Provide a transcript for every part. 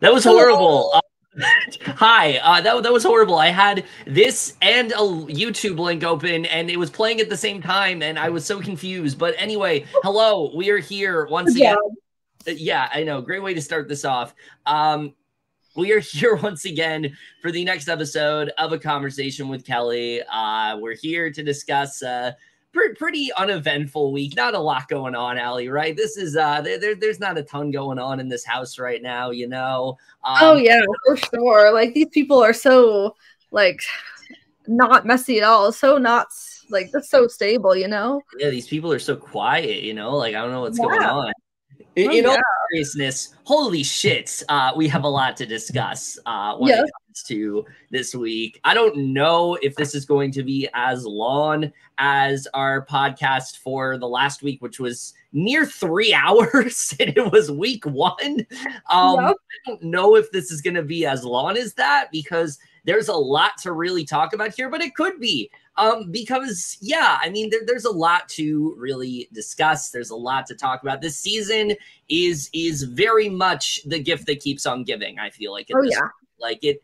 That was horrible. Hi, that was horrible. I had this and a YouTube link open, and it was playing at the same time, and I was so confused. But anyway, hello, we are here once again. Yeah, I know. Great way to start this off. We are here once again for the next episode of A Conversation with Kely. We're here to discuss pretty uneventful week. Not a lot going on, Allie, right? This is there's not a ton going on in this house right now, you know. Oh yeah, for sure. Like these people are so like not messy at all. So not like they're so stable, you know. Yeah, these people are so quiet, you know. Like I don't know what's going on. In all seriousness, holy shit, we have a lot to discuss when it comes to this week. I don't know if this is going to be as long as our podcast for the last week, which was near 3 hours, and it was week one. I don't know if this is going to be as long as that because there's a lot to really talk about here, but it could be. Because yeah, I mean, there's a lot to really discuss. There's a lot to talk about. This season is very much the gift that keeps on giving. I feel like, like it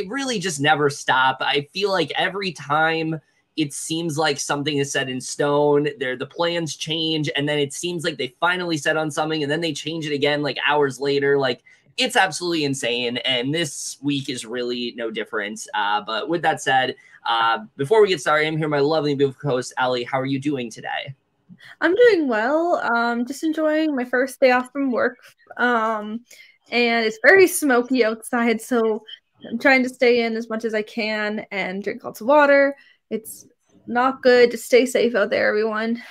really just never stop. I feel like every time it seems like something is set in stone, the plans change, and then it seems like they finally set on something, and then they change it again like hours later. Like it's absolutely insane, and this week is really no different. But with that said, before we get started, I'm here with my lovely beautiful co-host, Allie. How are you doing today? I'm doing well. Just enjoying my first day off from work. And it's very smoky outside, so I'm trying to stay in as much as I can and drink lots of water. It's not good. Just stay safe out there, everyone.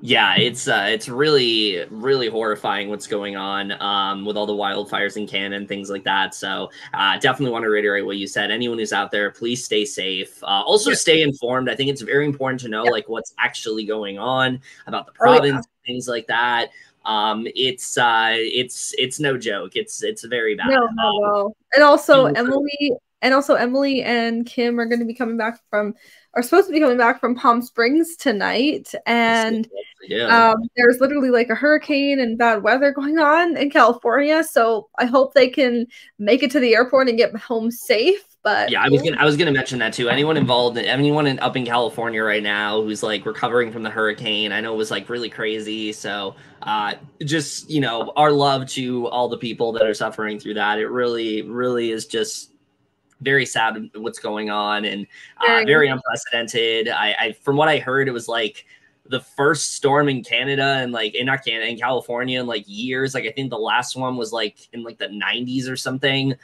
Yeah, it's really, really horrifying what's going on with all the wildfires in Canada and things like that. So definitely want to reiterate what you said. Anyone who's out there, please stay safe. Also stay informed. I think it's very important to know like what's actually going on about the province, things like that. It's no joke. It's very bad. No. And also Emily and Kim are going to be supposed to be coming back from Palm Springs tonight, and there's literally like a hurricane and bad weather going on in California, so I hope they can make it to the airport and get home safe. But yeah, I was gonna mention that too. Anyone up in California right now who's like recovering from the hurricane, I know it was like really crazy. So just, you know, our love to all the people that are suffering through that. It really, really is just very sad what's going on, and very unprecedented. I from what I heard, it was like the first storm in Canada and like in California in like years. Like I think the last one was like in like the 90s or something.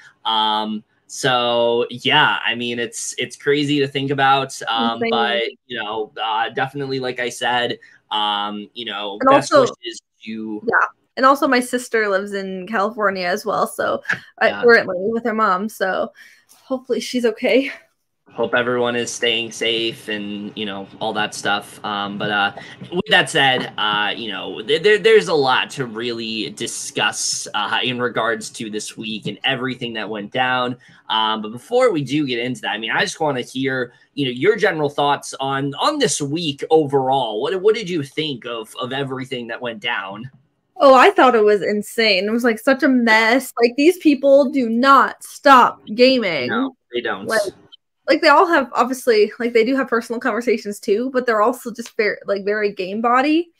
So yeah, I mean it's crazy to think about. But you know, definitely like I said, you know, and best also, wishes to and also my sister lives in California as well, so currently with her mom, so hopefully she's okay. Hope everyone is staying safe and, you know, all that stuff. But with that said, you know, there's a lot to really discuss in regards to this week and everything that went down. But before we do get into that, I mean, I just want to hear, you know, your general thoughts on this week overall. What did you think of everything that went down? Oh, I thought it was insane. It was like such a mess. Like these people do not stop gaming. No, they don't. Like they all have, obviously, like they do have personal conversations too, but they're also just very game body.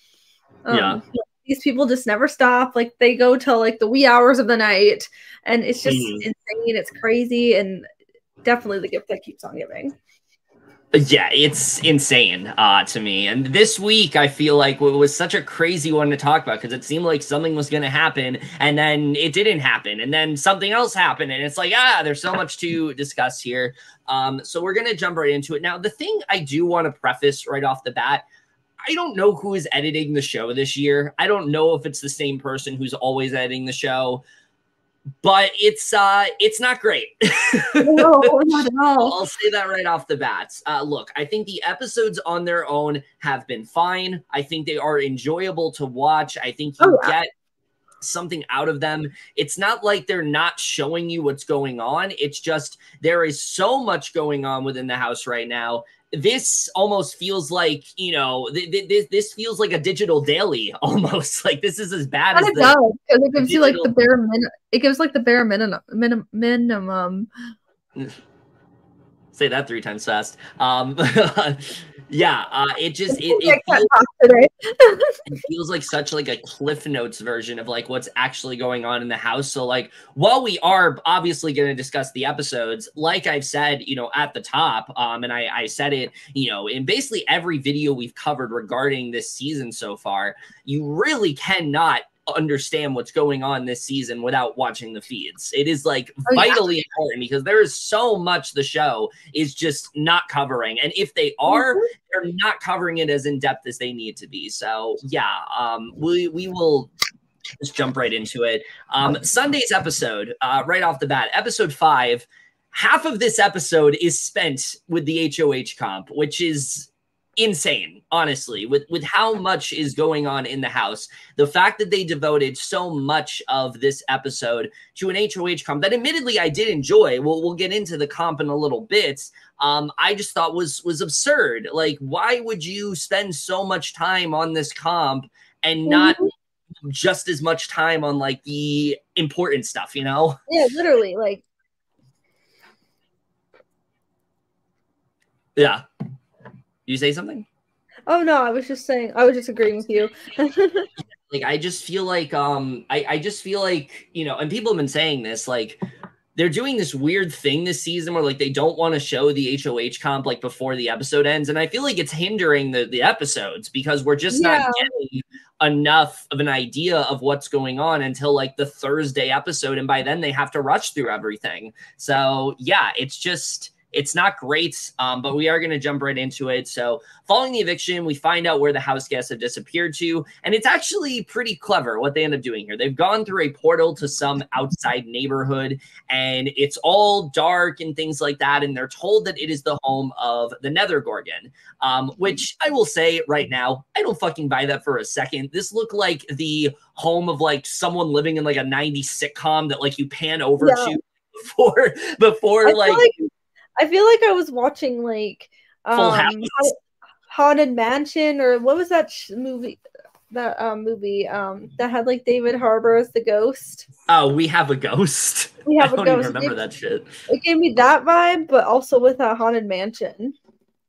These people just never stop. Like they go till like the wee hours of the night, and it's just insane. It's crazy, and definitely the gift that keeps on giving. Yeah, it's insane to me. And this week, I feel like it was such a crazy one to talk about because it seemed like something was going to happen and then it didn't happen. And then something else happened. And it's like, there's so much to discuss here. So we're going to jump right into it. Now, the thing I do want to preface right off the bat, I don't know who is editing the show this year. I don't know if it's the same person who's always editing the show. But it's not great. No, not at all. I'll say that right off the bat. Look, I think the episodes on their own have been fine. I think they are enjoyable to watch. I think you get something out of them. It's not like they're not showing you what's going on. It's just there is so much going on within the house right now. this almost feels like, you know, this feels like a digital daily almost. Like this is as bad as it does, because it gives you like the bare minimum. It gives like the bare minimum. Say that 3 times fast. Yeah, it feels, it feels like such like a Cliff Notes version of like what's actually going on in the house. So like while we are obviously going to discuss the episodes, like I've said, you know, at the top, and I said it, you know, in basically every video we've covered regarding this season so far, you really cannot understand what's going on this season without watching the feeds. It is like vitally important because there is so much the show is just not covering, and if they are, they're not covering it as in depth as they need to be. So yeah, we will just jump right into it. Sunday's episode, right off the bat, episode 5. Half of this episode is spent with the HOH comp, which is insane, honestly, with how much is going on in the house. The fact that they devoted so much of this episode to an HOH comp that admittedly I did enjoy. We'll get into the comp in a little bit. I just thought was absurd. Like, why would you spend so much time on this comp and not just as much time on like the important stuff, you know? Yeah, literally, like. Yeah. You say something? Oh no, I was just agreeing with you. Like, I just feel like, I just feel like, you know, and people have been saying this, like, they're doing this weird thing this season where like they don't want to show the HOH comp like before the episode ends. And I feel like it's hindering the episodes because we're just not getting enough of an idea of what's going on until like the Thursday episode. And by then they have to rush through everything. So yeah, it's not great, but we are going to jump right into it. So following the eviction, we find out where the house guests have disappeared to, and it's actually pretty clever what they end up doing here. They've gone through a portal to some outside neighborhood, and it's all dark and things like that, and they're told that it is the home of the Nether Gorgon, which I will say right now, I don't fucking buy that for a second. This looked like the home of like someone living in like a 90s sitcom that like you pan over to before I feel like I was watching like Haunted Mansion, or what was that movie? That movie that had like David Harbour as the ghost. Oh, We Have a Ghost. We Have a Ghost. I don't even remember that shit. It gave me that vibe, but also with a Haunted Mansion.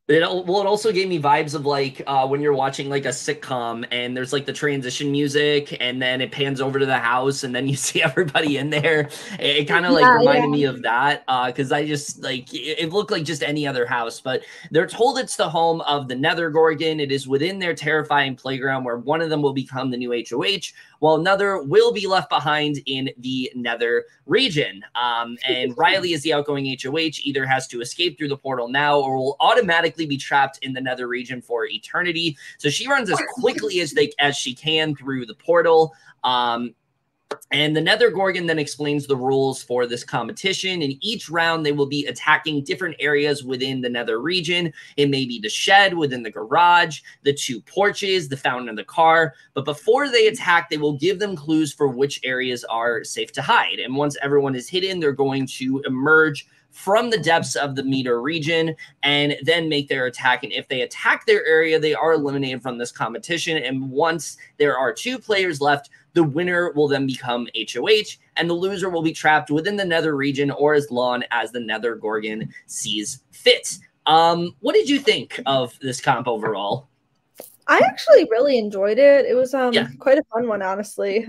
It also gave me vibes of like when you're watching like a sitcom and there's like the transition music and then it pans over to the house and then you see everybody in there. It kind of like reminded me of that because I just like it looked like just any other house, but they're told it's the home of the Nether Gorgon. It is within their terrifying playground where one of them will become the new HOH while another will be left behind in the Nether region. And Reilly is the outgoing HOH, either has to escape through the portal now or will automatically be trapped in the Nether region for eternity. So she runs as quickly as she can through the portal. And the Nether Gorgon then explains the rules for this competition. In each round, they will be attacking different areas within the Nether region. It may be the shed within the garage, the 2 porches, the fountain of the car. But before they attack, they will give them clues for which areas are safe to hide. And once everyone is hidden, they're going to emerge from the depths of the meter region and then make their attack. And if they attack their area, they are eliminated from this competition. And once there are 2 players left, the winner will then become HOH, and the loser will be trapped within the Nether region or as long as the Nether Gorgon sees fit. What did you think of this comp overall? I actually really enjoyed it. It was quite a fun one, honestly.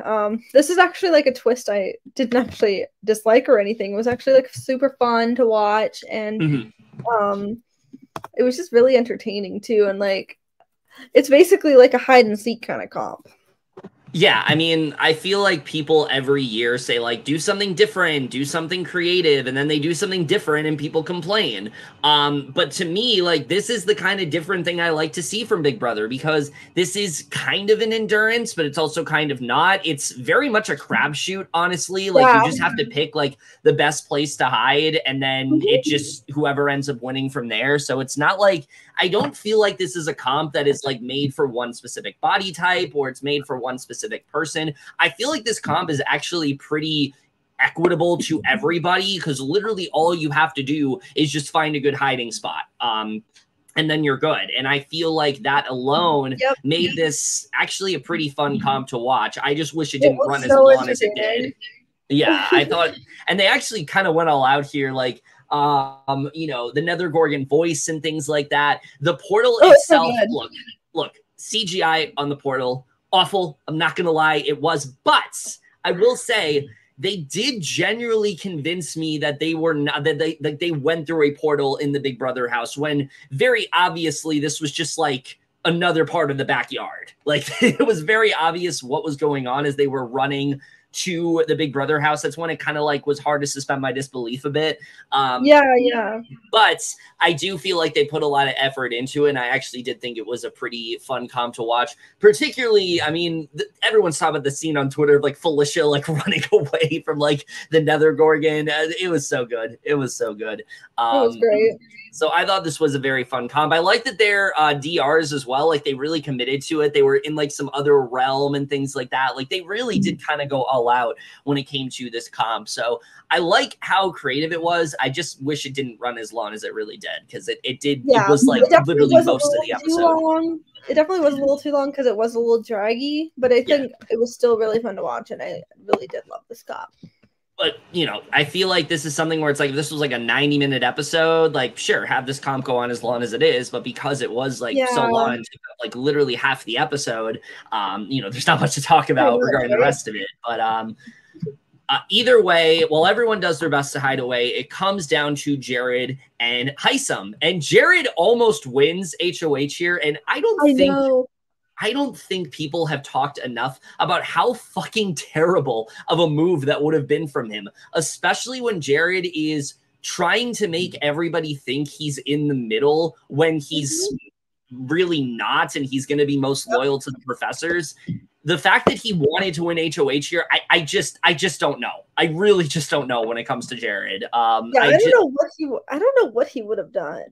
This is actually like a twist I didn't actually dislike or anything. It was actually like super fun to watch, and it was just really entertaining too. And like, it's basically like a hide and seek kind of comp. Yeah, I mean, I feel like people every year say, like, do something different, do something creative, and then they do something different and people complain. But to me, like, this is the kind of different thing I like to see from Big Brother because this is kind of an endurance, but it's also kind of not. It's very much a crapshoot, honestly. Like, you just have to pick, like, the best place to hide, and then it just, whoever ends up winning from there. So it's not like, I don't feel like this is a comp that is, like, made for one specific body type or it's made for one specific person. I feel like this comp is actually pretty equitable to everybody because literally all you have to do is just find a good hiding spot. and then you're good. And I feel like that alone made this actually a pretty fun comp to watch. I just wish it didn't run as long as it did. Yeah, I thought, and they actually kind of went all out here, like, you know, the Nether Gorgon voice and things like that. The portal itself, look, CGI on the portal, awful. I'm not gonna lie, it was, but I will say they did genuinely convince me that they were not, that they went through a portal in the Big Brother house, when very obviously this was just like another part of the backyard. Like, it was very obvious what was going on as they were running to the Big Brother house. That's when it kind of like was hard to suspend my disbelief a bit. Yeah. But I do feel like they put a lot of effort into it, and I actually did think it was a pretty fun comp to watch. Particularly, I mean, everyone's talking about the scene on Twitter of like Felicia like running away from like the Nether Gorgon. It was so good. It was so good. It was great. So I thought this was a very fun comp. I like that they're DRs as well. Like, they really committed to it. They were in like some other realm and things like that. Like, they really did kind of go all out when it came to this comp. So I like how creative it was. I just wish it didn't run as long as it really did, because it did. Yeah, it was like literally most of the episode. It definitely was a little too long because it was a little draggy, but I think it was still really fun to watch, and I really did love this comp. But, you know, I feel like this is something where it's like, if this was like a 90-minute episode, like, sure, have this comp go on as long as it is. But because it was like so long, like literally half the episode, you know, there's not much to talk about regarding the rest of it. But either way, while everyone does their best to hide away, it comes down to Jared and Hisam. And Jared almost wins HOH here. And I don't think people have talked enough about how fucking terrible of a move that would have been from him, especially when Jared is trying to make everybody think he's in the middle when he's really not, and he's going to be most loyal to the professors. The fact that he wanted to win HOH here, I just don't know. I really just don't know when it comes to Jared. I don't know what he would have done.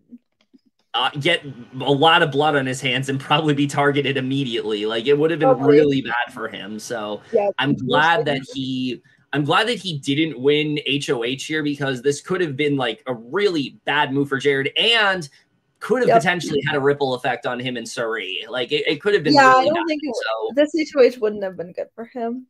Get a lot of blood on his hands and probably be targeted immediately. Like, it would have been really bad for him. So I'm glad that he didn't win HOH here, because this could have been like a really bad move for Jared, and could have potentially had a ripple effect on him and Cirie. Like, it could have been really bad. This HOH wouldn't have been good for him.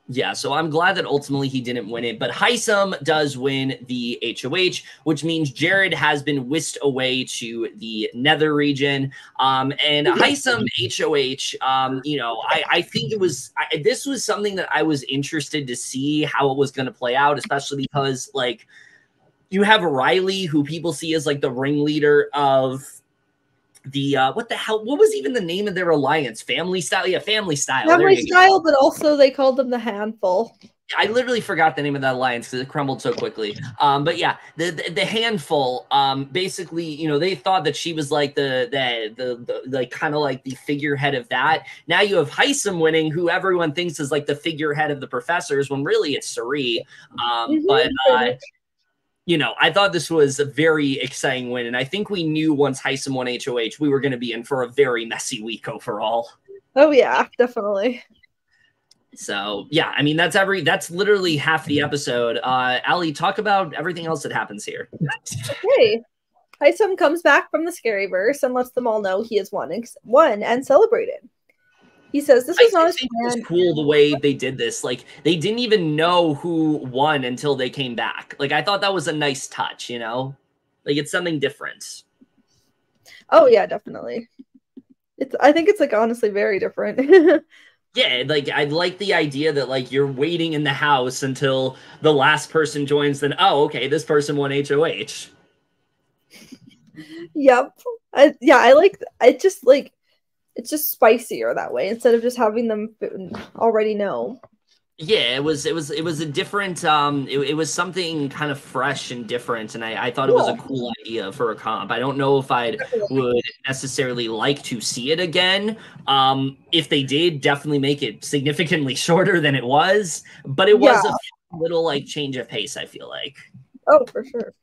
Yeah, so I'm glad that ultimately he didn't win it. But Hisam does win the HOH, which means Jared has been whisked away to the Nether region. And Hisam HOH, you know, I think it was this was something that I was interested to see how it was going to play out, especially because, like, you have Reilly, who people see as like the ringleader of the what was even the name of their alliance? Family Style? Yeah, Family Style. Family Style, but also they called them the Handful. I literally forgot the name of that alliance because it crumbled so quickly. But yeah, the Handful, basically, you know, they thought that she was like the like kind of like the figurehead of that. Now you have Hisam winning, who everyone thinks is like the figurehead of the professors, when really it's Cirie. But you know, I thought this was a very exciting win, and I think we knew once Hisam won HOH, we were going to be in for a very messy week overall. Oh yeah, definitely. So yeah, I mean, that's literally half the episode. Ali, talk about everything else that happens here. Okay, Hisam comes back from the scary verse and lets them all know he has won and celebrated. He says this was not his plan. It was cool the way they did this. Like, they didn't even know who won until they came back. Like, I thought that was a nice touch, you know? Like, it's something different. Oh, yeah, definitely. I think it's, like, honestly very different. Yeah, like, I like the idea that, like, you're waiting in the house until the last person joins, then, oh, okay, this person won HOH. Yep. I like it. Just, like, it's just spicier that way instead of just having them already know. Yeah, it was a different it was something kind of fresh and different, and I thought it was a cool idea for a comp. I don't know if I would necessarily like to see it again. If they did, definitely make it significantly shorter than it was, but it was a little like change of pace, I feel like. Oh, for sure.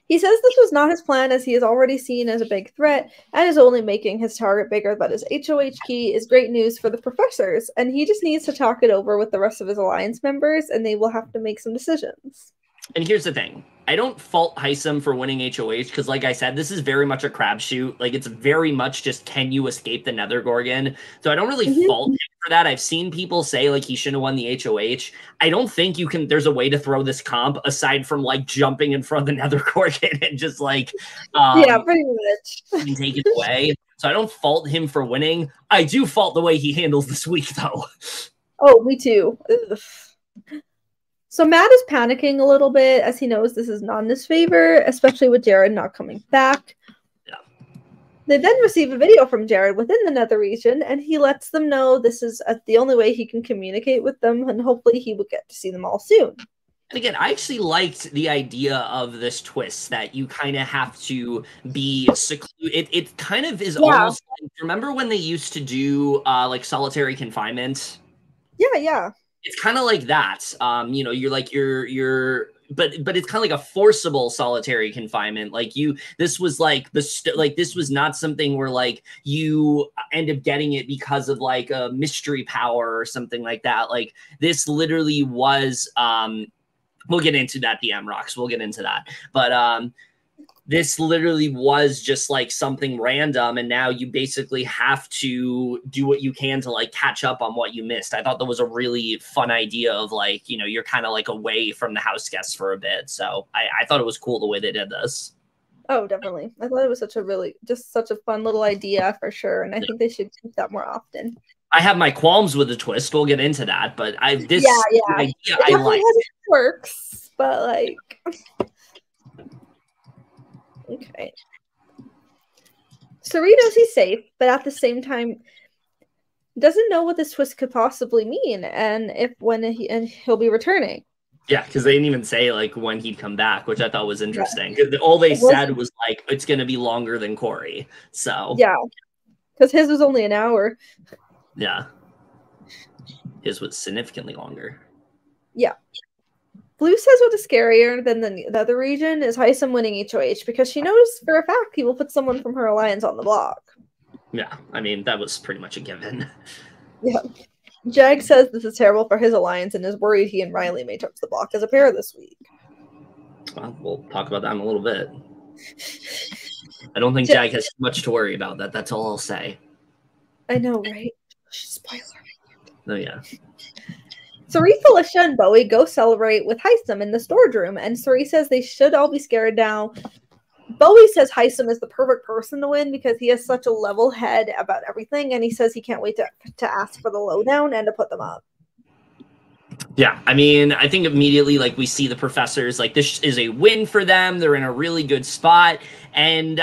He says this was not his plan, as he is already seen as a big threat and is only making his target bigger, but his HOH key is great news for the professors, and he just needs to talk it over with the rest of his alliance members, and they will have to make some decisions. And here's the thing. I don't fault Hisam for winning HOH because, like I said, this is very much a crapshoot. Like, it's very much just, can you escape the Nether Gorgon? So I don't really fault him for that. I've seen people say, like, he shouldn't have won the HOH. I don't think there's a way to throw this comp aside from, like, jumping in front of the Nether Gorgon and just, like, yeah, pretty much. and take it away. So I don't fault him for winning. I do fault the way he handles this week, though. Oh, me too. Ugh. So Matt is panicking a little bit as he knows this is not in his favor, especially with Jared not coming back. Yeah. They then receive a video from Jared within the Nether region, and he lets them know this is the only way he can communicate with them, and hopefully he will get to see them all soon. And again, I actually liked the idea of this twist that you kind of have to be secluded. It kind of is almost like, remember when they used to do like solitary confinement? Yeah. It's kind of like that. You know, you're like but it's kind of like a forcible solitary confinement. Like this was like this was not something where like you end up getting it because of like a mystery power or something like that. Like this literally was. We'll get into that. The M-Rocks. We'll get into that. But this literally was just like something random, and now you basically have to do what you can to like catch up on what you missed. I thought that was a really fun idea of like, you know, you're kind of like away from the house guests for a bit. So I thought it was cool the way they did this. Oh, definitely. I thought it was such a fun little idea for sure, and I think they should keep that more often. I have my qualms with the twist. We'll get into that, but idea I like. It works, but like. Okay. Cirie knows he's safe, but at the same time, doesn't know what this twist could possibly mean, and he'll be returning. Yeah, because they didn't even say like when he'd come back, which I thought was interesting. Because all they said was like it's going to be longer than Cory. So yeah, because his was only an hour. Yeah, his was significantly longer. Yeah. Blue says what is scarier than the other region is Hisam winning HOH because she knows for a fact he will put someone from her alliance on the block. Yeah, I mean, that was pretty much a given. Yeah. Jag says this is terrible for his alliance and is worried he and Reilly may touch the block as a pair this week. Well, we'll talk about that in a little bit. I don't think Jag has much to worry about. That's all I'll say. I know, right? Spoiler. Oh, yeah. Cirie, Felicia, and Bowie go celebrate with Hisam in the storage room, and Cirie says they should all be scared now. Bowie says Hisam is the perfect person to win because he has such a level head about everything, and he says he can't wait to ask for the lowdown and to put them up. Yeah, I mean, I think immediately, like, we see the professors, like, this is a win for them. They're in a really good spot, and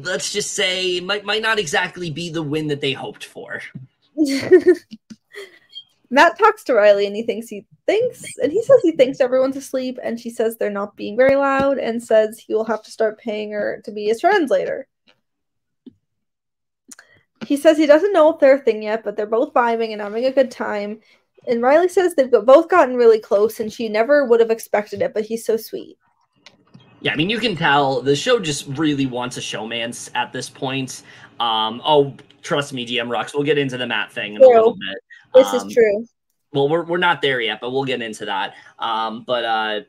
let's just say might not exactly be the win that they hoped for. Matt talks to Reilly and he says he thinks everyone's asleep, and she says they're not being very loud and says he will have to start paying her to be his translator. He says he doesn't know if they're a thing yet, but they're both vibing and having a good time. And Reilly says they've both gotten really close and she never would have expected it, but he's so sweet. Yeah, I mean, you can tell the show just really wants a showmance at this point. Oh, trust me, GM Rocks. We'll get into the Matt thing in a little bit. This is true. Well, we're not there yet, but we'll get into that. But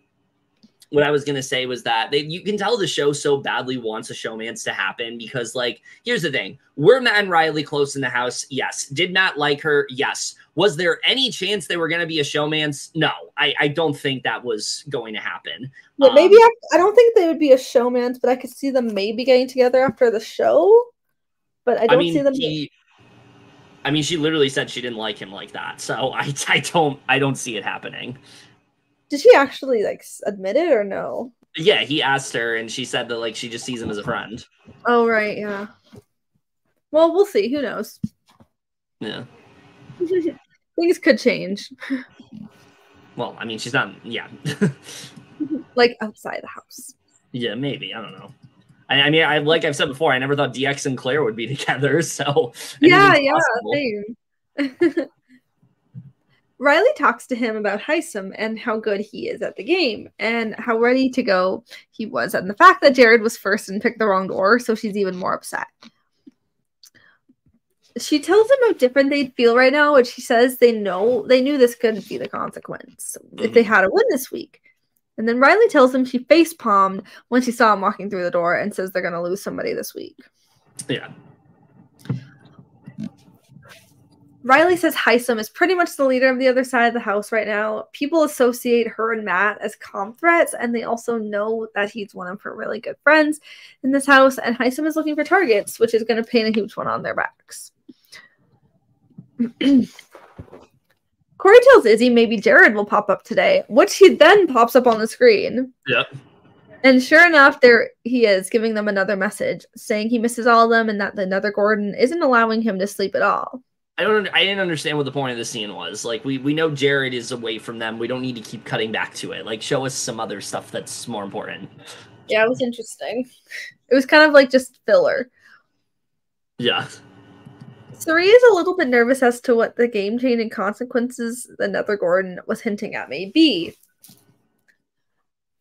what I was going to say was that you can tell the show so badly wants a showmance to happen because, like, here's the thing. Were Matt and Reilly close in the house? Yes. Did Matt like her? Yes. Was there any chance they were going to be a showmance? No. I don't think that was going to happen. Yeah, maybe I don't think they would be a showmance, but I could see them maybe getting together after the show. But I don't see them. I mean, she literally said she didn't like him like that, so I don't see it happening. Did she actually like admit it or no? Yeah, he asked her, and she said that like she just sees him as a friend. Oh right, yeah. Well, we'll see. Who knows? Yeah. Things could change. Well, I mean, she's not. Yeah. Like outside the house. Yeah, maybe. I don't know. I mean, like I've said before, I never thought DX and Claire would be together. So yeah, same. Reilly talks to him about Hisam and how good he is at the game and how ready to go he was, and the fact that Jared was first and picked the wrong door, so she's even more upset. She tells him how different they'd feel right now, and she says they knew this couldn't be the consequence if they had a win this week. And then Reilly tells him she face-palmed when she saw him walking through the door and says they're going to lose somebody this week. Yeah. Reilly says Hisam is pretty much the leader of the other side of the house right now. People associate her and Matt as comp threats, and they also know that he's one of her really good friends in this house, and Hisam is looking for targets, which is going to paint a huge one on their backs. Cory tells Izzy maybe Jared will pop up today, which he then pops up on the screen. Yep. And sure enough, there he is, giving them another message, saying he misses all of them and that the Nether Gordon isn't allowing him to sleep at all. I didn't understand what the point of the scene was. Like, we know Jared is away from them. We don't need to keep cutting back to it. Like, show us some other stuff that's more important. Yeah, it was interesting. It was kind of like just filler. Yeah. Cirie is a little bit nervous as to what the game-changing consequences the Nether Gordon was hinting at may be.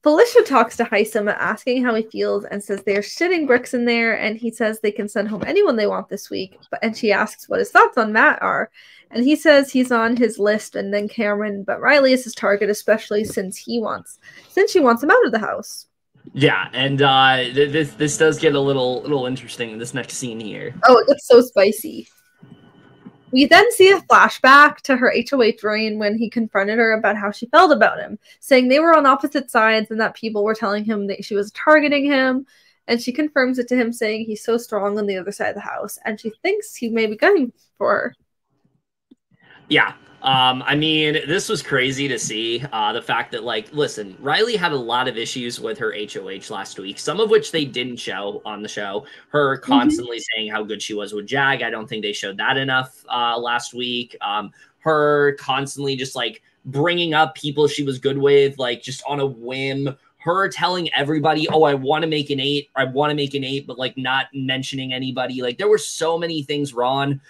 Felicia talks to Hisam, asking how he feels, and says they are shitting bricks in there, and he says they can send home anyone they want this week. And she asks what his thoughts on Matt are, and he says he's on his list, and then Cameron, but Reilly is his target, especially since she wants him out of the house. Yeah, and this does get a little interesting in this next scene here. Oh, it gets so spicy. We then see a flashback to her HOH reign when he confronted her about how she felt about him, saying they were on opposite sides and that people were telling him that she was targeting him, and she confirms it to him, saying he's so strong on the other side of the house, and she thinks he may be gunning for her. Yeah. I mean, this was crazy to see, the fact that, like, listen, Reilly had a lot of issues with her HOH last week, some of which they didn't show on the show. Her constantly saying how good she was with Jag. I don't think they showed that enough last week. Her constantly just, like, bringing up people she was good with, like, just on a whim. Her telling everybody, oh, I want to make an 8, but, like, not mentioning anybody. Like, there were so many things wrong.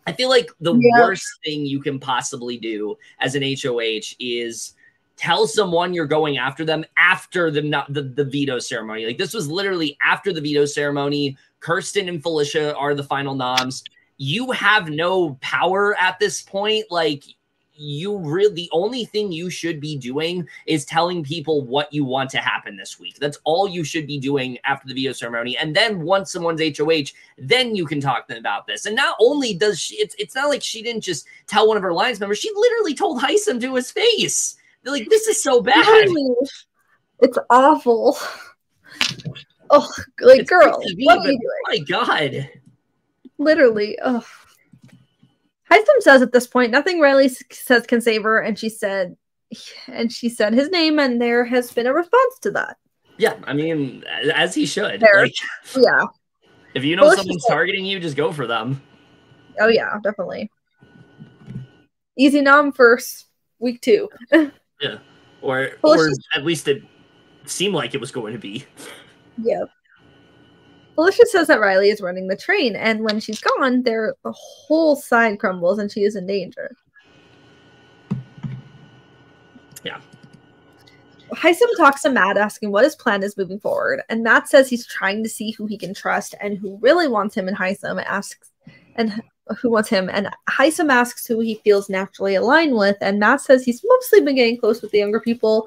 I feel like the worst thing you can possibly do as an HOH is tell someone you're going after them after the veto ceremony. Like, this was literally after the veto ceremony. Kirsten and Felicia are the final noms. You have no power at this point. Like, the only thing you should be doing is telling people what you want to happen this week. That's all you should be doing after the veto ceremony. And then once someone's HOH, then you can talk to them about this. And not only does she, it's not like she didn't just tell one of her alliance members, she literally told Hisam to his face. They're like, this is so bad. It's awful. Oh, like, girl, what are you doing? My God. Literally, ugh. Hisam says at this point, nothing Reilly says can save her, and she said his name, and there has been a response to that. Yeah, I mean, as he should. Like, yeah. If you know someone's targeting you, just go for them. Oh yeah, definitely. Easy nom first, week 2. Yeah, or at least it seemed like it was going to be. Yep. Felicia says that Reilly is running the train, and when she's gone, the whole side crumbles, and she is in danger. Yeah. Hisam talks to Matt, asking what his plan is moving forward, and Matt says he's trying to see who he can trust and who really wants him, and Hisam asks, and who wants him, and Hisam asks who he feels naturally aligned with, and Matt says he's mostly been getting close with the younger people,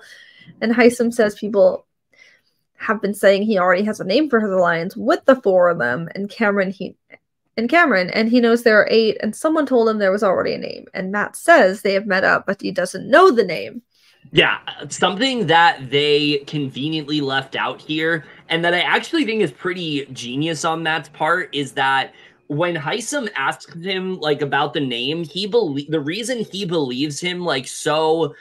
and Hisam says people have been saying he already has a name for his alliance with the 4 of them, and Cameron, and he knows there are 8, and someone told him there was already a name, and Matt says they have met up, but he doesn't know the name. Yeah, something that they conveniently left out here, and that I actually think is pretty genius on Matt's part, is that when Hisam asks him, like, about the name, the reason he believes him, like, so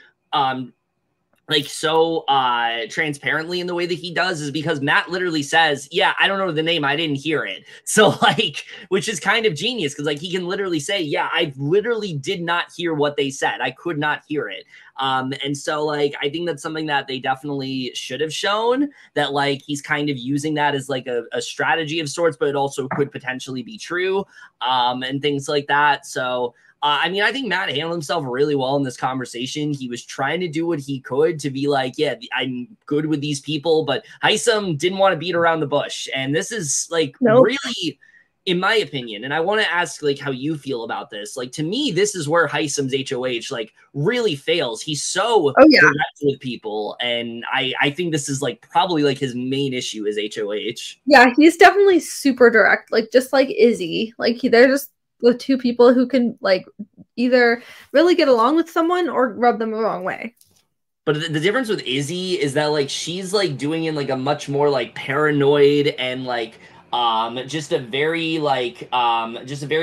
transparently in the way that he does is because Matt literally says, yeah, I don't know the name, I didn't hear it. So, like, which is kind of genius, because, like, he can literally say, yeah, I literally did not hear what they said. I could not hear it. And so, like, I think that's something that they definitely should have shown, that, like, he's kind of using that as, like, a strategy of sorts, but it also could potentially be true, and things like that. So, I mean, I think Matt handled himself really well in this conversation. He was trying to do what he could to be like, yeah, I'm good with these people, but Hisam didn't want to beat around the bush. And this is, like, really in my opinion, and I want to ask like how you feel about this. Like to me, this is where Hisam's HOH like really fails. He's so direct with people, and I think this is like probably like his main issue is HOH. Yeah, he's definitely super direct, like just like Izzy. Like they're just the two people who can like either really get along with someone or rub them the wrong way. But the difference with Izzy is that like she's like doing in like a much more like paranoid and like just a very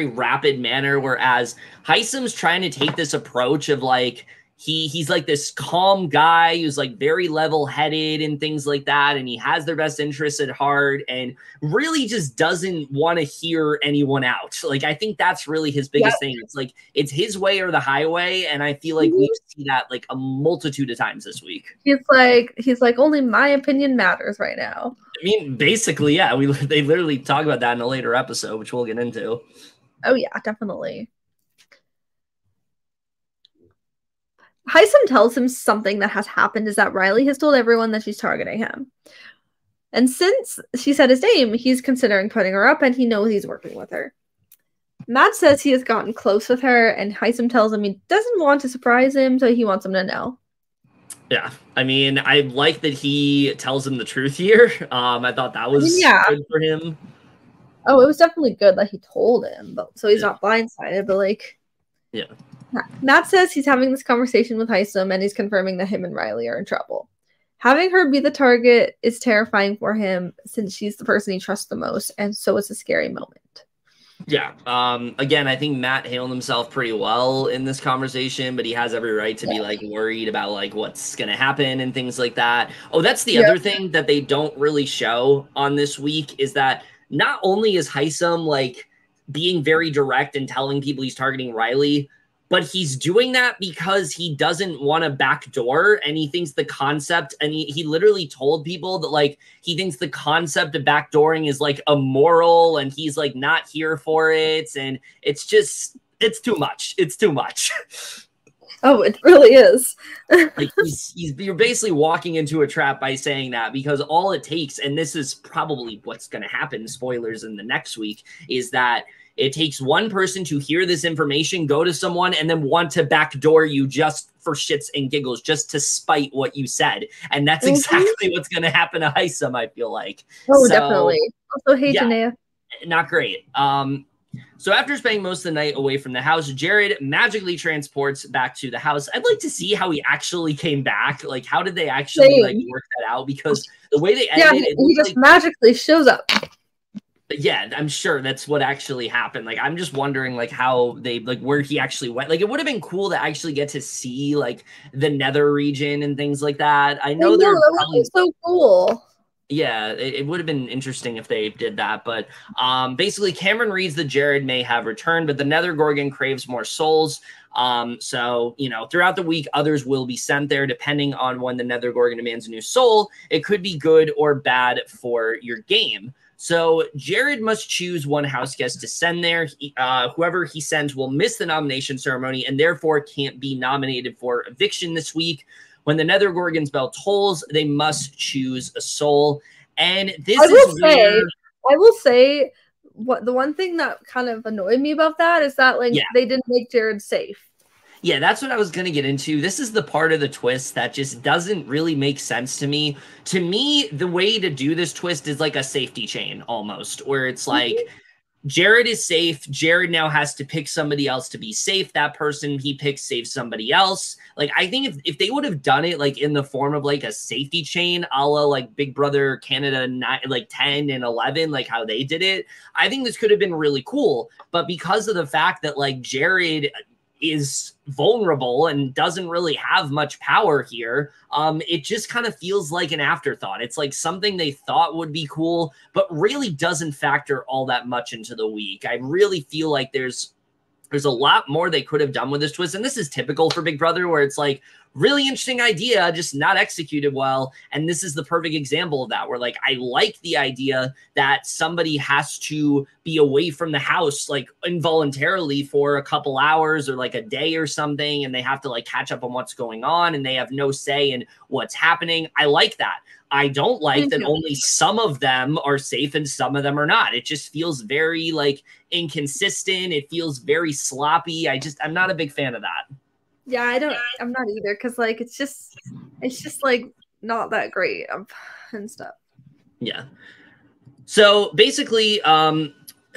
rapid manner, whereas Hisam's trying to take this approach of like he's like this calm guy who's like very level-headed and things like that, and he has their best interests at heart and really just doesn't want to hear anyone out. Like I think that's really his biggest thing. It's like it's his way or the highway, and I feel like we've seen that like a multitude of times this week. He's like only my opinion matters right now. I mean, basically, yeah. They literally talk about that in a later episode, which we'll get into. Oh yeah, definitely. Hisam tells him something that has happened is that Reilly has told everyone that she's targeting him. And since she said his name, he's considering putting her up, and he knows he's working with her. Matt says he has gotten close with her, and Hisam tells him he doesn't want to surprise him, so he wants him to know. Yeah, I mean, I like that he tells him the truth here. I thought that was good for him. Oh, it was definitely good that he told him, but so he's not blindsided, but like... Yeah. Matt says he's having this conversation with Hisam, and he's confirming that him and Reilly are in trouble. Having her be the target is terrifying for him since she's the person he trusts the most, and so it's a scary moment. Yeah. Again, I think Matt handled himself pretty well in this conversation, but he has every right to be like worried about like what's going to happen and things like that. Oh, that's the other thing that they don't really show on this week is that not only is Hisam like being very direct and telling people he's targeting Reilly, but he's doing that because he doesn't want to backdoor, and he thinks the concept, and he literally told people that like he thinks the concept of backdooring is like immoral, and he's like not here for it, and it's too much. It's too much. Oh, it really is. Like you're basically walking into a trap by saying that, because all it takes, and this is probably what's going to happen, spoilers in the next week, is that it takes one person to hear this information, go to someone, and then want to backdoor you just for shits and giggles, just to spite what you said. And that's exactly what's going to happen to Hisam, I feel like. Oh, so, definitely. Also, hey, Janaea. Not great. So after spending most of the night away from the house, Jared magically transports back to the house. I'd like to see how he actually came back. Like, how did they actually like work that out? Because the way they edited it, he just magically shows up. Yeah, I'm sure that's what actually happened. Like, I'm just wondering, like, how they, like, where he actually went. Like, it would have been cool to actually get to see, like, the nether region and things like that. I know they're probably so cool. Yeah, it would have been interesting if they did that. But basically, Cameron reads that Jared may have returned, but the Nether Gorgon craves more souls. So, you know, throughout the week, others will be sent there depending on when the Nether Gorgon demands a new soul. It could be good or bad for your game. So Jared must choose one house guest to send there. Whoever he sends will miss the nomination ceremony and therefore can't be nominated for eviction this week. When the Nether Gorgon's bell tolls, they must choose a soul. And this I will say what the one thing that kind of annoyed me about that is that like they didn't make Jared safe. Yeah, that's what I was going to get into. This is the part of the twist that just doesn't really make sense to me. To me, the way to do this twist is like a safety chain almost, where it's like Jared is safe. Jared now has to pick somebody else to be safe. That person he picks saves somebody else. Like, I think if they would have done it like in the form of like a safety chain, a la like Big Brother Canada 9, like 10 and 11, like how they did it, I think this could have been really cool. But because of the fact that like Jared is vulnerable and doesn't really have much power here, it just kind of feels like an afterthought. It's like something they thought would be cool, but really doesn't factor all that much into the week. I really feel like there's a lot more they could have done with this twist. And this is typical for Big Brother, where it's like really interesting idea, just not executed well. And this is the perfect example of that, where like, I like the idea that somebody has to be away from the house, like involuntarily for a couple hours or like a day or something. And they have to like catch up on what's going on and they have no say in what's happening. I like that. I don't like that only some of them are safe and some of them are not. It just feels very like inconsistent. It feels very sloppy. I'm not a big fan of that. Yeah, I'm not either. Cause like, it's just like not that great and stuff. Yeah. So basically,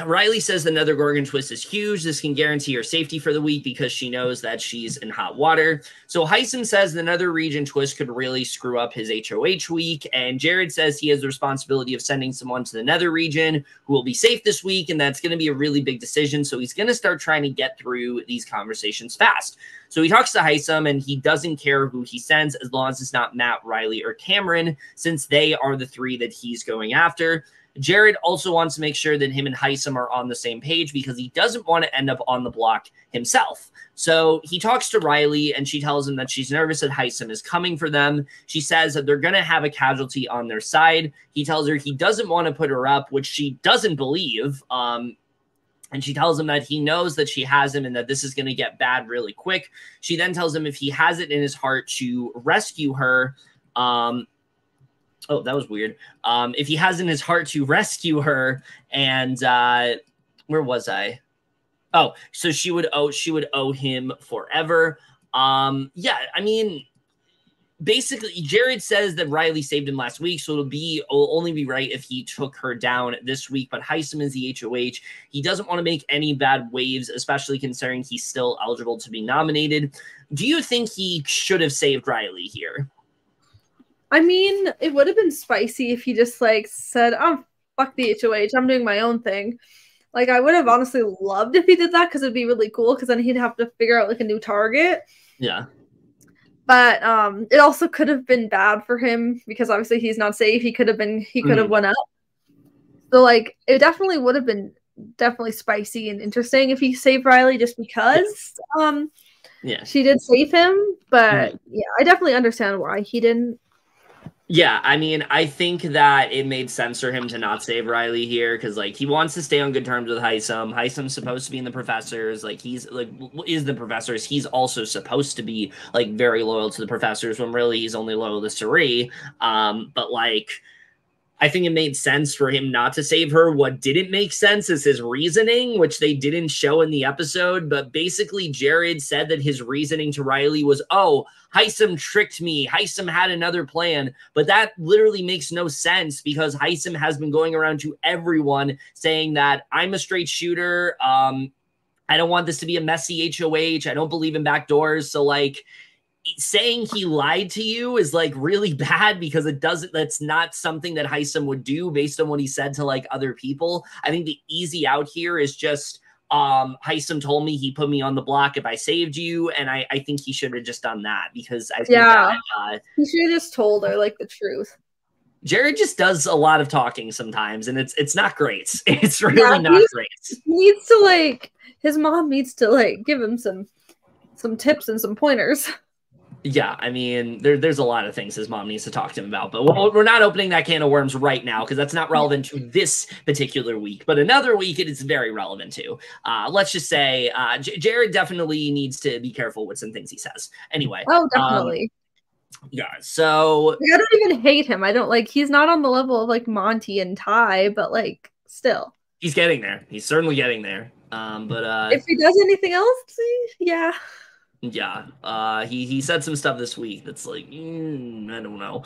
Reilly says the Nether Gorgon twist is huge. This can guarantee her safety for the week because she knows that she's in hot water. So Hisam says the Nether region twist could really screw up his HOH week. And Jared says he has the responsibility of sending someone to the Nether region who will be safe this week. And that's going to be a really big decision. So he's going to start trying to get through these conversations fast. So he talks to Hisam and he doesn't care who he sends as long as it's not Matt, Reilly, or Cameron, since they are the three that he's going after. Jared also wants to make sure that him and Hisam are on the same page because he doesn't want to end up on the block himself. So he talks to Reilly and she tells him that she's nervous that Hisam is coming for them. She says that they're going to have a casualty on their side. He tells her he doesn't want to put her up, which she doesn't believe. And she tells him that he knows that she has him and that this is going to get bad really quick. She then tells him if he has it in his heart to rescue her, oh, that was weird. If he has in his heart to rescue her, and where was I? Oh, so she would owe him forever. Yeah, I mean, basically, Jared says that Reilly saved him last week, so it'll only be right if he took her down this week. But Hisam is the HOH. He doesn't want to make any bad waves, especially considering he's still eligible to be nominated. Do you think he should have saved Reilly here? I mean, it would have been spicy if he just like said, "Oh, fuck the HOH, I'm doing my own thing." Like, I would have honestly loved if he did that because it'd be really cool. Because then he'd have to figure out like a new target. Yeah. But it also could have been bad for him because obviously he's not safe. He could have won up. So like, it definitely would have been spicy and interesting if he saved Reilly just because she did save him. But yeah, I definitely understand why he didn't. Yeah, I mean, I think that it made sense for him to not save Reilly here because, like, he wants to stay on good terms with Hisam. Hisam's supposed to be in the professors. Like, he's, like, is the professors. He's also supposed to be, like, very loyal to the professors when really he's only loyal to Cirie. But, like, I think it made sense for him not to save her. What didn't make sense is his reasoning, which they didn't show in the episode. But basically, Jared said that his reasoning to Reilly was, oh, Hisam tricked me. Hisam had another plan. But that literally makes no sense because Hisam has been going around to everyone saying that I'm a straight shooter. I don't want this to be a messy HOH. I don't believe in backdoors. So, like, saying he lied to you is like really bad because that's not something that Hisam would do based on what he said to like other people. I think the easy out here is just Hisam told me he put me on the block if I saved you, and I think he should have just done that because I think that, he should have just told her like the truth. Jared just does a lot of talking sometimes, and it's not great. It's really not great. He needs to like his mom needs to like give him some tips and some pointers. Yeah, I mean, there's a lot of things his mom needs to talk to him about, but we're not opening that can of worms right now because that's not relevant to this particular week. But another week, it is very relevant to. Let's just say Jared definitely needs to be careful with some things he says. Anyway. Oh, definitely. Yeah, so... I don't even hate him. I don't like... He's not on the level of, like, Monty and Ty, but, like, still. He's getting there. He's certainly getting there. But if he does anything else, yeah. Yeah, he said some stuff this week that's like, I don't know.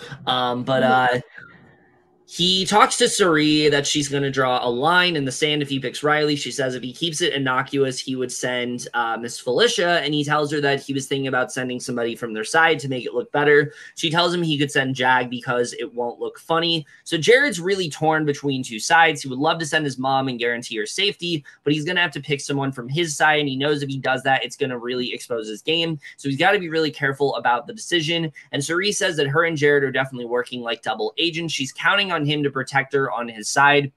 He talks to Cirie that she's going to draw a line in the sand if he picks Reilly. She says if he keeps it innocuous, he would send Miss Felicia, and he tells her that he was thinking about sending somebody from their side to make it look better. She tells him he could send Jag because it won't look funny. So Jared's really torn between two sides. He would love to send his mom and guarantee her safety, but he's going to have to pick someone from his side, and he knows if he does that, it's going to really expose his game. So he's got to be really careful about the decision. And Cirie says that her and Jared are definitely working like double agents. She's counting on him to protect her on his side,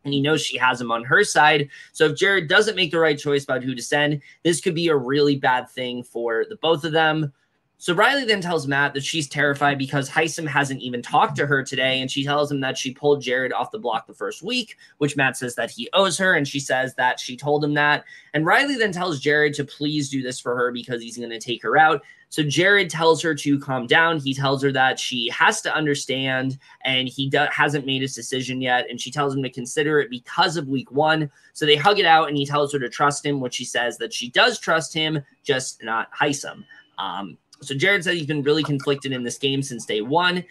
and he knows she has him on her side. So if Jared doesn't make the right choice about who to send, this could be a really bad thing for the both of them. So Reilly then tells Matt that she's terrified because Hisam hasn't even talked to her today, and she tells him that she pulled Jared off the block the first week, which Matt says that he owes her, and she says that she told him that. And Reilly then tells Jared to please do this for her because he's going to take her out. So Jared tells her to calm down. He tells her that she has to understand, and he hasn't made his decision yet, and she tells him to consider it because of week 1. So they hug it out, and he tells her to trust him, which she says that she does trust him, just not Hisam. So Jared said he's been really conflicted in this game since day 1,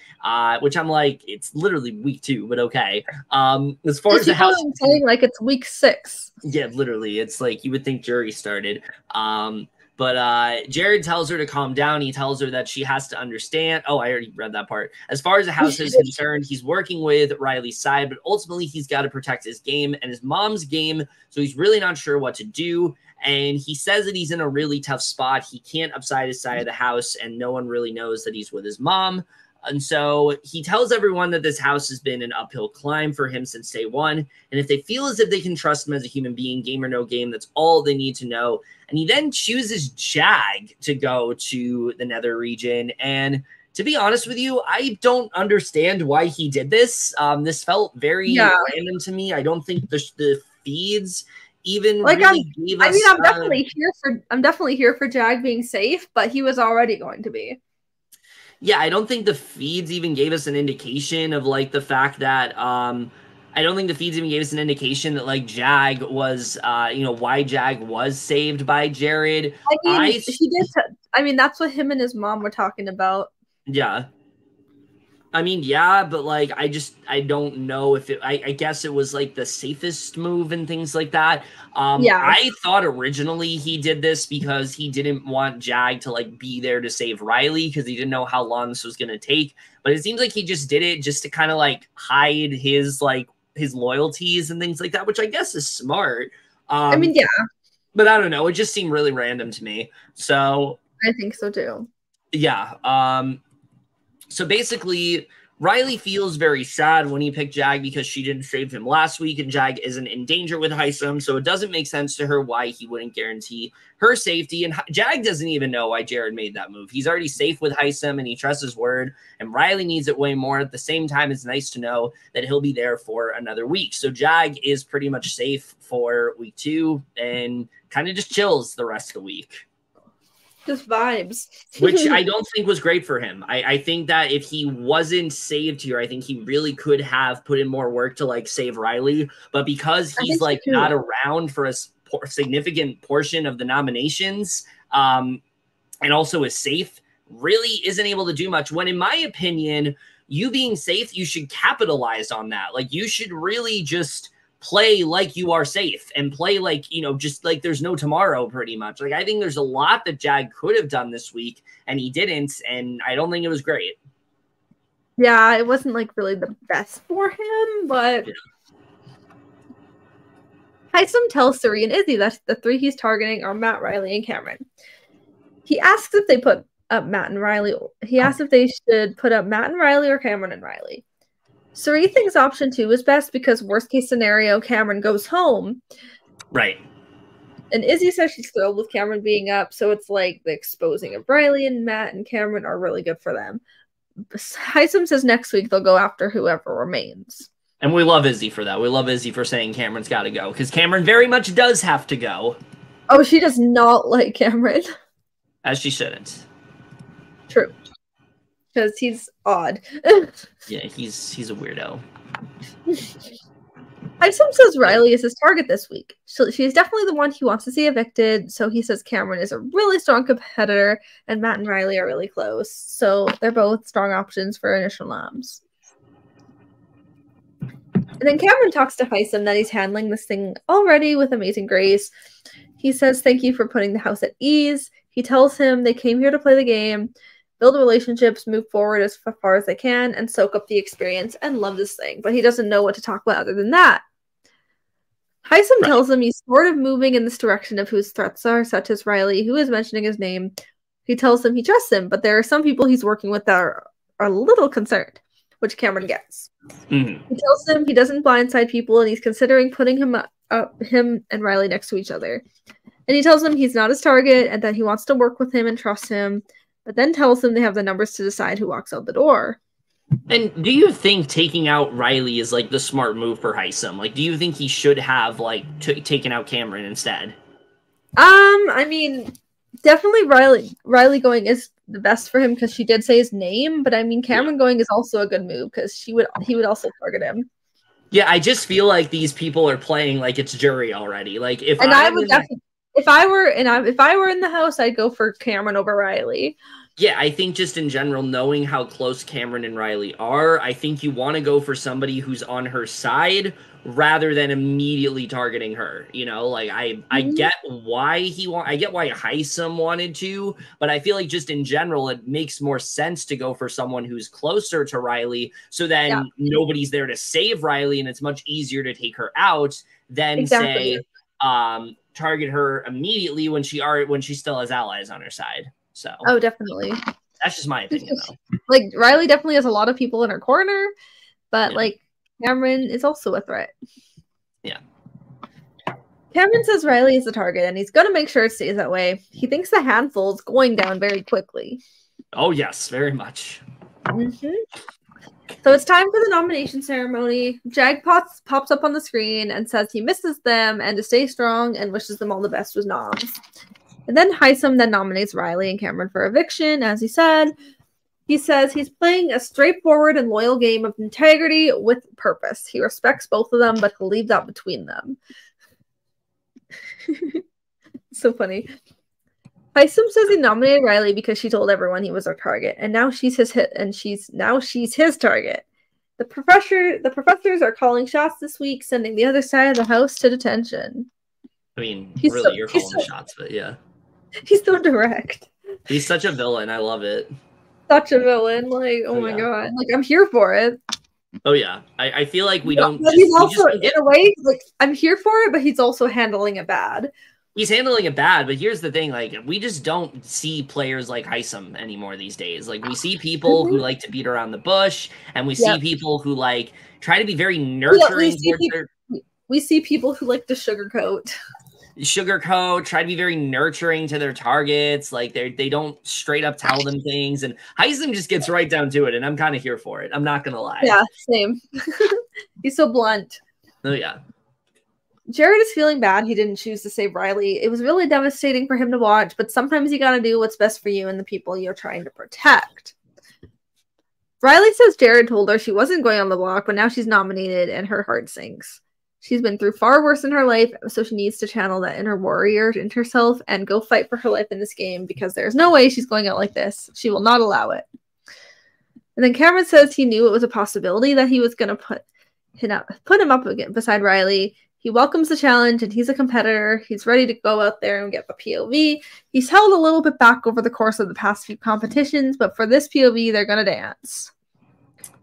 which I'm like, it's literally week 2, but okay. As far as the house, saying like it's week 6. Yeah, literally, it's like you would think jury started. But Jared tells her to calm down. He tells her that she has to understand. Oh, I already read that part. As far as the house is concerned, he's working with Reilly's side, but ultimately he's got to protect his game and his mom's game. So he's really not sure what to do. And he says that he's in a really tough spot. He can't upside his side of the house, and no one really knows that he's with his mom. And so he tells everyone that this house has been an uphill climb for him since day 1. And if they feel as if they can trust him as a human being, game or no game, that's all they need to know. And he then chooses Jag to go to the Nether region. And to be honest with you, I don't understand why he did this. This felt very random to me. I don't think the feeds even like really gave us, I mean, I'm definitely here for Jag being safe, but he was already going to be. Yeah, I don't think the feeds even gave us an indication of like the fact that I don't think the feeds even gave us an indication that like Jag was why Jag was saved by Jared. I mean, he did. I mean, that's what him and his mom were talking about. Yeah. I mean, yeah, but like I don't know if I guess it was like the safest move and things like that. I thought originally he did this because he didn't want Jag to like be there to save Reilly because he didn't know how long this was going to take. But it seems like he just did it just to kind of like hide his loyalties and things like that, which I guess is smart. I mean, yeah. But I don't know. It just seemed really random to me. So I think so too. Yeah. So basically, Reilly feels very sad when he picked Jag because she didn't save him last week, and Jag isn't in danger with Hisam, so it doesn't make sense to her why he wouldn't guarantee her safety. And Jag doesn't even know why Jared made that move. He's already safe with Hisam, and he trusts his word, and Reilly needs it way more. At the same time, it's nice to know that he'll be there for another week. So Jag is pretty much safe for week 2 and kind of just chills the rest of the week. Just vibes. Which I don't think was great for him. I think that if he wasn't saved here, I think he really could have put in more work to like save Reilly. But because he's like not around for a significant portion of the nominations and also is safe, really isn't able to do much. When in my opinion, you being safe, you should capitalize on that. Like you should really just play like you are safe and play like, just like there's no tomorrow pretty much. Like I think there's a lot that Jag could have done this week and he didn't, and I don't think it was great. Yeah, it wasn't like really the best for him, but Hisam tells Cirie and Izzy that the 3 he's targeting are Matt, Reilly, and Cameron. He asks if they put up Matt and Reilly. He asks if they should put up Matt and Reilly or Cameron and Reilly. Cirie thinks option 2 is best because worst case scenario, Cameron goes home. Right. And Izzy says she's thrilled with Cameron being up, so it's like the exposing of Reilly and Matt and Cameron are really good for them. Hisam says next week they'll go after whoever remains. And we love Izzy for that. We love Izzy for saying Cameron's got to go because Cameron very much does have to go. Oh, she does not like Cameron. As she shouldn't. True. Because he's odd. Yeah, he's a weirdo. Hisam says Reilly is his target this week. She's definitely the one he wants to see evicted, so he says Cameron is a really strong competitor, and Matt and Reilly are really close. So they're both strong options for initial noms. And then Cameron talks to Hisam that he's handling this thing already with amazing grace. He says thank you for putting the house at ease. He tells him they came here to play the game, build relationships, move forward as far as they can, and soak up the experience and love this thing. But he doesn't know what to talk about other than that. Hisam tells him he's sort of moving in this direction of whose threats are, such as Reilly, who is mentioning his name. He tells him he trusts him, but there are some people he's working with that are a little concerned, which Cameron gets. Mm-hmm. He tells him he doesn't blindside people, and he's considering putting him and Reilly next to each other. And he tells him he's not his target and that he wants to work with him and trust him, but then tells them they have the numbers to decide who walks out the door. And do you think taking out Reilly is like the smart move for Hisam? Like, do you think he should have like taken out Cameron instead? I mean, definitely Reilly going is the best for him because she did say his name, but I mean Cameron going is also a good move because he would also target him. Yeah, I just feel like these people are playing like it's jury already. Like if I were in the house, I'd go for Cameron over Reilly. Yeah, I think just in general, knowing how close Cameron and Reilly are, I think you want to go for somebody who's on her side rather than immediately targeting her. You know, like I get why I get why Hisam wanted to, but I feel like just in general, it makes more sense to go for someone who's closer to Reilly, so then nobody's there to save Reilly, and it's much easier to take her out than say target her immediately when she still has allies on her side. So definitely. That's just my opinion, though. Like Reilly definitely has a lot of people in her corner, but like Cameron is also a threat. Yeah. Cameron says Reilly is the target, and he's gonna make sure it stays that way. He thinks the handful is going down very quickly. Oh yes, very much. So it's time for the nomination ceremony. Jag pops up on the screen and says he misses them and to stay strong and wishes them all the best with noms. And then Hisam then nominates Reilly and Cameron for eviction, as he said. He says he's playing a straightforward and loyal game of integrity with purpose. He respects both of them, but he'll leave that between them. So funny. Hisam says he nominated Reilly because she told everyone he was our target, and now she's his target. The professors are calling shots this week, sending the other side of the house to detention. I mean, really, you're calling the shots, but yeah. He's so direct. He's such a villain. I love it. Such a villain. Like, oh my god. Like, I'm here for it. Oh, yeah. I feel like we don't... But he's also, in a way, like, I'm here for it, but he's also handling it bad. He's handling it bad, but here's the thing. Like, we just don't see players like Hisam anymore these days. Like, we see people who like to beat around the bush, and we see people who, like, try to be very nurturing. We see people who like to sugarcoat, try to be very nurturing to their targets. Like they don't straight up tell them things. And Hisam just gets right down to it. And I'm kind of here for it. I'm not going to lie. Yeah, same. He's so blunt. Oh, yeah. Jared is feeling bad he didn't choose to save Reilly. It was really devastating for him to watch, but sometimes you got to do what's best for you and the people you're trying to protect. Reilly says Jared told her she wasn't going on the block, but now she's nominated and her heart sinks. She's been through far worse in her life, so she needs to channel that inner warrior into herself and go fight for her life in this game because there's no way she's going out like this. She will not allow it. And then Cameron says he knew it was a possibility that he was going to put him up again beside Reilly. He welcomes the challenge and he's a competitor. He's ready to go out there and get the POV. He's held a little bit back over the course of the past few competitions, but for this POV, they're going to dance.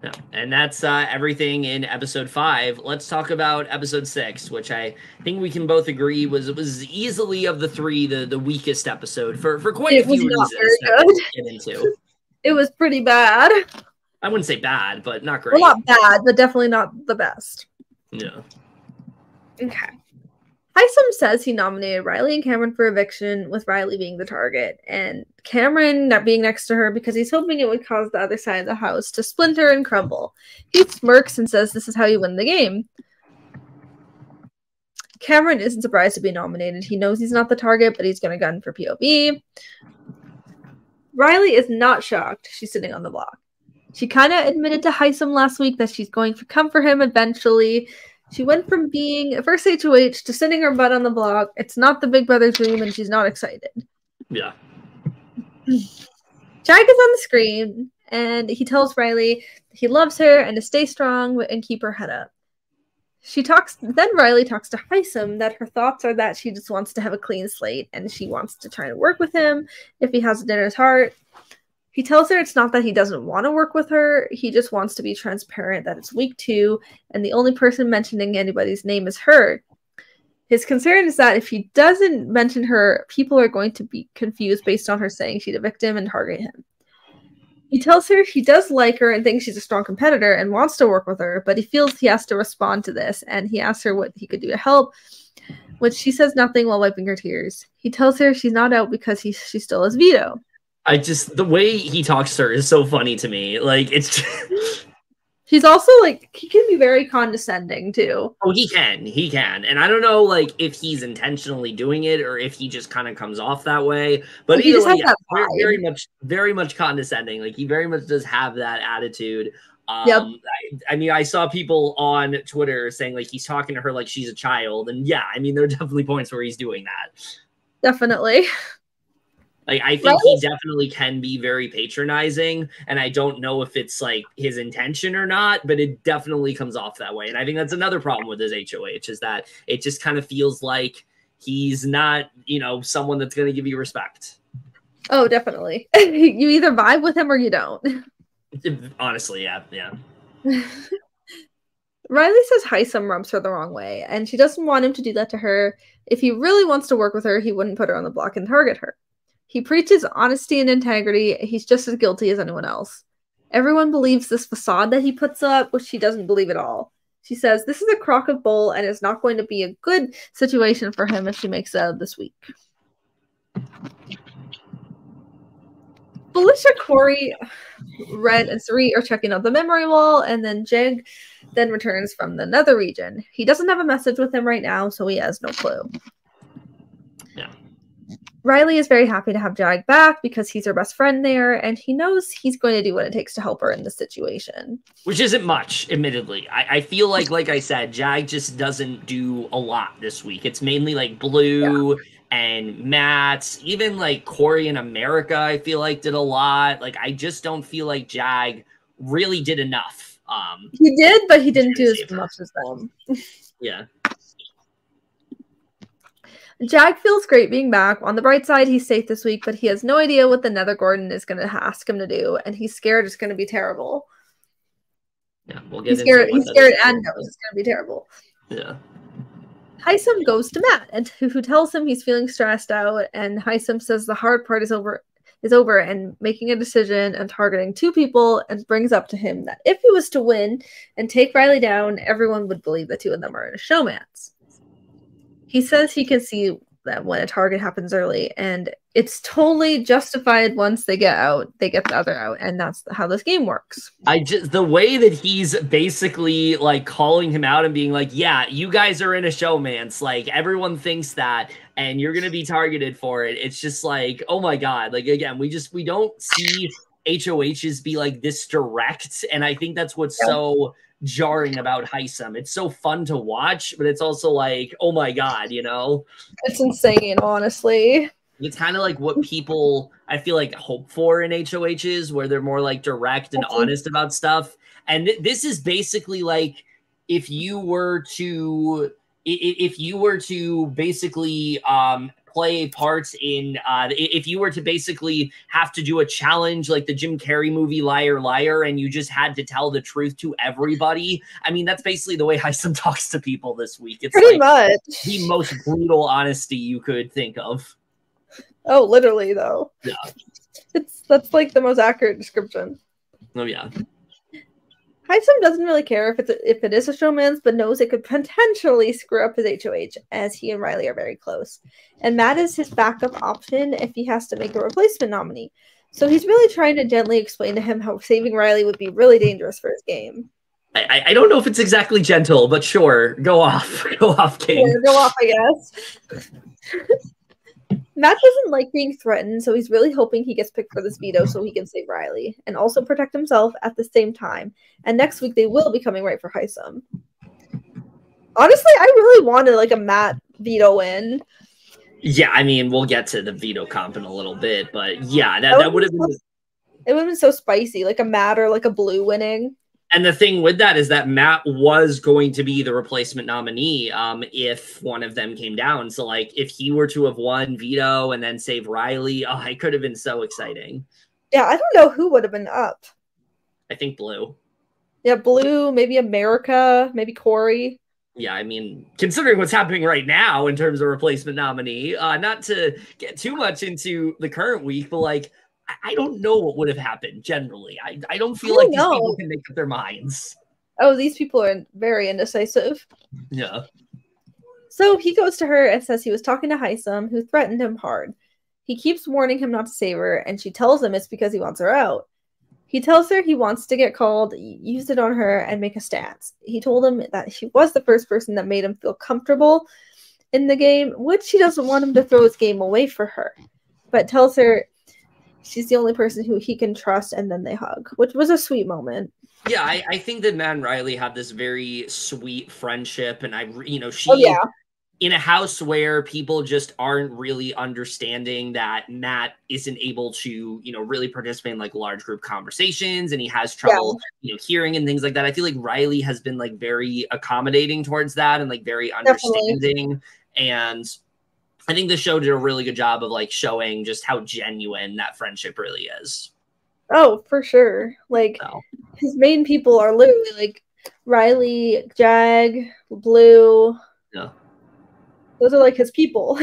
Yeah, and that's everything in episode 5. Let's talk about episode 6, which I think we can both agree was easily of the 3 the weakest episode for quite a few reasons that we'll get into. It was pretty bad. I wouldn't say bad, but not great. Well, not bad, but definitely not the best. Yeah. Okay. Hisam says he nominated Reilly and Cameron for eviction, with Reilly being the target, and Cameron not being next to her because he's hoping it would cause the other side of the house to splinter and crumble. He smirks and says this is how you win the game. Cameron isn't surprised to be nominated. He knows he's not the target, but he's going to gun for POV. Reilly is not shocked she's sitting on the block. She kind of admitted to Hisam last week that she's going to come for him eventually. She went from being a first HOH to sitting her butt on the block. It's not the big brother dream, and she's not excited. Yeah. Jag is on the screen, and he tells Reilly he loves her and to stay strong and keep her head up. Then Reilly talks to Hisam that her thoughts are that she just wants to have a clean slate, and she wants to try to work with him if he has it in his heart. He tells her it's not that he doesn't want to work with her, he just wants to be transparent that it's week 2, and the only person mentioning anybody's name is her. His concern is that if he doesn't mention her, people are going to be confused based on her saying she's a victim and target him. He tells her he does like her and thinks she's a strong competitor and wants to work with her, but he feels he has to respond to this, and he asks her what he could do to help, which she says nothing while wiping her tears. He tells her she's not out because she still has veto. The way he talks to her is so funny to me. Like, it's He's also, like, he can be very condescending, too. Oh, he can. And I don't know, like, if he's intentionally doing it or if he just kind of comes off that way. But he just has yeah, that very much condescending. Like, he very much does have that attitude. Yep. I mean, I saw people on Twitter saying, like, he's talking to her like she's a child. And yeah, I mean, there are definitely points where he's doing that. Definitely. Like, I think he definitely can be very patronizing, and I don't know if it's, like, his intention or not, but it definitely comes off that way. And I think that's another problem with his HOH, is that it just kind of feels like he's not, you know, someone that's going to give you respect. Oh, definitely. You either vibe with him or you don't. Honestly, yeah. Reilly says Hisam rubs her the wrong way, and she doesn't want him to do that to her. If he really wants to work with her, he wouldn't put her on the block and target her. He preaches honesty and integrity. He's just as guilty as anyone else. Everyone believes this facade that he puts up, which she doesn't believe at all. She says this is a crock of bull and it's not going to be a good situation for him if she makes it out this week. Felicia, Cory, Red, and Cirie are checking out the memory wall, and then Jeg then returns from the nether region. He doesn't have a message with him right now, so he has no clue. Yeah. Reilly is very happy to have Jag back because he's her best friend there, and he knows he's going to do what it takes to help her in this situation. Which isn't much, admittedly. I feel like I said, Jag just doesn't do a lot this week. It's mainly like Blue and Matt, even like Cory in America, I feel like did a lot. Like, I just don't feel like Jag really did enough. He did, but he didn't do as much as them. Yeah. Jag feels great being back. On the bright side, he's safe this week, but he has no idea what the Nether Gordon is going to ask him to do, and he's scared it's going to be terrible. Yeah, we'll get he's scared and knows it's going to be terrible. Yeah. Hisam goes to Matt, and who tells him he's feeling stressed out, and Hisam says the hard part is over, and making a decision and targeting two people, and brings up to him that if he was to win and take Reilly down, everyone would believe the two of them are in a showmance. He says he can see that when a target happens early, and it's totally justified once they get out, they get the other out, and that's how this game works. The way that he's basically like calling him out and being like, yeah, you guys are in a showmance, like everyone thinks that, and you're gonna be targeted for it. It's just like, oh my god, like again, we don't see HOHs be like this direct, and I think that's what's so jarring about Hisam. It's so fun to watch, but it's also like, oh my god, you know? It's insane, honestly. It's kind of like what people, I feel like, hope for in HOHs, where they're more like direct and honest about stuff. And this is basically like if you were to basically play parts in if you were to basically have to do a challenge like the Jim Carrey movie Liar Liar, and you just had to tell the truth to everybody. I mean, that's basically the way Hisam talks to people this week. It's pretty like much the most brutal honesty you could think of. Oh, literally though. Yeah. That's like the most accurate description. Oh yeah. Hisam doesn't really care if it is a showman's, but knows it could potentially screw up his HOH, as he and Reilly are very close. And Matt is his backup option if he has to make a replacement nominee. So he's really trying to gently explain to him how saving Reilly would be really dangerous for his game. I don't know if it's exactly gentle, but sure, go off. Go off, King. Yeah, go off, I guess. Matt doesn't like being threatened, so he's really hoping he gets picked for this veto so he can save Reilly and also protect himself at the same time. And next week they will be coming right for Hisam. Honestly, I really wanted like a Matt veto win. Yeah, I mean, we'll get to the veto comp in a little bit, but yeah, that would have been. It would have been so spicy, like a Matt or like a Blue winning. And the thing with that is that Matt was going to be the replacement nominee if one of them came down. So, like, if he were to have won veto and then save Reilly, oh, it could have been so exciting. Yeah, I don't know who would have been up. I think Blue. Yeah, Blue, maybe America, maybe Cory. Yeah, I mean, considering what's happening right now in terms of replacement nominee, not to get too much into the current week, but, like, I don't know what would have happened generally. I don't feel like these people can make up their minds. Oh, these people are very indecisive. Yeah. So he goes to her and says he was talking to Hisam, who threatened him hard. He keeps warning him not to save her, and she tells him it's because he wants her out. He tells her he wants to get called, use it on her, and make a stance. He told him that she was the first person that made him feel comfortable in the game, which he doesn't want him to throw his game away for her, but tells her she's the only person who he can trust, and then they hug, which was a sweet moment. Yeah, I think that Matt and Reilly have this very sweet friendship, and in a house where people just aren't really understanding that Matt isn't able to, really participate in like large group conversations, and he has trouble, hearing and things like that. I feel like Reilly has been like very accommodating towards that and like very understanding. Definitely. And I think the show did a really good job of like showing just how genuine that friendship really is. Oh, for sure. Like his main people are literally like Reilly, Jag, Blue. Yeah. Those are like his people.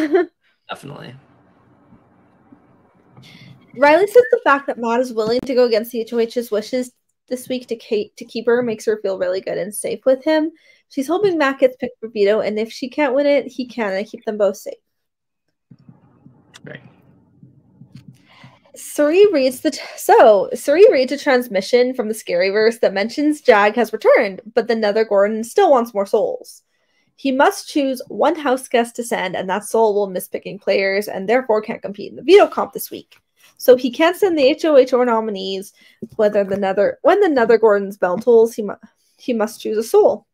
Definitely. Reilly says the fact that Matt is willing to go against the HOH's wishes this week to keep her makes her feel really good and safe with him. She's hoping Matt gets picked for veto, and if she can't win it, he can, and keep them both safe. Right. Cirie reads a transmission from the Scaryverse that mentions Jag has returned, but the Nether Gordon still wants more souls. He must choose one house guest to send, and that soul will miss picking players and therefore can't compete in the veto comp this week. So he can't send the HOH or nominees. When the Nether Gordon's bell tolls, he must choose a soul.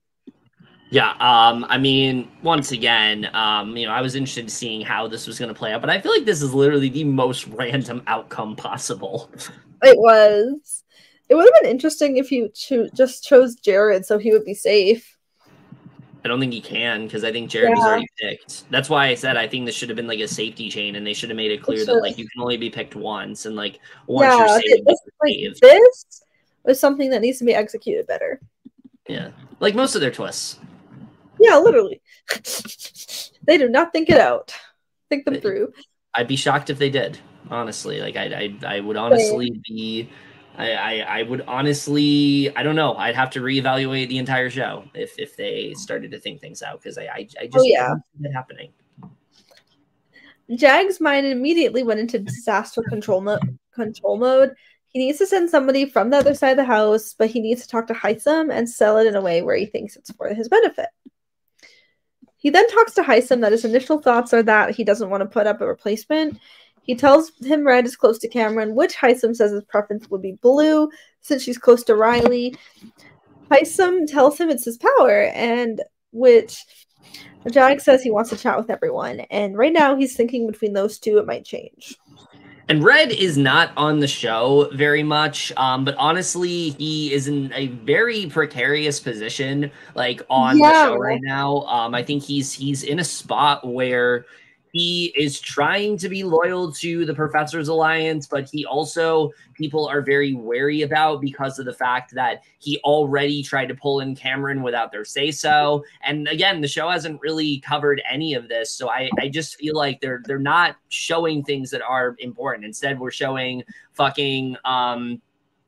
Yeah, I mean, once again, I was interested in seeing how this was going to play out, but I feel like this is literally the most random outcome possible. It was. It would have been interesting if you just chose Jared so he would be safe. I don't think he can, because I think Jared was already picked. That's why I said I think this should have been like a safety chain, and they should have made it clear that like you can only be picked once, and like once you're saved, this was something that needs to be executed better. Yeah, like most of their twists. Yeah, literally. They do not think it out. Think them through. I'd be shocked if they did, honestly. Like I would honestly be. I would honestly, I don't know. I'd have to reevaluate the entire show if they started to think things out, because I just don't see that happening. Jag's mind immediately went into disaster control mode. He needs to send somebody from the other side of the house, but he needs to talk to Hisam and sell it in a way where he thinks it's for his benefit. He then talks to Hisam that his initial thoughts are that he doesn't want to put up a replacement. He tells him Red is close to Cameron, which Hisam says his preference would be Blue, since she's close to Reilly. Hisam tells him it's his power, and which Jag says he wants to chat with everyone. And right now he's thinking between those two, it might change. And Red is not on the show very much, but honestly, he is in a very precarious position, like on the show right now. I think he's in a spot where he is trying to be loyal to the Professor's Alliance, but people are very wary about because of the fact that he already tried to pull in Cameron without their say-so. And again, the show hasn't really covered any of this, so I just feel like they're not showing things that are important. Instead, we're showing fucking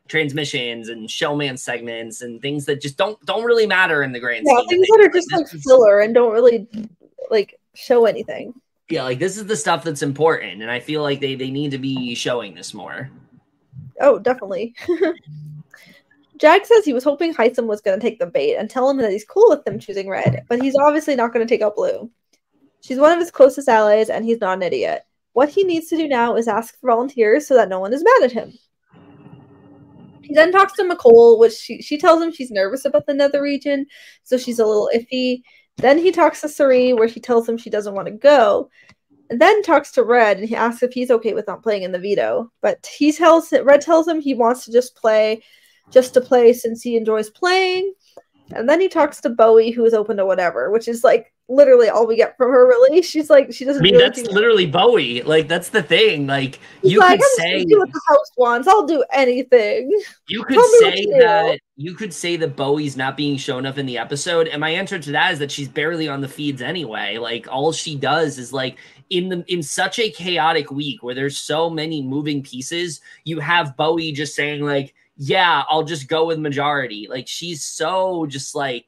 transmissions and showman segments and things that just don't really matter in the grand scheme. Things that are just like filler and don't really like show anything. Yeah, like this is the stuff that's important, and I feel like they need to be showing this more. Oh, definitely. Jag says he was hoping Hisam was going to take the bait and tell him that he's cool with them choosing Red, but he's obviously not going to take out Blue. She's one of his closest allies, and he's not an idiot. What he needs to do now is ask for volunteers so that no one is mad at him. He then talks to Mecole, which she tells him she's nervous about the Nether region, so she's a little iffy. Then he talks to Cirie, where she tells him she doesn't want to go. And then talks to Red, and he asks if he's okay with not playing in the veto. But Red tells him he wants to just to play since he enjoys playing. And then he talks to Bowie, who is open to whatever, which is like literally all we get from her, really. She's like, she doesn't. I mean, really that's literally Bowie. Like, that's the thing. Like, you could say do what the house wants. I'll do anything. You could say that Bowie's not being shown up in the episode, and my answer to that is that she's barely on the feeds anyway. Like, all she does is like in such a chaotic week where there's so many moving pieces, you have Bowie just saying like, yeah, I'll just go with majority. Like, she's so just like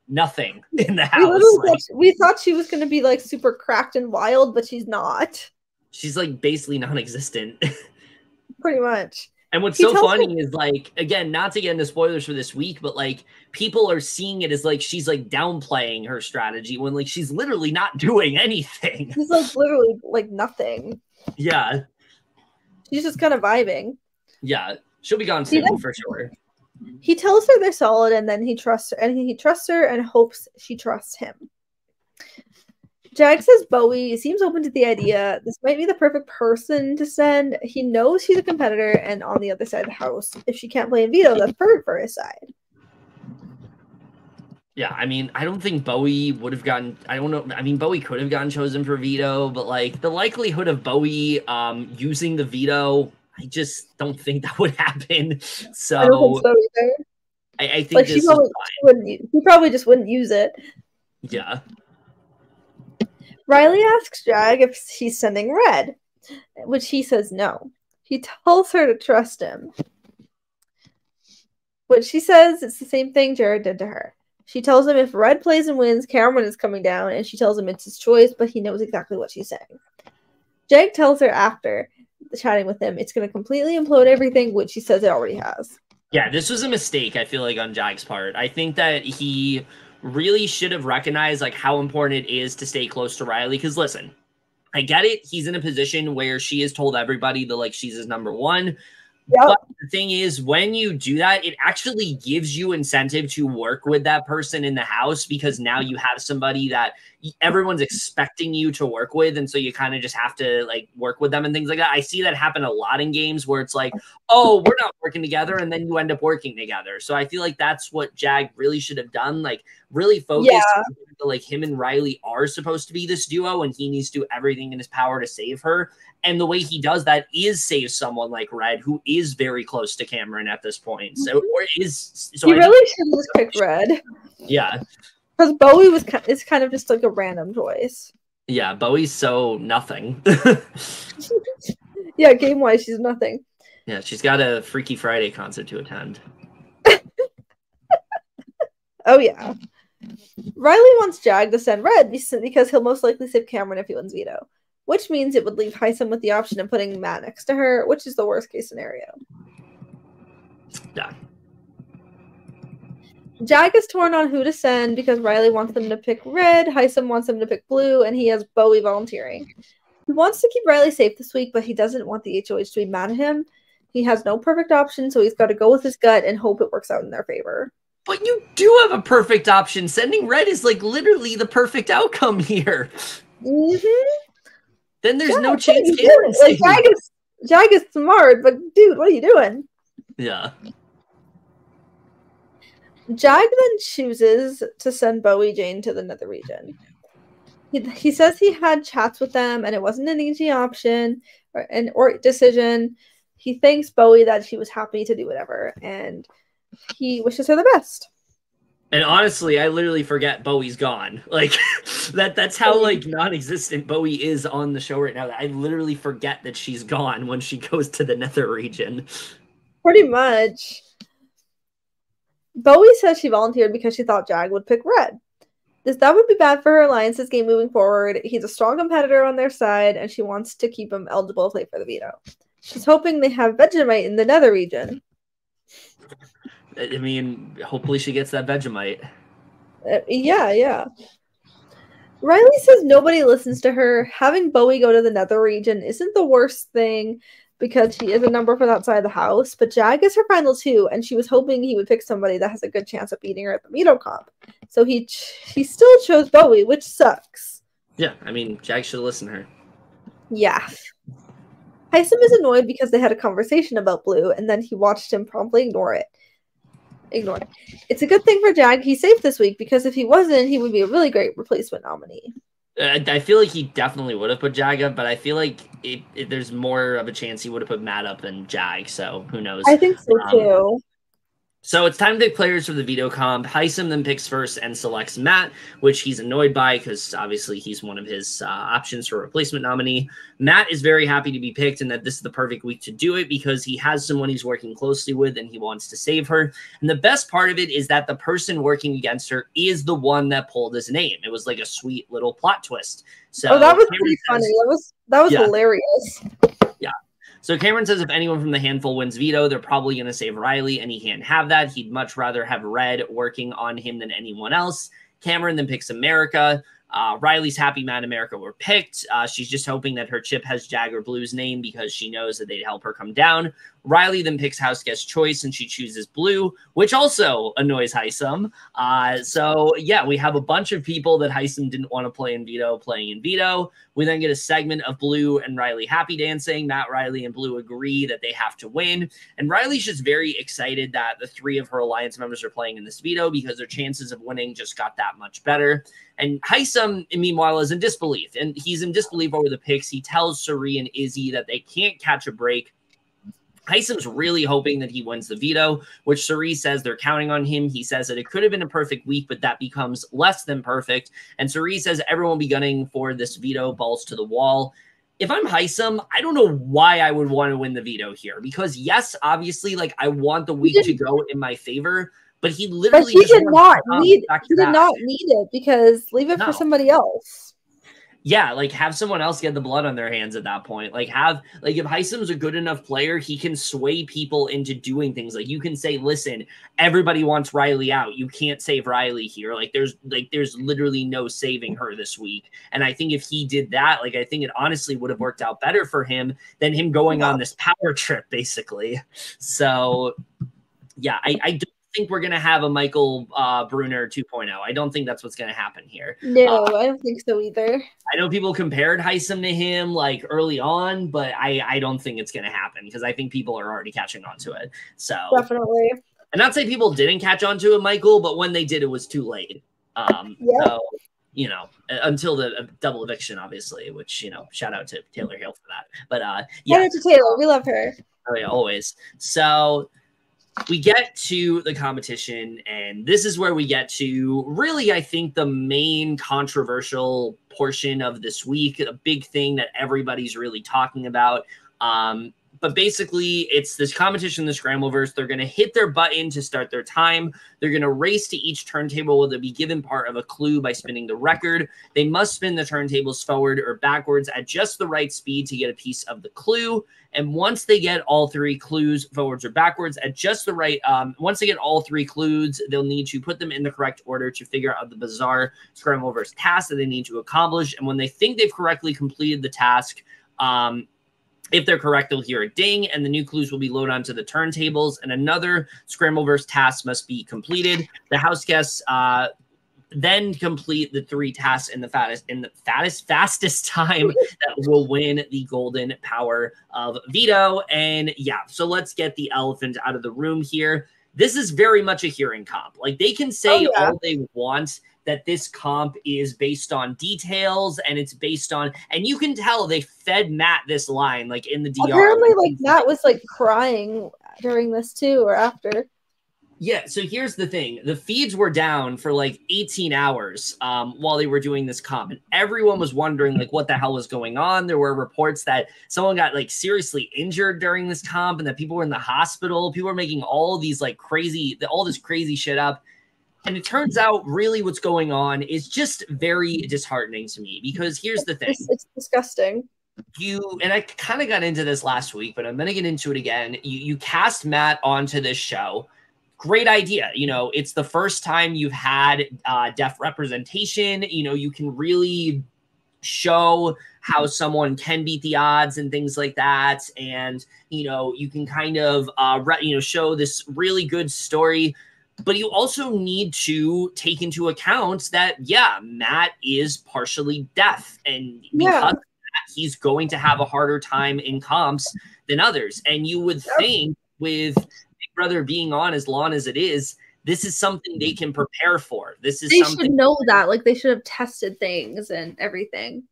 nothing in the house. We thought she was going to be like super cracked and wild, but she's not. She's like basically non-existent. Pretty much. And what's so funny is, like, again, not to get into spoilers for this week, but like people are seeing it as like she's like downplaying her strategy when like she's literally not doing anything. She's like literally like nothing. Yeah. She's just kind of vibing. Yeah. She'll be gone soon for sure. He tells her they're solid, and then he trusts her, and he trusts her and hopes she trusts him. Jag says Bowie seems open to the idea. This might be the perfect person to send. He knows she's a competitor and on the other side of the house. If she can't play in veto, that's perfect for his side. Yeah, I mean, I don't think Bowie would have gotten... I don't know. I mean, Bowie could have gotten chosen for veto, but, like, the likelihood of Bowie using the veto, I just don't think that would happen. So, I don't think so either. I think like, this is fine. He probably just wouldn't use it. Yeah. Reilly asks Jag if he's sending Red, which he says no. He tells her to trust him, which she says it's the same thing Jared did to her. She tells him if Red plays and wins, Cameron is coming down, and she tells him it's his choice, but he knows exactly what she's saying. Jag tells her after chatting with him it's going to completely implode everything, which she says it already has. Yeah, this was a mistake, I feel like, on Jag's part. I think that he really should have recognized like how important it is to stay close to Reilly. Because listen, I get it. He's in a position where she has told everybody that like she's his number one. Yep. But the thing is, when you do that, it actually gives you incentive to work with that person in the house, because now you have somebody that everyone's expecting you to work with. And so you kind of just have to like work with them and things like that. I see that happen a lot in games where it's like, oh, we're not working together. And then you end up working together. So I feel like that's what Jag really should have done. Like really focus on like him and Reilly are supposed to be this duo, and he needs to do everything in his power to save her. And the way he does that is save someone like Red, who is very close to Cameron at this point. So, he really should have just picked Red. Yeah, because Bowie is kind of just like a random choice. Yeah, Bowie's so nothing. Yeah, game wise, she's nothing. Yeah, she's got a Freaky Friday concert to attend. Oh yeah, Reilly wants Jag to send Red because he'll most likely save Cameron if he wins veto. Which means it would leave Hisam with the option of putting Matt next to her, which is the worst case scenario. Yeah. Jag is torn on who to send because Reilly wants them to pick Red, Hisam wants them to pick Blue, and he has Bowie volunteering. He wants to keep Reilly safe this week, but he doesn't want the HOH to be mad at him. He has no perfect option, so he's got to go with his gut and hope it works out in their favor. But you do have a perfect option. Sending Red is like literally the perfect outcome here. Mm-hmm. Then there's no chance. Like, Jag is smart, but dude, what are you doing? Yeah. Jag then chooses to send Bowie Jane to the nether region. He says he had chats with them and it wasn't an easy option or decision. He thanks Bowie that she was happy to do whatever, and he wishes her the best. And honestly, I literally forget Bowie's gone. Like that's how like non-existent Bowie is on the show right now. I literally forget that she's gone when she goes to the nether region. Pretty much. Bowie says she volunteered because she thought Jag would pick Red. That would be bad for her alliance's game moving forward. He's a strong competitor on their side, and she wants to keep him eligible to play for the veto. She's hoping they have Vegemite in the nether region. I mean, hopefully she gets that Vegemite. Yeah. Reilly says nobody listens to her. Having Bowie go to the nether region isn't the worst thing because she is a number for that side of the house, but Jag is her final two, and she was hoping he would pick somebody that has a good chance of beating her at the veto comp. So he still chose Bowie, which sucks. Yeah, I mean, Jag should listen to her. Yeah. Hisam is annoyed because they had a conversation about Blue, and then he watched him promptly ignore it. It's a good thing for Jag he's safe this week, because if he wasn't, he would be a really great replacement nominee. I feel like he definitely would have put Jag up, but I feel like there's more of a chance he would have put Matt up than Jag, so who knows. I think so too. So it's time to pick players for the veto comp. Hisam then picks first and selects Matt, which he's annoyed by because obviously he's one of his options for replacement nominee. Matt is very happy to be picked and that this is the perfect week to do it because he has someone he's working closely with and he wants to save her. And the best part of it is that the person working against her is the one that pulled his name. It was like a sweet little plot twist. So that was pretty funny. That was hilarious. Yeah. So Cameron says if anyone from the handful wins veto, they're probably going to save Reilly, and he can't have that. He'd much rather have Red working on him than anyone else. Cameron then picks America. Reilly's happy Matt and America were picked. She's just hoping that her chip has Jagger Blue's name because she knows that they'd help her come down. Reilly then picks house guest choice, and she chooses Blue, which also annoys Hisam. So, yeah, we have a bunch of people that Hisam didn't want to play in veto playing in veto. We then get a segment of Blue and Reilly happy dancing. Matt, Reilly, and Blue agree that they have to win. And Reilly's just very excited that the 3 of her alliance members are playing in this veto because their chances of winning just got that much better. And Hisam, meanwhile, is in disbelief. And he's in disbelief over the picks. He tells Cirie and Izzy that they can't catch a break. Hisam's really hoping that he wins the veto, which Cirie says they're counting on him. He says that it could have been a perfect week, but that becomes less than perfect. And Cirie says everyone will be gunning for this veto, balls to the wall. If I'm Hisam, I don't know why I would want to win the veto here. Because, yes, obviously, like, I want the week to go in my favor. But he literally did not need it because leave it for somebody else. Yeah, like have someone else get the blood on their hands at that point. Like if Hisam's a good enough player, he can sway people into doing things. Like you can say, listen, everybody wants Reilly out. You can't save Reilly here. There's literally no saving her this week. And I think if he did that, like I think it honestly would have worked out better for him than him going on this power trip, basically. So yeah, I don't think we're going to have a Michael Brunner 2.0. I don't think that's what's going to happen here. No, I don't think so either. I know people compared Hisam to him like early on, but I don't think it's going to happen because I think people are already catching on to it. So definitely. And not say people didn't catch on to it, Michael, but when they did, it was too late. So, you know, until the double eviction, obviously, which, you know, shout out to Taylor Hale for that. But yeah. Shout out to Taylor. We love her. Oh, yeah, always. So we get to the competition, and this is where we get to really, I think, the main controversial portion of this week, a big thing that everybody's really talking about. But basically, it's this competition, the Scrambleverse. They're going to hit their button to start their time. They're going to race to each turntable where they'll be given part of a clue by spinning the record. They must spin the turntables forward or backwards at just the right speed to get a piece of the clue. And once they get all 3 clues forwards or backwards at just the right, once they get all 3 clues, they'll need to put them in the correct order to figure out the bizarre Scrambleverse task that they need to accomplish. And when they think they've correctly completed the task, if they're correct, they'll hear a ding, and the new clues will be loaded onto the turntables, and another Scrambleverse task must be completed. The house guests then complete the 3 tasks in the fastest time that will win the golden power of veto. And yeah, so let's get the elephant out of the room here. This is very much a hearing comp. Like they can say all they want, that this comp is based on details and it's based on, and you can tell they fed Matt this line, like in the DR. Apparently, like Matt was like crying during this too, or after. Yeah, so here's the thing. The feeds were down for like 18 hours while they were doing this comp, and everyone was wondering like what the hell was going on. There were reports that someone got like seriously injured during this comp and that people were in the hospital. People were making all these like all this crazy shit up. And it turns out really what's going on is just very disheartening to me, because here's the thing. It's disgusting. And I kind of got into this last week, but I'm going to get into it again. You cast Matt onto this show. Great idea. You know, it's the first time you've had deaf representation. You know, you can really show how someone can beat the odds and things like that. And, you know, you can kind of, show this really good story. But you also need to take into account that, yeah, Matt is partially deaf. And because of that, he's going to have a harder time in comps than others. And you would think with Big Brother being on as long as it is, this is something they can prepare for. They should know that. Like, they should have tested things and everything.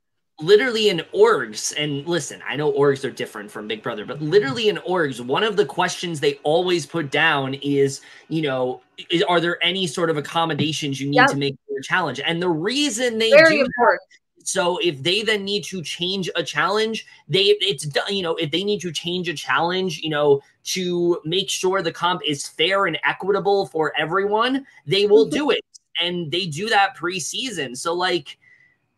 Literally in orgs, and listen, I know orgs are different from Big Brother, but literally in orgs, one of the questions they always put down is, you know, are there any sort of accommodations you need to make for your challenge? And the reason they do that, so if they then need to change a challenge, if they need to change a challenge, you know, to make sure the comp is fair and equitable for everyone, they will do it. And they do that pre-season. So like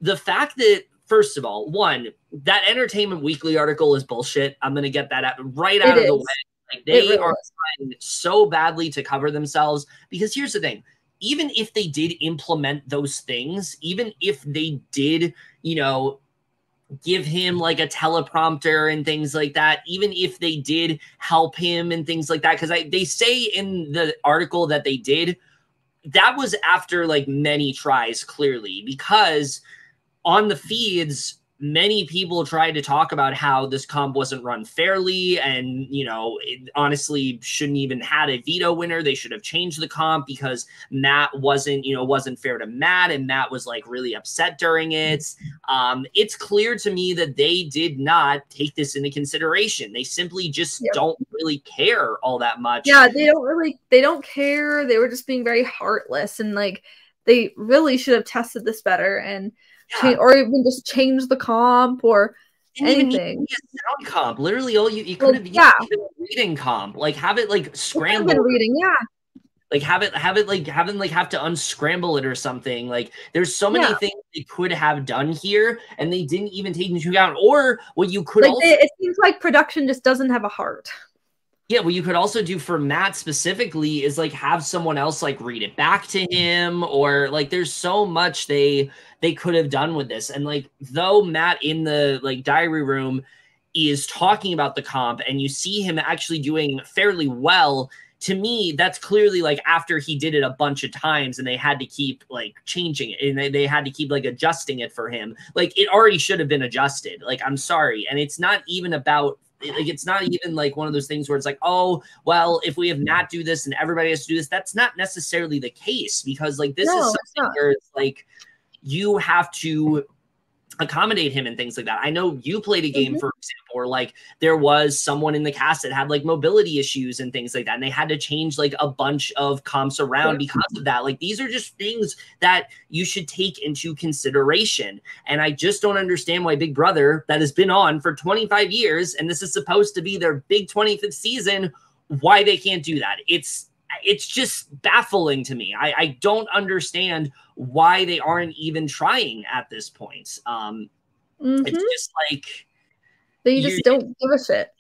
the fact that first of all, one, that Entertainment Weekly article is bullshit. I'm going to get that right out of the way. Like, they are trying so badly to cover themselves, because here's the thing. Even if they did implement those things, even if they did, you know, give him like a teleprompter and things like that, even if they did help him and things like that, because they say in the article that they did, that was after like many tries, clearly, because on the feeds, many people tried to talk about how this comp wasn't run fairly, and, you know, it honestly shouldn't even had a veto winner. They should have changed the comp because Matt wasn't fair to Matt, and Matt was like really upset during it. It's clear to me that they did not take this into consideration. They simply just don't really care all that much. Yeah, they don't care. They were just being very heartless, and like they really should have tested this better and or even just change the comp or anything. Sound comp. Literally, all you could have used a reading comp. Like, have it like scrambled. Reading, Like, have to unscramble it or something. Like, there's so many things they could have done here, and they didn't even take into account. Or what you could also, it seems like production just doesn't have a heart. Yeah, what you could also do for Matt specifically is like have someone else like read it back to him, or like there's so much they could have done with this. And like, though Matt in the like diary room is talking about the comp and you see him actually doing fairly well, to me that's clearly like after he did it a bunch of times and they had to keep like changing it, and they had to keep like adjusting it for him. Like, it already should have been adjusted. Like, I'm sorry. And it's not even about like, it's not even like one of those things where it's like, oh, well, if we have Matt do this and everybody has to do this, that's not necessarily the case, because like this is something where it's like you have to accommodate him and things like that. I know you played a game, for example, where like there was someone in the cast that had like mobility issues and things like that, and they had to change like a bunch of comps around because of that. Like, these are just things that you should take into consideration. And I just don't understand why Big Brother, that has been on for 25 years, and this is supposed to be their big 25th season, why they can't do that. It's just baffling to me. I don't understand why they aren't even trying at this point. It's just like they just don't give a shit.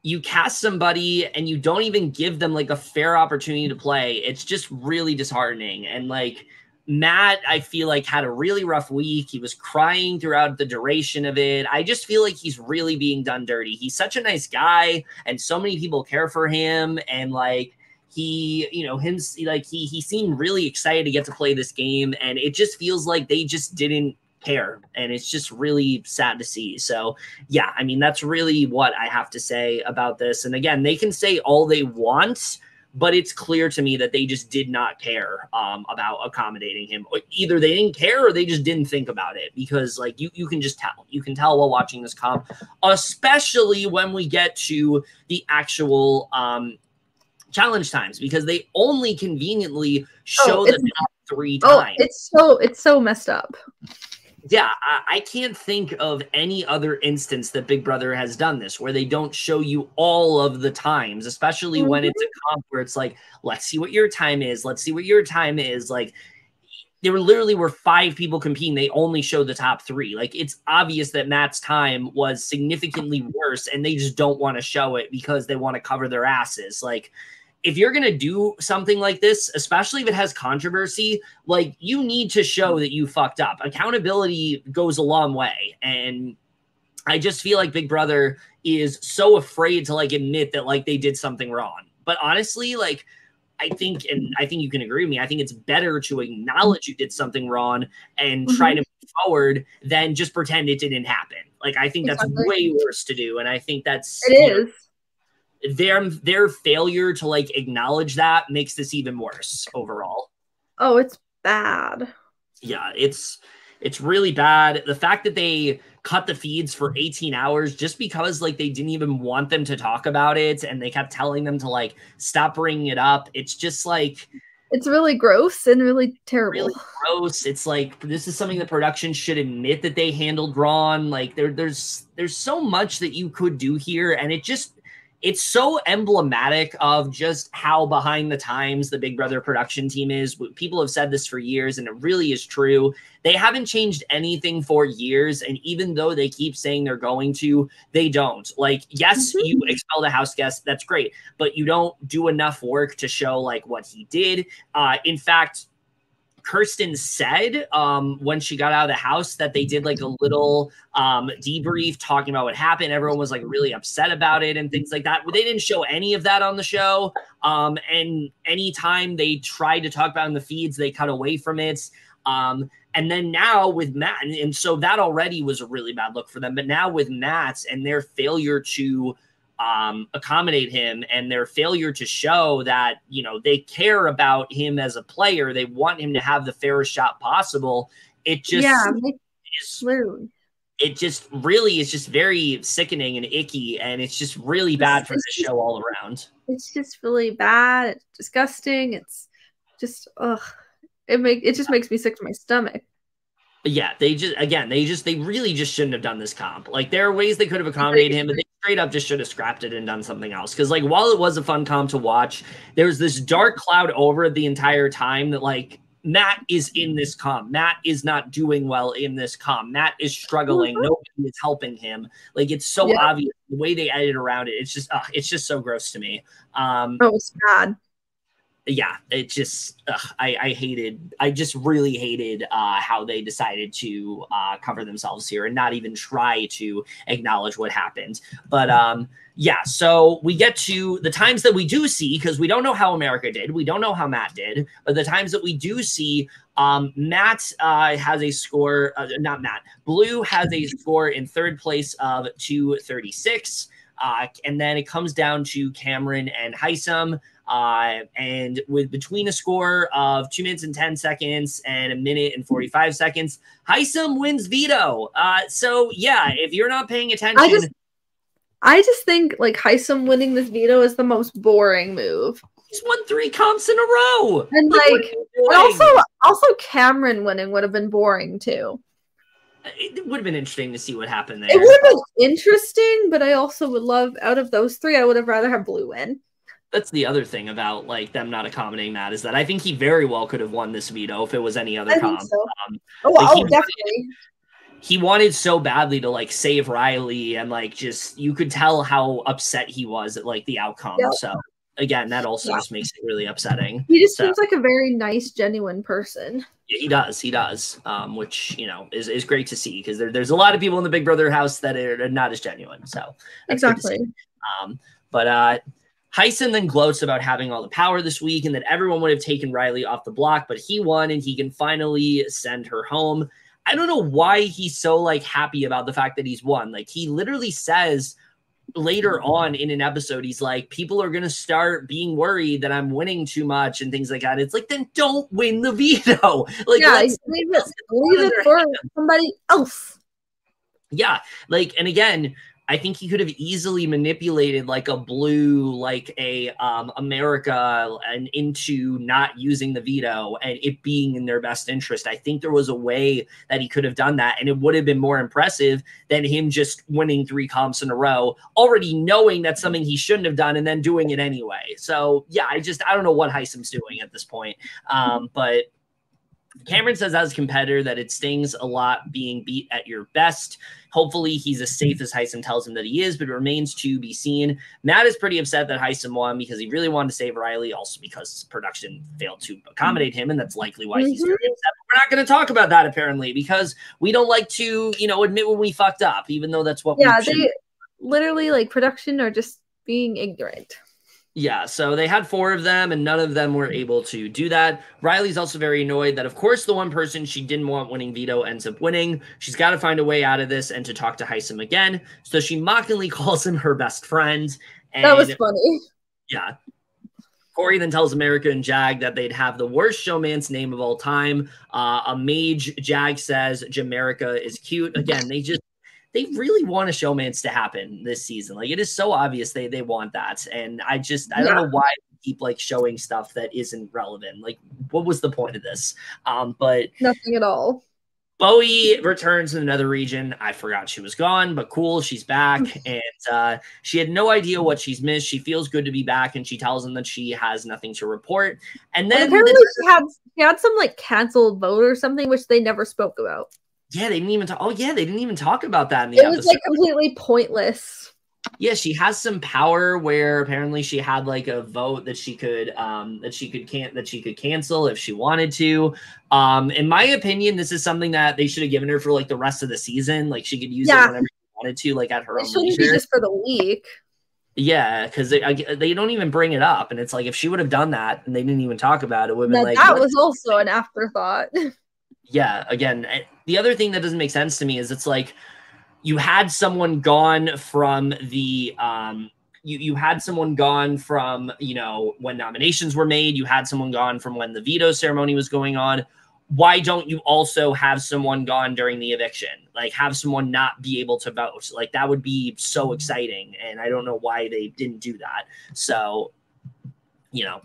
You cast somebody and you don't even give them like a fair opportunity to play. It's just really disheartening. And like Matt, I feel like had a really rough week. He was crying throughout the duration of it. I just feel like he's really being done dirty. He's such a nice guy, and so many people care for him, and like he, you know, he seemed really excited to get to play this game, and it just feels like they just didn't care, and it's just really sad to see. So yeah, I mean, that's really what I have to say about this. And again, they can say all they want, but it's clear to me that they just did not care about accommodating him. Either they didn't care or they just didn't think about it, because like you can just tell. You can tell while watching this comp, especially when we get to the actual challenge times, because they only conveniently show the top 3 times. It's so messed up. Yeah, I can't think of any other instance that Big Brother has done this, where they don't show you all of the times, especially when it's a comp where it's like, let's see what your time is. Let's see what your time is. Like, there were 5 people competing. They only showed the top 3. Like, it's obvious that Matt's time was significantly worse, and they just don't want to show it because they want to cover their asses. Like, if you're going to do something like this, especially if it has controversy, like, you need to show that you fucked up. Accountability goes a long way. And I just feel like Big Brother is so afraid to like admit that like they did something wrong. But honestly, like, I think you can agree with me, I think it's better to acknowledge you did something wrong and try to move forward than just pretend it didn't happen. Like, I think that's way worse to do. And I think that's their failure to like acknowledge that makes this even worse overall. Oh, it's bad. Yeah, it's really bad. The fact that they cut the feeds for 18 hours just because like they didn't even want them to talk about it, and they kept telling them to like stop bringing it up. It's just like, it's really gross and really terrible. Really gross. It's like, this is something the production should admit that they handled wrong. Like, there's so much that you could do here, and it's so emblematic of just how behind the times the Big Brother production team is. People have said this for years, and it really is true. They haven't changed anything for years, and even though they keep saying they're going to, they don't. Like, yes, you expel the house guest, that's great, but you don't do enough work to show, like, what he did. In fact, Kirsten said when she got out of the house that they did like a little debrief talking about what happened. Everyone was like really upset about it and things like that. They didn't show any of that on the show. And anytime they tried to talk about it in the feeds, they cut away from it. And then now with Matt, and so that already was a really bad look for them. But now with Matt and their failure to accommodate him and their failure to show that, you know, they care about him as a player. They want him to have the fairest shot possible. It just, it just really is just very sickening and icky. And it's just really bad for the show all around. It's just really bad. It's disgusting. It's just, it just makes me sick to my stomach. Yeah, they really just shouldn't have done this comp. Like, there are ways they could have accommodated him, but they straight up just should have scrapped it and done something else. Because, like, while it was a fun comp to watch, there's this dark cloud over it the entire time that, like, Matt is in this comp. Matt is not doing well in this comp. Matt is struggling. Nobody is helping him. Like, it's so obvious the way they edit around it. It's just so gross to me. It's bad. Yeah, it just, I just really hated how they decided to cover themselves here and not even try to acknowledge what happened. But yeah, so we get to the times that we do see, because we don't know how America did. We don't know how Matt did, but the times that we do see, Matt has a score, not Matt, Blue has a score in third place of 236. And then it comes down to Cameron and Hisam. And with between a score of 2 minutes and 10 seconds and 1 minute and 45 seconds, Hisam wins veto. So yeah, if you're not paying attention, I just think like Hisam winning this veto is the most boring move. He's won 3 comps in a row, and like also Cameron winning would have been boring too. It would have been interesting to see what happened there. It would have been interesting, but I also would love, out of those 3, I would have rather have Blue win. That's the other thing about like them not accommodating Matt, is that I think he very well could have won this veto if it was any other comp. So. Definitely. He wanted so badly to like save Reilly, and like just you could tell how upset he was at like the outcome. Yep. So again, that also just makes it really upsetting. He just seems like a very nice, genuine person. Yeah, he does. Which, you know, is great to see, because there's a lot of people in the Big Brother house that are not as genuine. So exactly. But Hisam then gloats about having all the power this week and that everyone would have taken Reilly off the block, but he won and he can finally send her home. I don't know why he's so like happy about the fact that he's won. Like, he literally says later on in an episode, he's like, people are going to start being worried that I'm winning too much and things like that. It's like, then don't win the veto. Like, yeah, leave it for somebody else. Yeah. Like, and again, I think he could have easily manipulated like a Blue, like a America, and into not using the veto and it being in their best interest. I think there was a way that he could have done that, and it would have been more impressive than him just winning 3 comps in a row, already knowing that's something he shouldn't have done and then doing it anyway. So yeah, I don't know what Hisam's doing at this point. But Cameron says as a competitor that it stings a lot being beat at your best. Hopefully he's as safe as Hisam tells him that he is, but it remains to be seen. Matt is pretty upset that Hisam won because he really wanted to save Reilly, also because production failed to accommodate him, and that's likely why he's very upset. But we're not going to talk about that, apparently, because we don't like to, you know, admit when we fucked up, even though that's what we should. They literally, like, production are just being ignorant. Yeah, so they had 4 of them, and none of them were able to do that. Reilly's also very annoyed that, of course, the one person she didn't want winning veto ends up winning. She's got to find a way out of this and to talk to Hisam again. So she mockingly calls him her best friend. And that was funny. Yeah. Cory then tells America and Jag that they'd have the worst showman's name of all time. A mage, Jag says Jamerica is cute. Again, they really want a showmance to happen this season. Like, it is so obvious they want that. And I don't know why we keep like showing stuff that isn't relevant. Like, what was the point of this? But nothing at all. Bowie returns to the nether region. I forgot she was gone, but cool, she's back. And she had no idea what she's missed. She feels good to be back, and she tells him that she has nothing to report. And then apparently she had some like canceled vote or something, which they never spoke about. Yeah, they didn't even talk. Oh, yeah, they didn't even talk about that in the episode. It was like completely pointless. Yeah, she has some power where apparently she had like a vote that she could cancel if she wanted to. In my opinion, this is something that they should have given her for like the rest of the season. Like she could use it whenever she wanted to, like at her own leisure. It shouldn't be just for the week. Yeah, because they don't even bring it up, and it's like if she would have done that and they didn't even talk about it, would have been like that was also an afterthought. Yeah, again, the other thing that doesn't make sense to me is it's like you had someone gone from the you had someone gone from, you know, when nominations were made, you had someone gone from when the veto ceremony was going on. Why don't you also have someone gone during the eviction? Like have someone not be able to vote? Like that would be so exciting. And I don't know why they didn't do that. So, you know,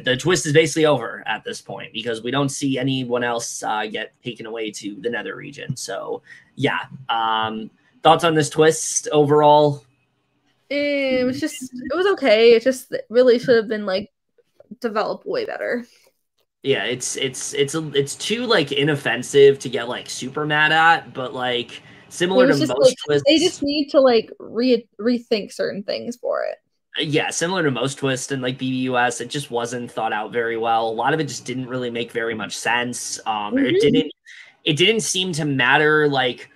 the twist is basically over at this point because we don't see anyone else get taken away to the nether region. So yeah. Thoughts on this twist overall? It was okay. It just really should have been like developed way better. Yeah, it's too like inoffensive to get like super mad at, but like similar to most twists, they just need to like rethink certain things for it. Yeah, similar to most twists in like BBUS, it just wasn't thought out very well. A lot of it just didn't really make very much sense. It didn't seem to matter like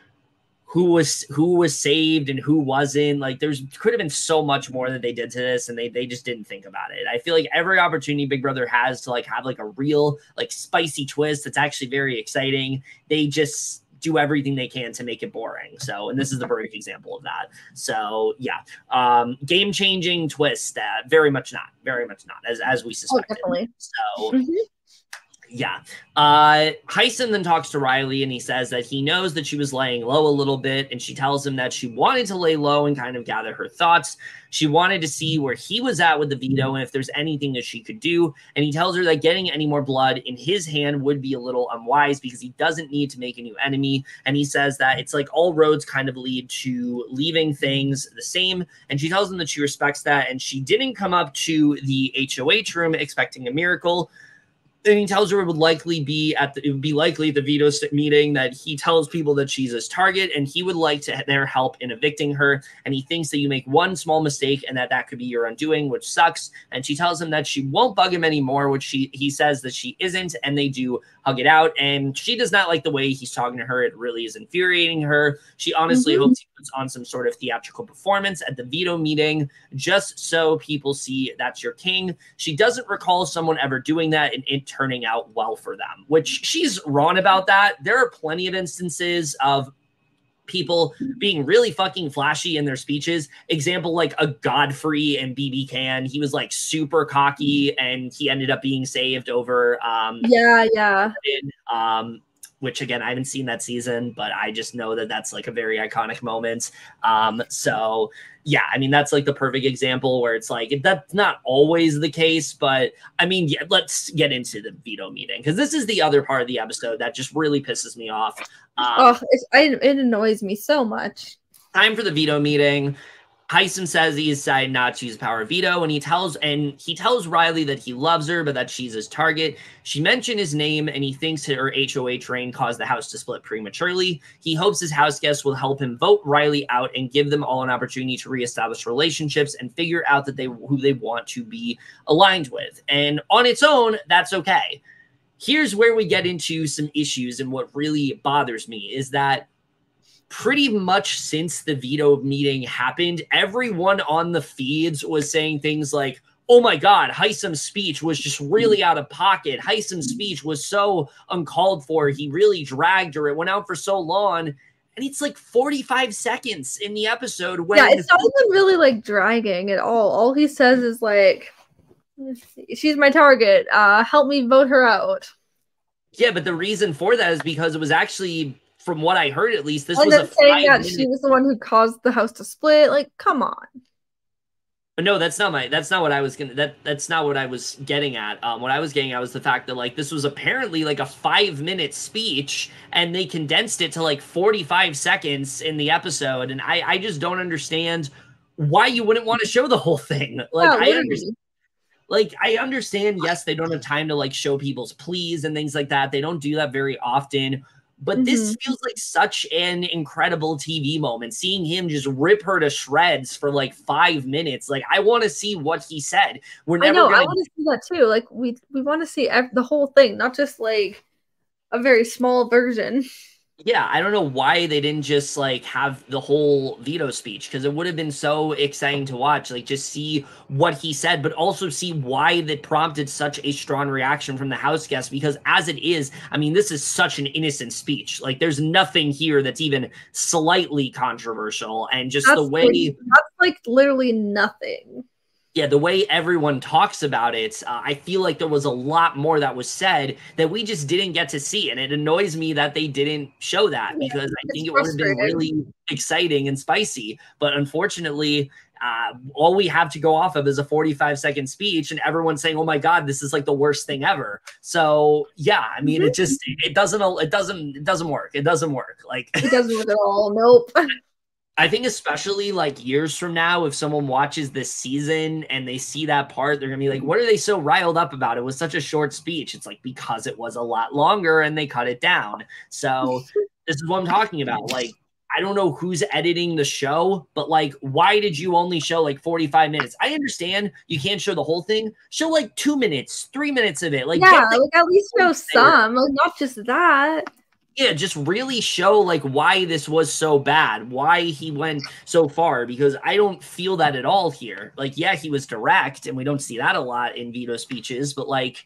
who was saved and who wasn't. Like could have been so much more that they did to this, and they just didn't think about it. I feel like every opportunity Big Brother has to like have like a real like spicy twist that's actually very exciting, they just do everything they can to make it boring. So, and this is the perfect example of that. So yeah, game-changing twist, very much not, as we suspected. Oh, definitely. So yeah. Hisam then talks to Reilly and he says that he knows that she was laying low a little bit, and she tells him that she wanted to lay low and kind of gather her thoughts. She wanted to see where he was at with the veto and if there's anything that she could do. And he tells her that getting any more blood in his hand would be a little unwise because he doesn't need to make a new enemy. And he says that it's like all roads kind of lead to leaving things the same. And she tells him that she respects that. And she didn't come up to the HOH room expecting a miracle. And he tells her it would be likely at the veto meeting that he tells people that she's his target and he would like their help in evicting her. And he thinks that you make one small mistake and that could be your undoing, which sucks. And she tells him that she won't bug him anymore, which he says that she isn't. And they do hug it out. And she does not like the way he's talking to her. It really is infuriating her. She honestly hopes he puts on some sort of theatrical performance at the veto meeting just so people see that's your king. She doesn't recall someone ever doing that and it turning out well for them, which she's wrong about that. There are plenty of instances of people being really fucking flashy in their speeches. Example, like a Godfrey and BB Can. He was like super cocky and he ended up being saved over which again, I haven't seen that season, but I just know that that's like a very iconic moment. So yeah, I mean, that's like the perfect example where it's like, that's not always the case, but I mean, yeah, let's get into the veto meeting because this is the other part of the episode that just really pisses me off. It annoys me so much. Time for the veto meeting. Hisam says he decided not to use power veto, and he tells Reilly that he loves her, but that she's his target. She mentioned his name, and he thinks her HOH reign caused the house to split prematurely. He hopes his house guests will help him vote Reilly out and give them all an opportunity to reestablish relationships and figure out that who they want to be aligned with. And on its own, that's okay. Here's where we get into some issues, and what really bothers me is that pretty much since the veto meeting happened, everyone on the feeds was saying things like, oh my God, Hisam's speech was just really out of pocket. Hisam's speech was so uncalled for. He really dragged her. It went out for so long. And it's like 45 seconds in the episode. When it's not even really like dragging at all. All he says is like, she's my target. Help me vote her out. Yeah, but the reason for that is because it was actually, from what I heard, at least, this was a 5 minute. She was the one who caused the house to split. Like, come on. But no, that's not what I was that's not what I was getting at. What I was getting at was the fact that like this was apparently like a 5-minute speech and they condensed it to like 45 seconds in the episode. And I just don't understand why you wouldn't want to show the whole thing. Like, I understand, yes, they don't have time to like show people's pleas and things like that. They don't do that very often. But this feels like such an incredible TV moment. Seeing him just rip her to shreds for like 5 minutes. Like, I want to see what he said. We're never I want to see that too. Like, we want to see the whole thing, not just like a very small version. Yeah, I don't know why they didn't just like have the whole veto speech, because it would have been so exciting to watch, like just see what he said, but also see why that prompted such a strong reaction from the house guests. Because as it is, I mean, this is such an innocent speech. Like there's nothing here that's even slightly controversial, and just the way that's like literally nothing. Yeah, the way everyone talks about it, I feel like there was a lot more that was said that we just didn't get to see. And it annoys me that they didn't show that, because I think it would have been really exciting and spicy. But unfortunately, all we have to go off of is a 45-second speech and everyone's saying, oh my God, this is like the worst thing ever. So yeah, I mean, it doesn't work. It doesn't work. Like it doesn't work at all. Nope. I think especially like years from now, if someone watches this season and they see that part, they're gonna be like, what are they so riled up about? It was such a short speech. It's like, because it was a lot longer and they cut it down. So this is what I'm talking about. Like, I don't know who's editing the show, but like, why did you only show like 45 minutes? I understand you can't show the whole thing. Show like 2 minutes, 3 minutes of it. Like, yeah, like at least show some, like not just that. Yeah, just really show like why this was so bad, why he went so far, because I don't feel that at all here. Like, yeah, he was direct, and we don't see that a lot in veto speeches, but like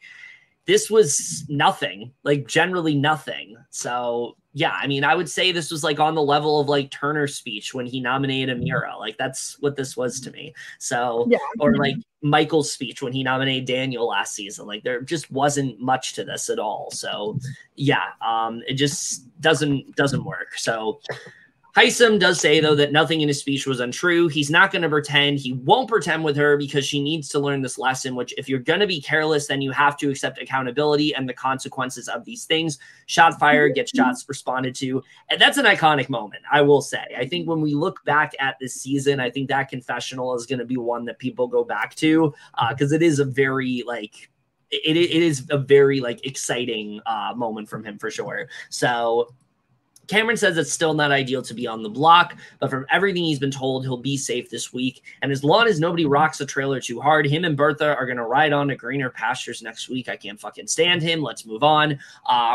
this was nothing, like generally nothing. So yeah, I mean, I would say this was like on the level of like Turner's speech when he nominated Amira. Like that's what this was to me. So, yeah. Or like Michael's speech when he nominated Daniel last season. Like there just wasn't much to this at all. So yeah, it just doesn't work. So Hisam does say, though, that nothing in his speech was untrue. He's not going to pretend. He won't pretend with her because she needs to learn this lesson, which if you're going to be careless, then you have to accept accountability and the consequences of these things. Shot fired, gets shots responded to. And that's an iconic moment, I will say. I think when we look back at this season, I think that confessional is going to be one that people go back to because it is a very, like, it is a very, like, exciting moment from him for sure. So Cameron says it's still not ideal to be on the block, but from everything he's been told, he'll be safe this week. And as long as nobody rocks the trailer too hard, him and Bertha are going to ride on to greener pastures next week. I can't fucking stand him. Let's move on.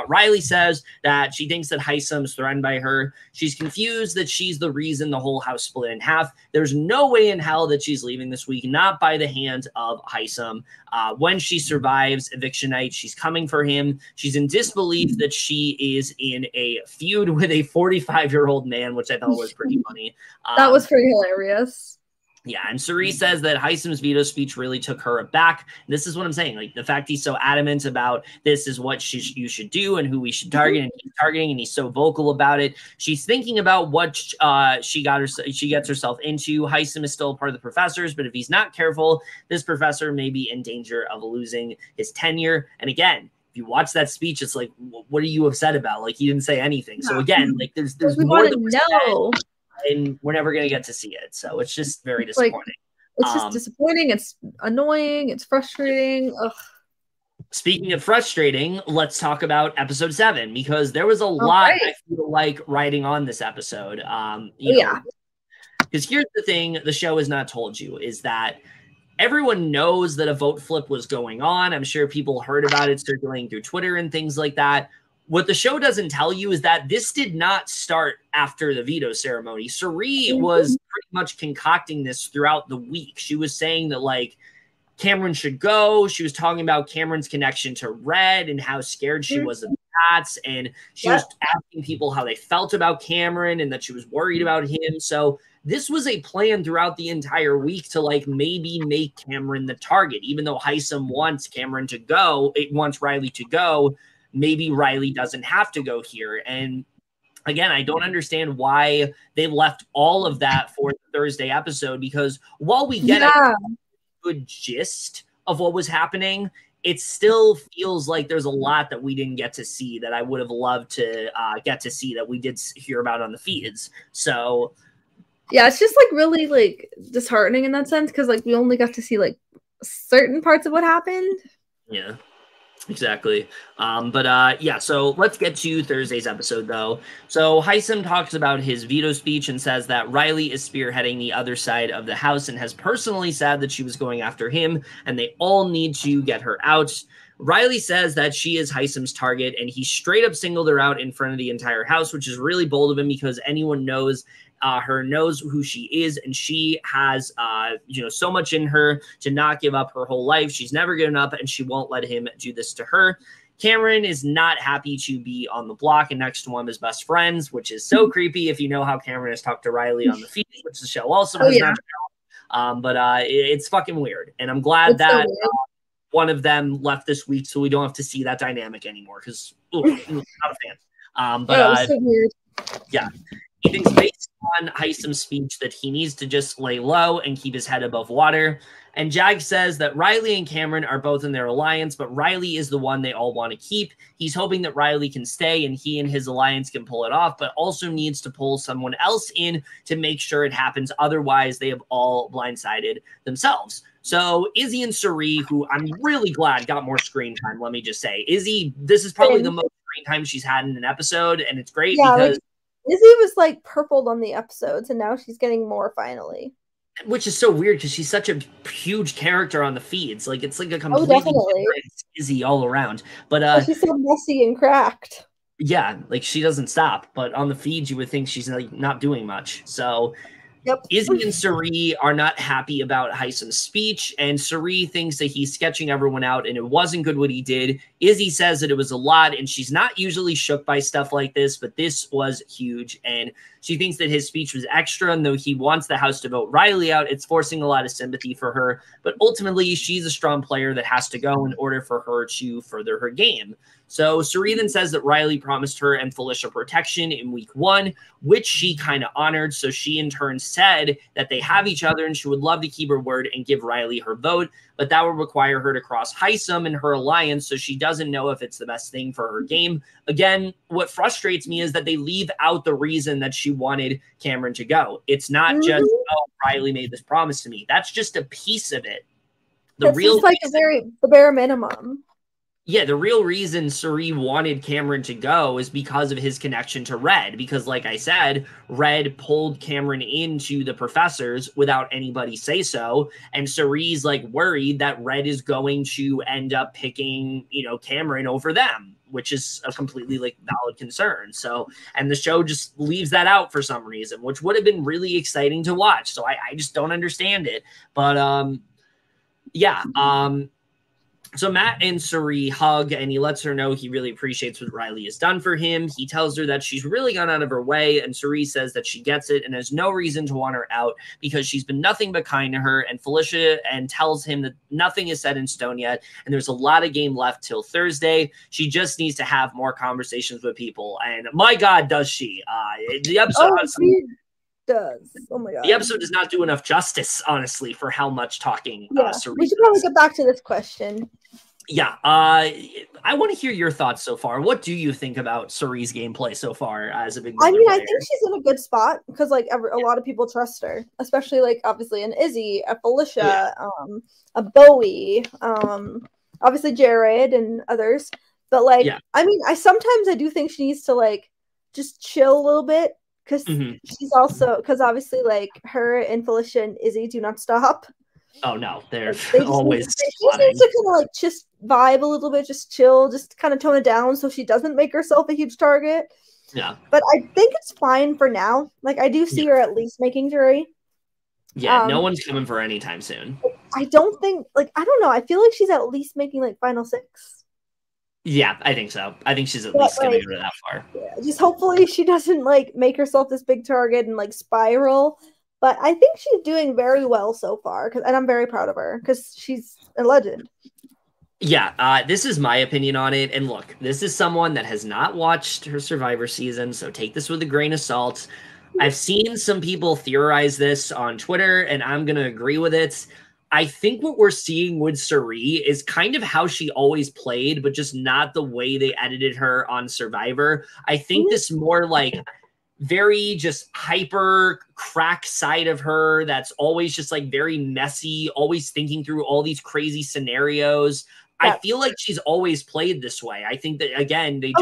Reilly says that she thinks that Hisam's threatened by her. She's confused that she's the reason the whole house split in half. There's no way in hell that she's leaving this week, not by the hand of Hisam. When she survives eviction night, she's coming for him. She's in disbelief that she is in a feud with a 45-year-old man, which I thought was pretty funny. That was pretty hilarious. Yeah, and Cirie says that Hisam's veto speech really took her aback. This is what I'm saying. Like, the fact he's so adamant about this is what you should do and who we should target, and he's targeting, and he's so vocal about it. She's thinking about what she gets herself into. Hisam is still a part of the professors, but if he's not careful, this professor may be in danger of losing his tenure. And again, if you watch that speech, it's like, what are you upset about? Like, he didn't say anything. So again, like there's more that was said, and we're never going to get to see it. So it's just very disappointing. It's just disappointing. It's annoying. It's frustrating. Ugh. Speaking of frustrating, let's talk about episode 7, because there was a lot I feel like writing on this episode. Because here's the thing the show has not told you is that everyone knows that a vote flip was going on. I'm sure people heard about it circulating through Twitter and things like that. What the show doesn't tell you is that this did not start after the veto ceremony. Cirie was pretty much concocting this throughout the week. She was saying that, like, Cameron should go. She was talking about Cameron's connection to Red and how scared she was of bats. And she was asking people how they felt about Cameron and that she was worried about him. So this was a plan throughout the entire week to, like, maybe make Cameron the target. Even though Hisam wants Cameron to go, it wants Reilly to go, maybe Reilly doesn't have to go here. And again, I don't understand why they left all of that for the Thursday episode, because while we get a good gist of what was happening, it still feels like there's a lot that we didn't get to see that I would have loved to get to see that we did hear about on the feeds. So yeah, it's just like really like disheartening in that sense, because like we only got to see like certain parts of what happened. Yeah, exactly. Yeah, so let's get to Thursday's episode, though. So Hisam talks about his veto speech and says that Reilly is spearheading the other side of the house and has personally said that she was going after him and they all need to get her out. Reilly says that she is Hisam's target, and he straight up singled her out in front of the entire house, which is really bold of him, because anyone knows knows who she is, and she has so much in her to not give up her whole life. She's never given up, and she won't let him do this to her. Cameron is not happy to be on the block and next to one of his best friends, which is so creepy if you know how Cameron has talked to Reilly on the feed, which the show also has not shown. It's fucking weird, and I'm glad that one of them left this week so we don't have to see that dynamic anymore, because I'm not a fan. So weird. Yeah. He thinks based on Hisam's speech that he needs to just lay low and keep his head above water. And Jag says that Reilly and Cameron are both in their alliance, but Reilly is the one they all want to keep. He's hoping that Reilly can stay and he and his alliance can pull it off, but also needs to pull someone else in to make sure it happens. Otherwise, they have all blindsided themselves. So Izzy and Cirie, who I'm really glad got more screen time, let me just say. Izzy, this is probably the most screen time she's had in an episode, and it's great because... Izzy was like purpled on the episodes, and now she's getting more finally. Which is so weird because she's such a huge character on the feeds. Like it's like a completely different Izzy all around. But she's so messy and cracked. Yeah, like she doesn't stop. But on the feeds, you would think she's like not doing much. So Izzy and Cirie are not happy about Hisam's speech, and Cirie thinks that he's sketching everyone out and it wasn't good what he did. Izzy says that it was a lot, and she's not usually shook by stuff like this, but this was huge, and she thinks that his speech was extra, and though he wants the house to vote Reilly out, it's forcing a lot of sympathy for her, but ultimately she's a strong player that has to go in order for her to further her game. So Cirie then says that Reilly promised her and Felicia protection in week 1, which she kind of honored. So she in turn said that they have each other and she would love to keep her word and give Reilly her vote, but that would require her to cross Hisam and her alliance, so she doesn't know if it's the best thing for her game. Again, what frustrates me is that they leave out the reason that she wanted Cameron to go. It's not just, oh, Reilly made this promise to me. That's just a piece of it. The real like the bare minimum. Yeah, the real reason Cirie wanted Cameron to go is because of his connection to Red. Because, like I said, Red pulled Cameron into the professors without anybody say so. And Cirie's like worried that Red is going to end up picking, Cameron over them, which is a completely valid concern. So, and the show just leaves that out for some reason, which would have been really exciting to watch. So I just don't understand it. But so Matt and Cirie hug, and he lets her know he really appreciates what Reilly has done for him. He tells her that she's really gone out of her way, and Cirie says that she gets it and has no reason to want her out because she's been nothing but kind to her, and Felicia tells him that nothing is set in stone yet, and there's a lot of game left till Thursday. She just needs to have more conversations with people, and my God, does she. The episode does. Oh my God. The episode does not do enough justice, honestly, for how much talking Cirie we should probably get back to this question. Yeah, I want to hear your thoughts so far. What do you think about Cirie's gameplay so far as a big player? I think she's in a good spot because a lot of people trust her, especially obviously an Izzy, a Felicia, a Bowie, obviously Jared and others. But I sometimes I do think she needs to just chill a little bit. Because she's also, obviously, her and Felicia and Izzy do not stop. Oh, no. They always She just needs to kind of, just vibe a little bit, just chill, just kind of tone it down so she doesn't make herself a huge target. Yeah. But I think it's fine for now. I do see her at least making Cirie. Yeah, no one's coming for any time soon. I don't think, I don't know. I feel like she's at least making, Final 6. Yeah, I think so. I think she's at least going to go that far. Yeah, just hopefully she doesn't make herself this big target and spiral. But I think she's doing very well so far, and I'm very proud of her because she's a legend. Yeah, this is my opinion on it. And look, this is someone that has not watched her Survivor season, so take this with a grain of salt. I've seen some people theorize this on Twitter, and I'm going to agree with it. I think what we're seeing with Cirie is kind of how she always played, but just not the way they edited her on Survivor. I think this more like very just hyper crack side of her that's always just like very messy, always thinking through all these crazy scenarios. I feel like she's always played this way. I think that, again, they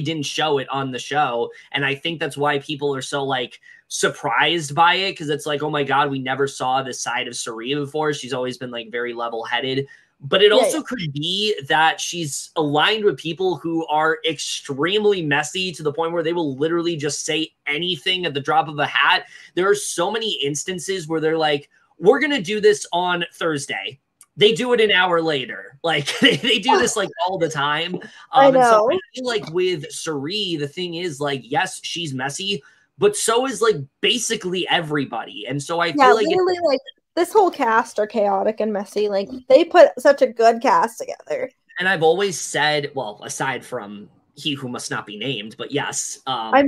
didn't show it on the show. And I think that's why people are so like surprised by it. Cause it's like, oh my God, we never saw this side of Cirie before. She's always been like very level headed, but it also could be that she's aligned with people who are extremely messy to the point where they will literally just say anything at the drop of a hat. There are so many instances where they're like, we're going to do this on Thursday. They do it an hour later. Like they do this like all the time. I know. And so I feel like with Cirie, the thing is like, yes, she's messy, but so is like basically everybody. And so I feel like literally like this whole cast are chaotic and messy. Like they put such a good cast together. And I've always said, well, aside from he who must not be named, but yes. We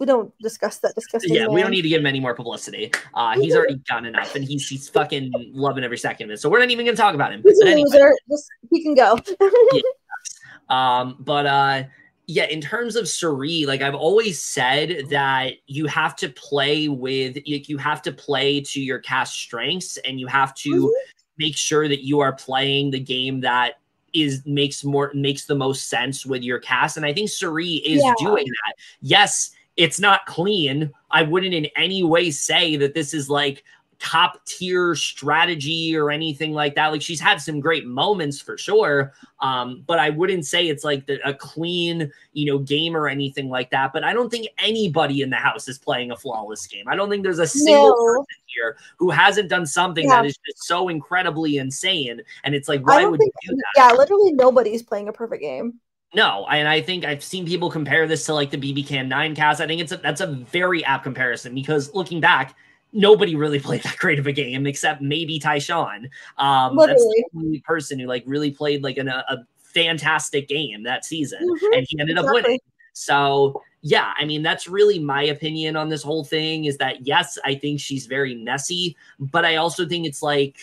don't discuss that. We don't need to give him any more publicity. He's already done enough, and he's fucking loving every second of it. So we're not even going to talk about him. He's a loser. He can go. Yeah, in terms of Cirie, like I've always said that you have to play to your cast strengths, and you have to make sure that you are playing the game that makes the most sense with your cast. And I think Cirie is doing that. Yes, it's not clean. I wouldn't in any way say that this is like top tier strategy or anything like that. Like she's had some great moments for sure. But I wouldn't say it's like a clean, game or anything like that. But I don't think anybody in the house is playing a flawless game. I don't think there's a single person here who hasn't done something that is just so incredibly insane. And it's like, why would you do that? Yeah, literally nobody's playing a perfect game. No, and I think I've seen people compare this to like the BB Can 9 cast. I think that's a very apt comparison because looking back, nobody really played that great of a game except maybe Tyshawn. That's the only person who like really played like a fantastic game that season, and he ended up winning. So yeah, I mean, that's really my opinion on this whole thing is that yes, I think she's very messy, but I also think it's like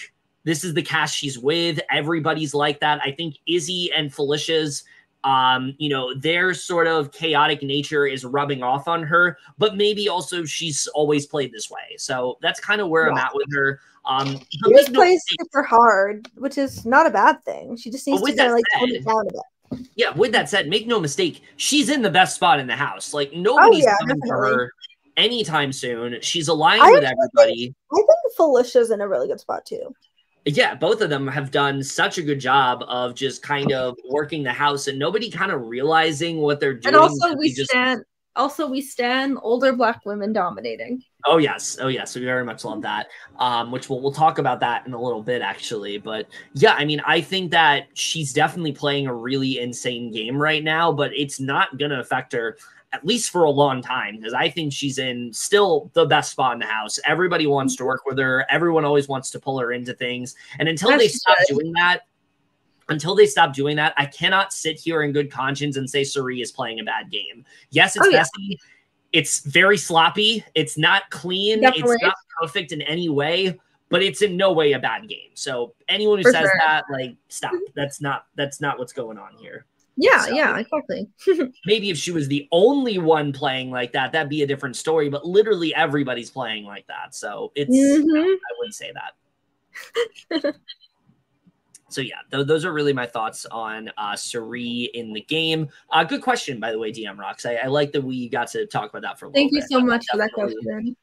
this is the cast she's with. Everybody's like that. I think Izzy and Felicia's their sort of chaotic nature is rubbing off on her, but maybe also she's always played this way. So that's kind of where I'm at with her. She just plays super hard, which is not a bad thing. She just needs to kind of like tone it down a bit. Yeah, with that said, make no mistake, she's in the best spot in the house. Like nobody's coming for her anytime soon. She's aligned with everybody. I think Felicia's in a really good spot too. Yeah, both of them have done such a good job of just kind of working the house and nobody kind of realizing what they're doing. And also we stand older Black women dominating. Oh yes, we very much love that. Which we'll talk about that in a little bit actually. But yeah, I mean, I think that she's definitely playing a really insane game right now, but it's not gonna affect her at least for a long time, because I think she's in still the best spot in the house. Everybody wants to work with her. Everyone always wants to pull her into things. And until they stop doing that, I cannot sit here in good conscience and say Cirie is playing a bad game. Yes, it's messy. It's very sloppy. It's not clean. Definitely. It's not perfect in any way, but it's in no way a bad game. So anyone who says that, like, stop. That's not what's going on here. Yeah, exactly. Maybe if she was the only one playing like that, that'd be a different story. But literally everybody's playing like that. So it's, I wouldn't say that. So yeah, those are really my thoughts on Cirie in the game. Good question, by the way, DM Rocks. I like that we got to talk about that for a little bit. Thank you so much for that question.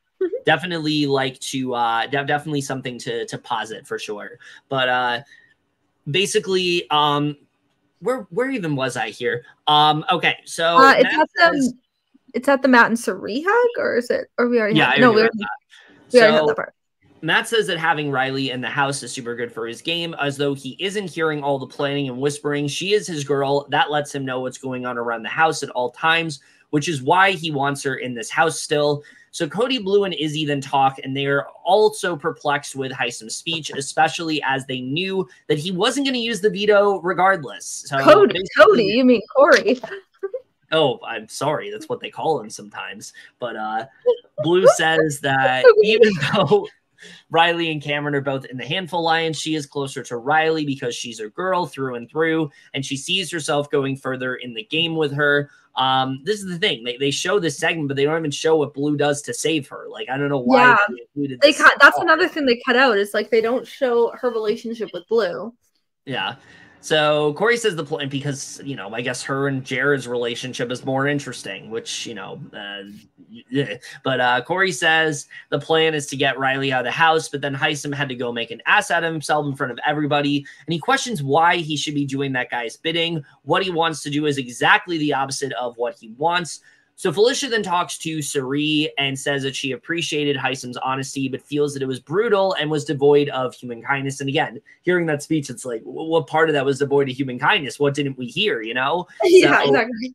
Definitely like to, definitely something to posit for sure. But basically, where even was I here? Okay, so it's at the Matt and Cirie hug, or is it? Or we already had that part. Matt says that having Reilly in the house is super good for his game, as though he isn't hearing all the planning and whispering. She is his girl. That lets him know what's going on around the house at all times, which is why he wants her in this house still. So Cody, Blue, and Izzy then talk, and they are also perplexed with Hisam's speech, especially as they knew that he wasn't going to use the veto regardless. So Cody, you mean Cory. Oh, I'm sorry. That's what they call him sometimes. But Blue says that even though Reilly and Cameron are both in the Handful Alliance, she is closer to Reilly because she's a girl through and through, and she sees herself going further in the game with her. This is the thing. They show this segment, but they don't even show what Blue does to save her. Like, I don't know why they included this. That's another thing they cut out. Is like they don't show her relationship with Blue. Yeah. So Cory says the plan because, you know, I guess her and Jared's relationship is more interesting, which, you know, But Cory says the plan is to get Reilly out of the house, but then Hisam had to go make an ass out of himself in front of everybody. And he questions why he should be doing that guy's bidding. What he wants to do is exactly the opposite of what he wants. So Felicia then talks to Cirie and says that she appreciated Hisam's honesty, but feels that it was brutal and was devoid of human kindness. And again, hearing that speech, it's like, what part of that was devoid of human kindness? What didn't we hear, you know? Yeah, exactly.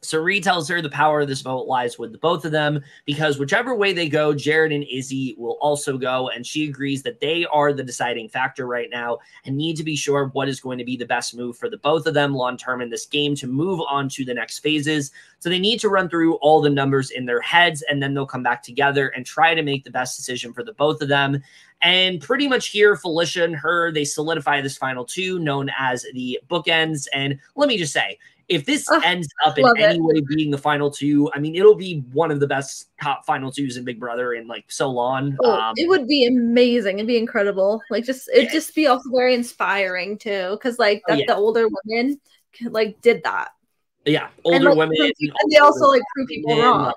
Cirie tells her the power of this vote lies with the both of them because whichever way they go, Jared and Izzy will also go, and she agrees that they are the deciding factor right now and need to be sure what is going to be the best move for the both of them long-term in this game to move on to the next phases. So they need to run through all the numbers in their heads, and then they'll come back together and try to make the best decision for the both of them. And pretty much here, Felicia and her, they solidify this final two known as the bookends. And let me just say, if this ends up in any way being the final two, I mean, it'll be one of the best top final twos in Big Brother in like so long. It would be amazing. It'd be incredible. Like it'd just be also very inspiring too. Because like the older women like did that. Yeah. Older women. And they also like prove people wrong.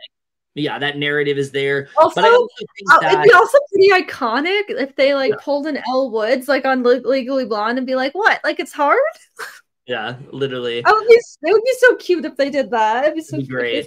Yeah, that narrative is there. Also, but I also think that, it'd be also pretty iconic if they like pulled an Elle Woods like on Legally Blonde and be like, what? Like it's hard? Yeah, literally. It would be so cute if they did that. It'd be so great.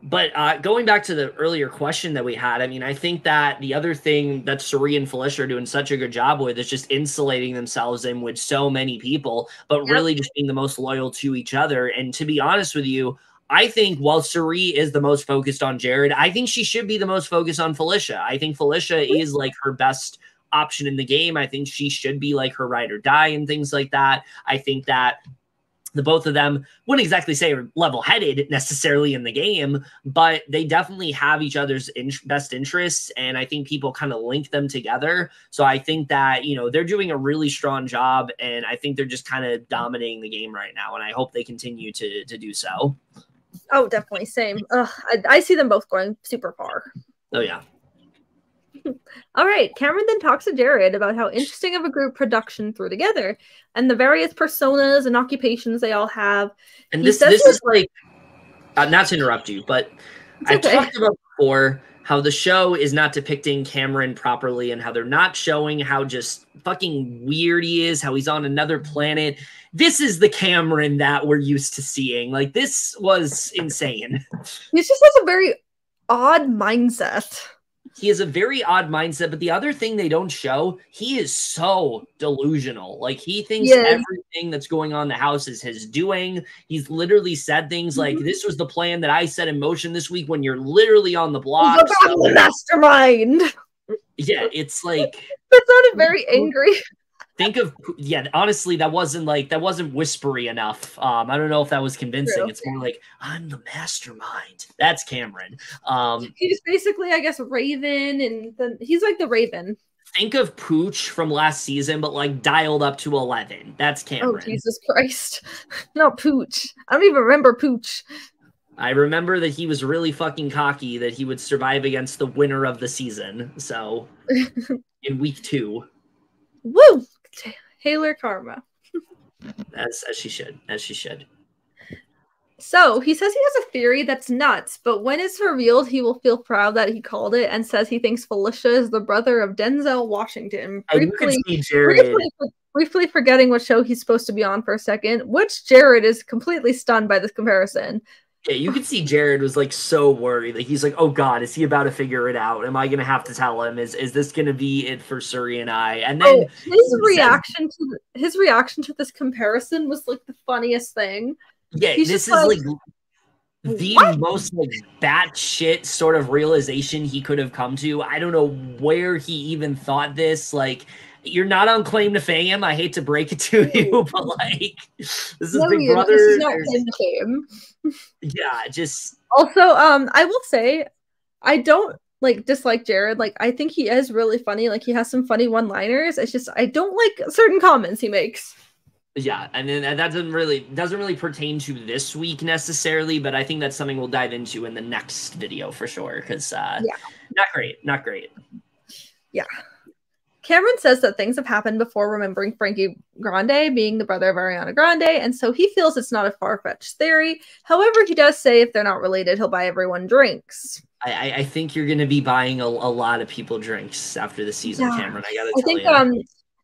But going back to the earlier question that we had, I mean, I think that the other thing that Cirie and Felicia are doing such a good job with is just insulating themselves in with so many people, but really just being the most loyal to each other. And to be honest with you, I think while Cirie is the most focused on Jared, I think she should be the most focused on Felicia. I think Felicia is like her best option in the game. I think she should be like her ride or die and things like that. I think that the both of them wouldn't exactly say are level-headed necessarily in the game, but they definitely have each other's best interests, and I think people kind of link them together. So I think that, you know, they're doing a really strong job, and I think they're just kind of dominating the game right now, and I hope they continue to do so. Oh, definitely. Same. I see them both going super far. Oh, yeah. All right. Cameron then talks to Jared about how interesting of a group production threw together and the various personas and occupations they all have. And this is like, not to interrupt you, but I've talked about before how the show is not depicting Cameron properly and how they're not showing how just fucking weird he is, how he's on another planet. This is the Cameron that we're used to seeing. Like, this was insane. He just has a very odd mindset. He has a very odd mindset, but the other thing they don't show, he is so delusional. Like, he thinks everything that's going on in the house is his doing. He's literally said things like, this was the plan that I set in motion this week when you're literally on the block. The mastermind. Yeah, it's like... That sounded very angry. Think of, honestly, that wasn't whispery enough. I don't know if that was convincing. True. It's more like, I'm the mastermind. That's Cameron. He's basically, I guess, Raven, and he's like the Raven. Think of Pooch from last season, but like dialed up to 11. That's Cameron. Oh, Jesus Christ. Not Pooch. I don't even remember Pooch. I remember that he was really fucking cocky that he would survive against the winner of the season. So, in week 2. Woo! Haler karma. As she should. So he says he has a theory that's nuts, but when it's revealed, he will feel proud that he called it and says he thinks Felicia is the brother of Denzel Washington. Briefly forgetting what show he's supposed to be on for a second, which Jared is completely stunned by this comparison. Yeah, you could see Jared was like so worried. Like he's like, "Oh God, is he about to figure it out? Am I gonna have to tell him? Is this gonna be it for Cirie and I?" And then his reaction to this comparison was like the funniest thing. Yeah, this is like the most like batshit sort of realization he could have come to. I don't know where he even thought this. Like, you're not on claim to fame. I hate to break it to you, but like, this is Big Brother. This is not claim to fame. Yeah, just also, I will say, I don't like dislike Jared. Like, I think he is really funny. Like, he has some funny one-liners. It's just I don't like certain comments he makes. Yeah, and then that doesn't really pertain to this week necessarily, but I think that's something we'll dive into in the next video for sure. Because not great. Yeah. Cameron says that things have happened before, remembering Frankie Grande being the brother of Ariana Grande, and so he feels it's not a far-fetched theory. However, he does say if they're not related, he'll buy everyone drinks. I think you're going to be buying a lot of people drinks after the season, Cameron. I gotta tell you.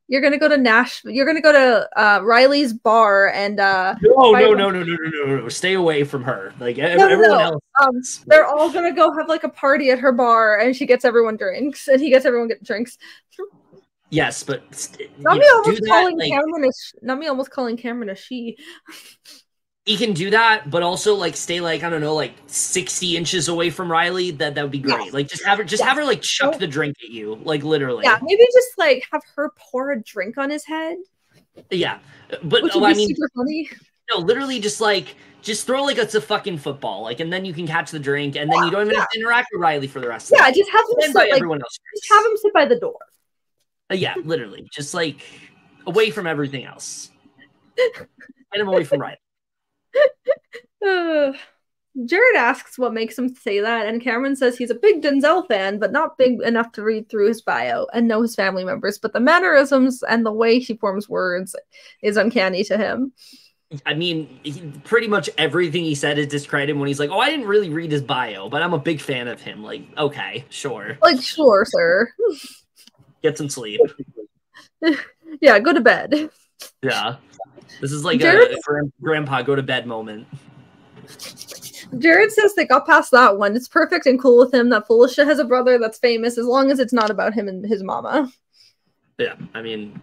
You're gonna go to Nashville. You're gonna go to Reilly's bar and no. Stay away from her. Like everyone else. They're all gonna go have like a party at her bar, and she gets everyone drinks, and he gets everyone get drinks. Yes, but not me almost calling Cameron a she. He can do that, but also like stay like I don't know, like 60 inches away from Reilly. That would be great. Yes. Like just have her like chuck the drink at you, like literally. Yeah, maybe just like have her pour a drink on his head. Yeah, but I mean, super funny. No, literally just throw like it's a fucking football, like, and then you can catch the drink, and then you don't even have to interact with Reilly for the rest. of the just have him sit everyone else. Just have him sit by the door. Yeah, literally, just like away from everything else. Get him away from Reilly. Jared asks what makes him say that, and Cameron says he's a big Denzel fan, but not big enough to read through his bio and know his family members, but the mannerisms and the way he forms words is uncanny to him. I mean, pretty much everything he said is discredited when he's like, oh, I didn't really read his bio, but I'm a big fan of him. Like, okay, sure. Like, sure, sir. Get some sleep. Yeah, go to bed. Yeah. This is like a grandpa go to bed moment. Jared says they got past that one. It's perfect and cool with him that Felicia has a brother that's famous as long as it's not about him and his mama. Yeah, I mean,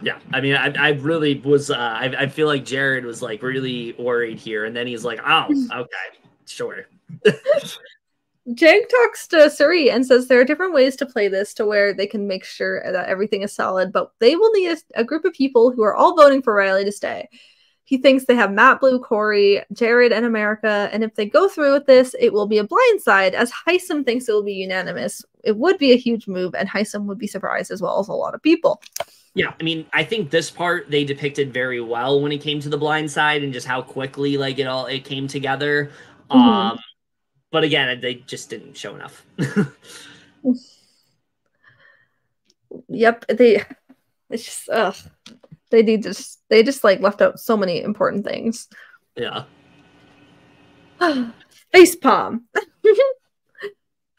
I really was, I feel like Jared was like really worried here. And then he's like, oh, okay, sure. Jank talks to Cirie and says there are different ways to play this to where they can make sure that everything is solid, but they will need a group of people who are all voting for Reilly to stay. He thinks they have Matt, Blue, Cory, Jared, and America, and if they go through with this, it will be a blindside, as Hisam thinks it will be unanimous. It would be a huge move, and Hisam would be surprised as well as a lot of people. Yeah, I mean, I think this part they depicted very well when it came to the blindside and just how quickly like it came together. Mm-hmm. But again, they just didn't show enough. Yep, they just like left out so many important things. Yeah. Face palm.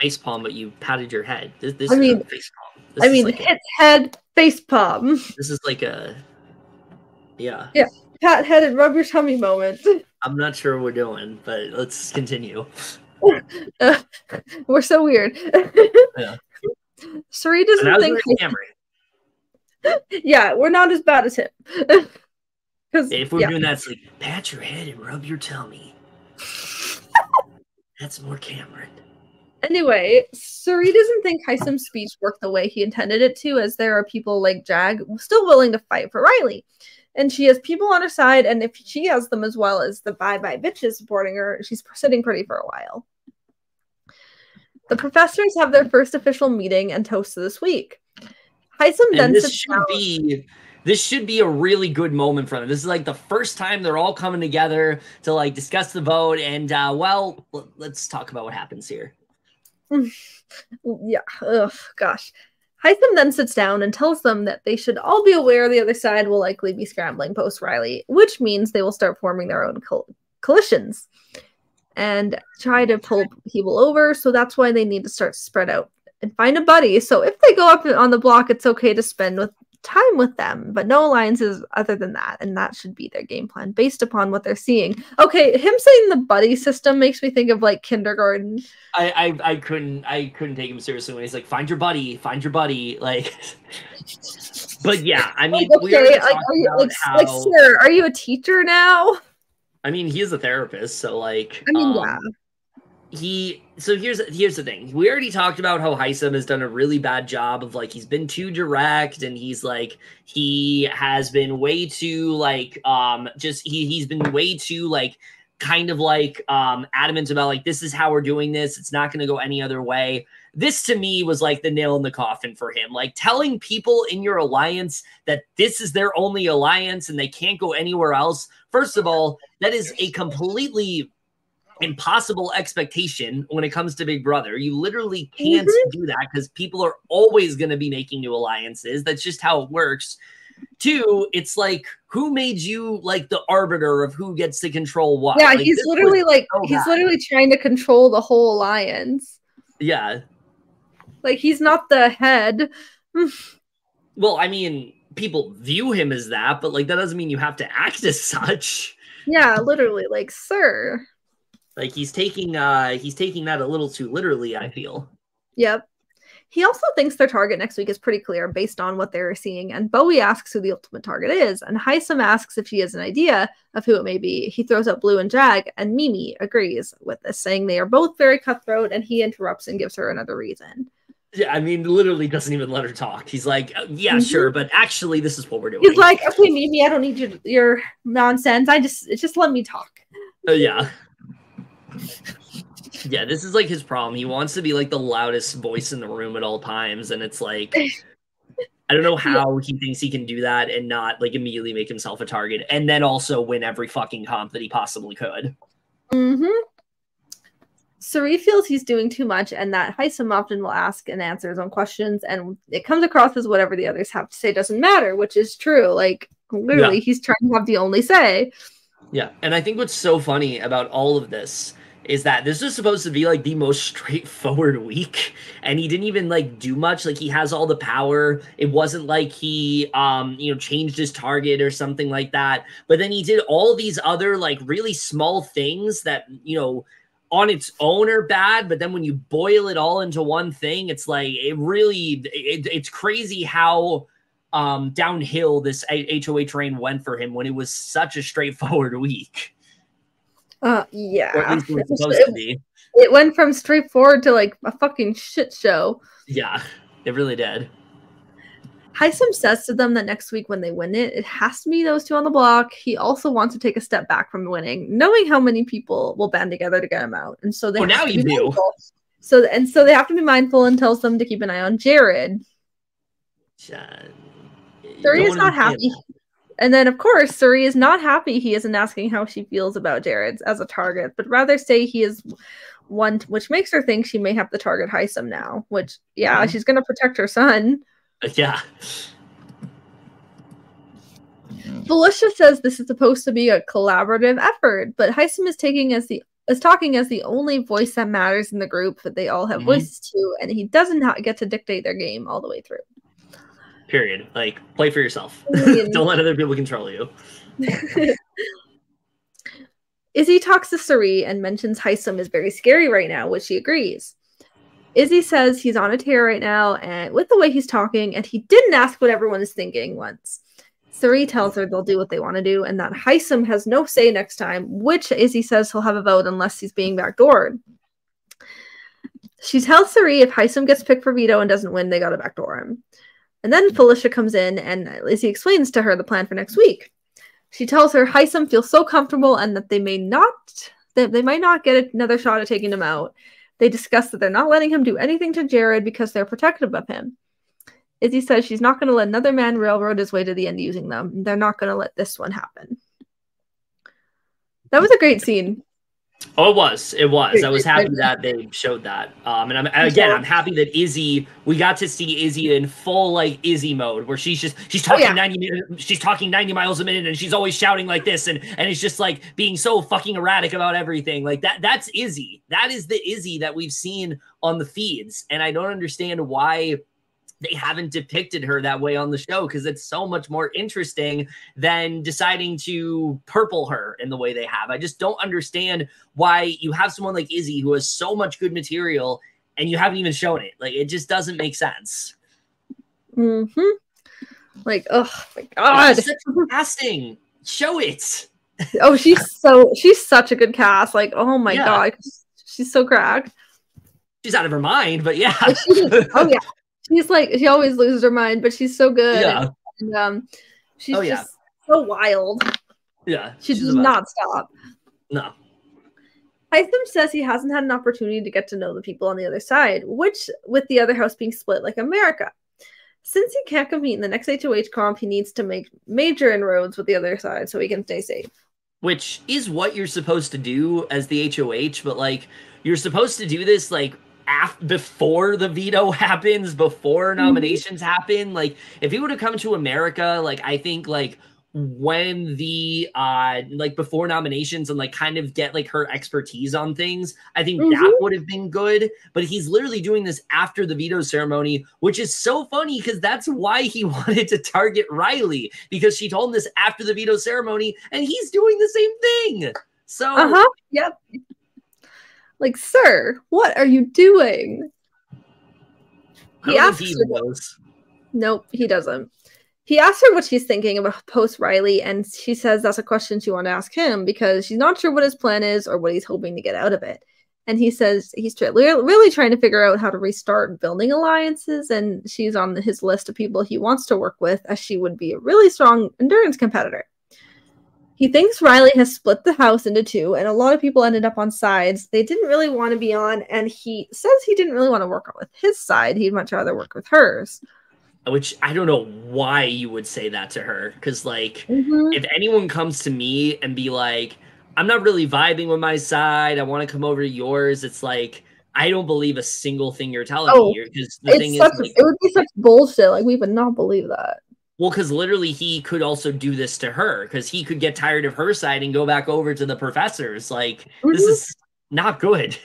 Face palm, but you patted your head. This is a face palm. Hit head, face palm. This is like a Yeah, pat head and rub your tummy moment. I'm not sure what we're doing, but let's continue. We're so weird. Yeah. Cirie doesn't think. Yeah, we're not as bad as him. If we're doing that, it's like pat your head and rub your tummy. That's more Cameron. Anyway, Cirie doesn't think Hisam's speech worked the way he intended it to, as there are people like Jag still willing to fight for Reilly. And she has people on her side, and if she has them as well as the bye-bye bitches supporting her, she's sitting pretty for a while. The professors have their first official meeting and toast this week. Hisam then sits down. This should be a really good moment for them. This is like the first time they're all coming together to like discuss the vote, and well, let's talk about what happens here. Yeah. Ugh, gosh. Hisam then sits down and tells them that they should all be aware the other side will likely be scrambling post-Reilly, which means they will start forming their own coalitions and try to pull people over, so that's why they need to start to spread out and find a buddy. So if they go up on the block, it's okay to spend time with them, but no alliances other than that, and that should be their game plan based upon what they're seeing. Okay, him saying the buddy system makes me think of like kindergarten. I couldn't take him seriously when he's like, find your buddy, like. But yeah, I mean, like, okay, like, sir, are you a teacher now? I mean, he is a therapist, so like, I mean, yeah. Here's the thing. We already talked about how Hisam has done a really bad job of like he's been too direct, and he's like he has been way too like he's been way too like kind of like adamant about like this is how we're doing this. It's not going to go any other way. This to me was like the nail in the coffin for him. Like telling people in your alliance that this is their only alliance and they can't go anywhere else. First of all, that is a completely impossible expectation when it comes to Big Brother. You literally can't do that because people are always going to be making new alliances. That's just how it works. Two, it's like, who made you like the arbiter of who gets to control what? Yeah, like, he's literally like he's literally trying to control the whole alliance. Yeah. Like he's not the head. Well, I mean, people view him as that, but like that doesn't mean you have to act as such. Yeah, literally, like, sir. Like he's taking that a little too literally, I feel. Yep. He also thinks their target next week is pretty clear based on what they're seeing, and Bowie asks who the ultimate target is, and Hisam asks if she has an idea of who it may be. He throws up Blue and Jag, and Mimi agrees with this, saying they are both very cutthroat, and he interrupts and gives her another reason. Yeah, I mean, literally doesn't even let her talk. He's like, yeah, sure, but actually this is what we're doing. He's like, okay, Mimi, I don't need your nonsense. Just let me talk. Yeah. Yeah, this is like his problem. He wants to be like the loudest voice in the room at all times, and it's like I don't know how he thinks he can do that and not like immediately make himself a target and then also win every fucking comp that he possibly could. Cirie feels he's doing too much and that Hisam often will ask and answer his own questions, and it comes across as whatever the others have to say doesn't matter, which is true. Like literally he's trying to have the only say. Yeah, and I think what's so funny about all of this is that this was supposed to be like the most straightforward week, and he didn't even like do much. Like he has all the power. It wasn't like he changed his target or something like that. But then he did all these other like really small things that, on its own are bad, but then when you boil it all into one thing, it's like it's crazy how downhill this HOA train went for him when it was such a straightforward week. Yeah. Or at least it was supposed to be. It went from straightforward to like a fucking shit show. Yeah, it really did. Hisam says to them that next week when they win it has to be those two on the block. He also wants to take a step back from winning, knowing how many people will band together to get him out. And so they now you do. Mindful. So they have to be mindful and tells them to keep an eye on Jared. Cirie is not happy. And then, of course, Cirie is not happy he isn't asking how she feels about Jared as a target, but rather say he is one, which makes her think she may have to target Hisam now, which, she's going to protect her son. Yeah. Felicia says this is supposed to be a collaborative effort, but Hisam is talking as the only voice that matters in the group that they all have voices to, and he doesn't get to dictate their game all the way through. Period. Like, play for yourself. Don't let other people control you. Izzy talks to Cirie and mentions Hisam is very scary right now, which she agrees. Izzy says he's on a tear right now, and with the way he's talking, and he didn't ask what everyone is thinking once. Cirie tells her they'll do what they want to do, and that Hisam has no say next time, which Izzy says he'll have a vote unless he's being backdoored. She tells Cirie if Hisam gets picked for veto and doesn't win, they gotta backdoor him. And then Felicia comes in, and Izzy explains to her the plan for next week. She tells her Hisam feels so comfortable and that they might not get another shot at taking him out. They discuss that they're not letting him do anything to Jared because they're protective of him. Izzy says she's not going to let another man railroad his way to the end using them. They're not going to let this one happen. That was a great scene. Oh, it was. It was. I was happy that they showed that. And I'm happy that we got to see Izzy in full like Izzy mode, where she's talking 90 miles a minute, and she's always shouting like this, and it's just like being so fucking erratic about everything. Like that's Izzy. That is the Izzy that we've seen on the feeds, and I don't understand why they haven't depicted her that way on the show, because it's so much more interesting than deciding to purple her in the way they have. I just don't understand why you have someone like Izzy who has so much good material and you haven't even shown it. Like, it just doesn't make sense. Like, oh my God. It's such casting. Show it. Oh, she's such a good cast. Like, oh my god, she's so cracked. She's out of her mind, but yeah. Oh yeah, she's like, she always loses her mind, but she's so good. Yeah. And she's just so wild. Yeah. She does not stop. No. Hisam says he hasn't had an opportunity to get to know the people on the other side, which, with the other house being split like America. Since he can't compete in the next HOH comp, he needs to make major inroads with the other side so he can stay safe. Which is what you're supposed to do as the HOH, but, like, you're supposed to do this, like, before the veto happens, before nominations happen. Like, if he would have come to America, like, I think, like, when the like before nominations and like kind of get like her expertise on things, I think that would have been good. But he's literally doing this after the veto ceremony, which is so funny because that's why he wanted to target Reilly, because she told him this after the veto ceremony and he's doing the same thing. So yep. Like, sir, what are you doing? He asks her. Nope, he doesn't. He asks her what she's thinking about post Reilly, and she says that's a question she wants to ask him because she's not sure what his plan is or what he's hoping to get out of it. And he says he's really trying to figure out how to restart building alliances, and she's on his list of people he wants to work with, as she would be a really strong endurance competitor. He thinks Reilly has split the house into two, and a lot of people ended up on sides they didn't really want to be on, and he says he didn't really want to work with his side. He'd much rather work with hers. Which I don't know why you would say that to her. Because, like, if anyone comes to me and be like, I'm not really vibing with my side, I want to come over to yours, it's like, I don't believe a single thing you're telling me. Because the thing is, like, it would be such bullshit. Like, we would not believe that. Well, because literally he could also do this to her. Because he could get tired of her side and go back over to the professors. Like, this is not good.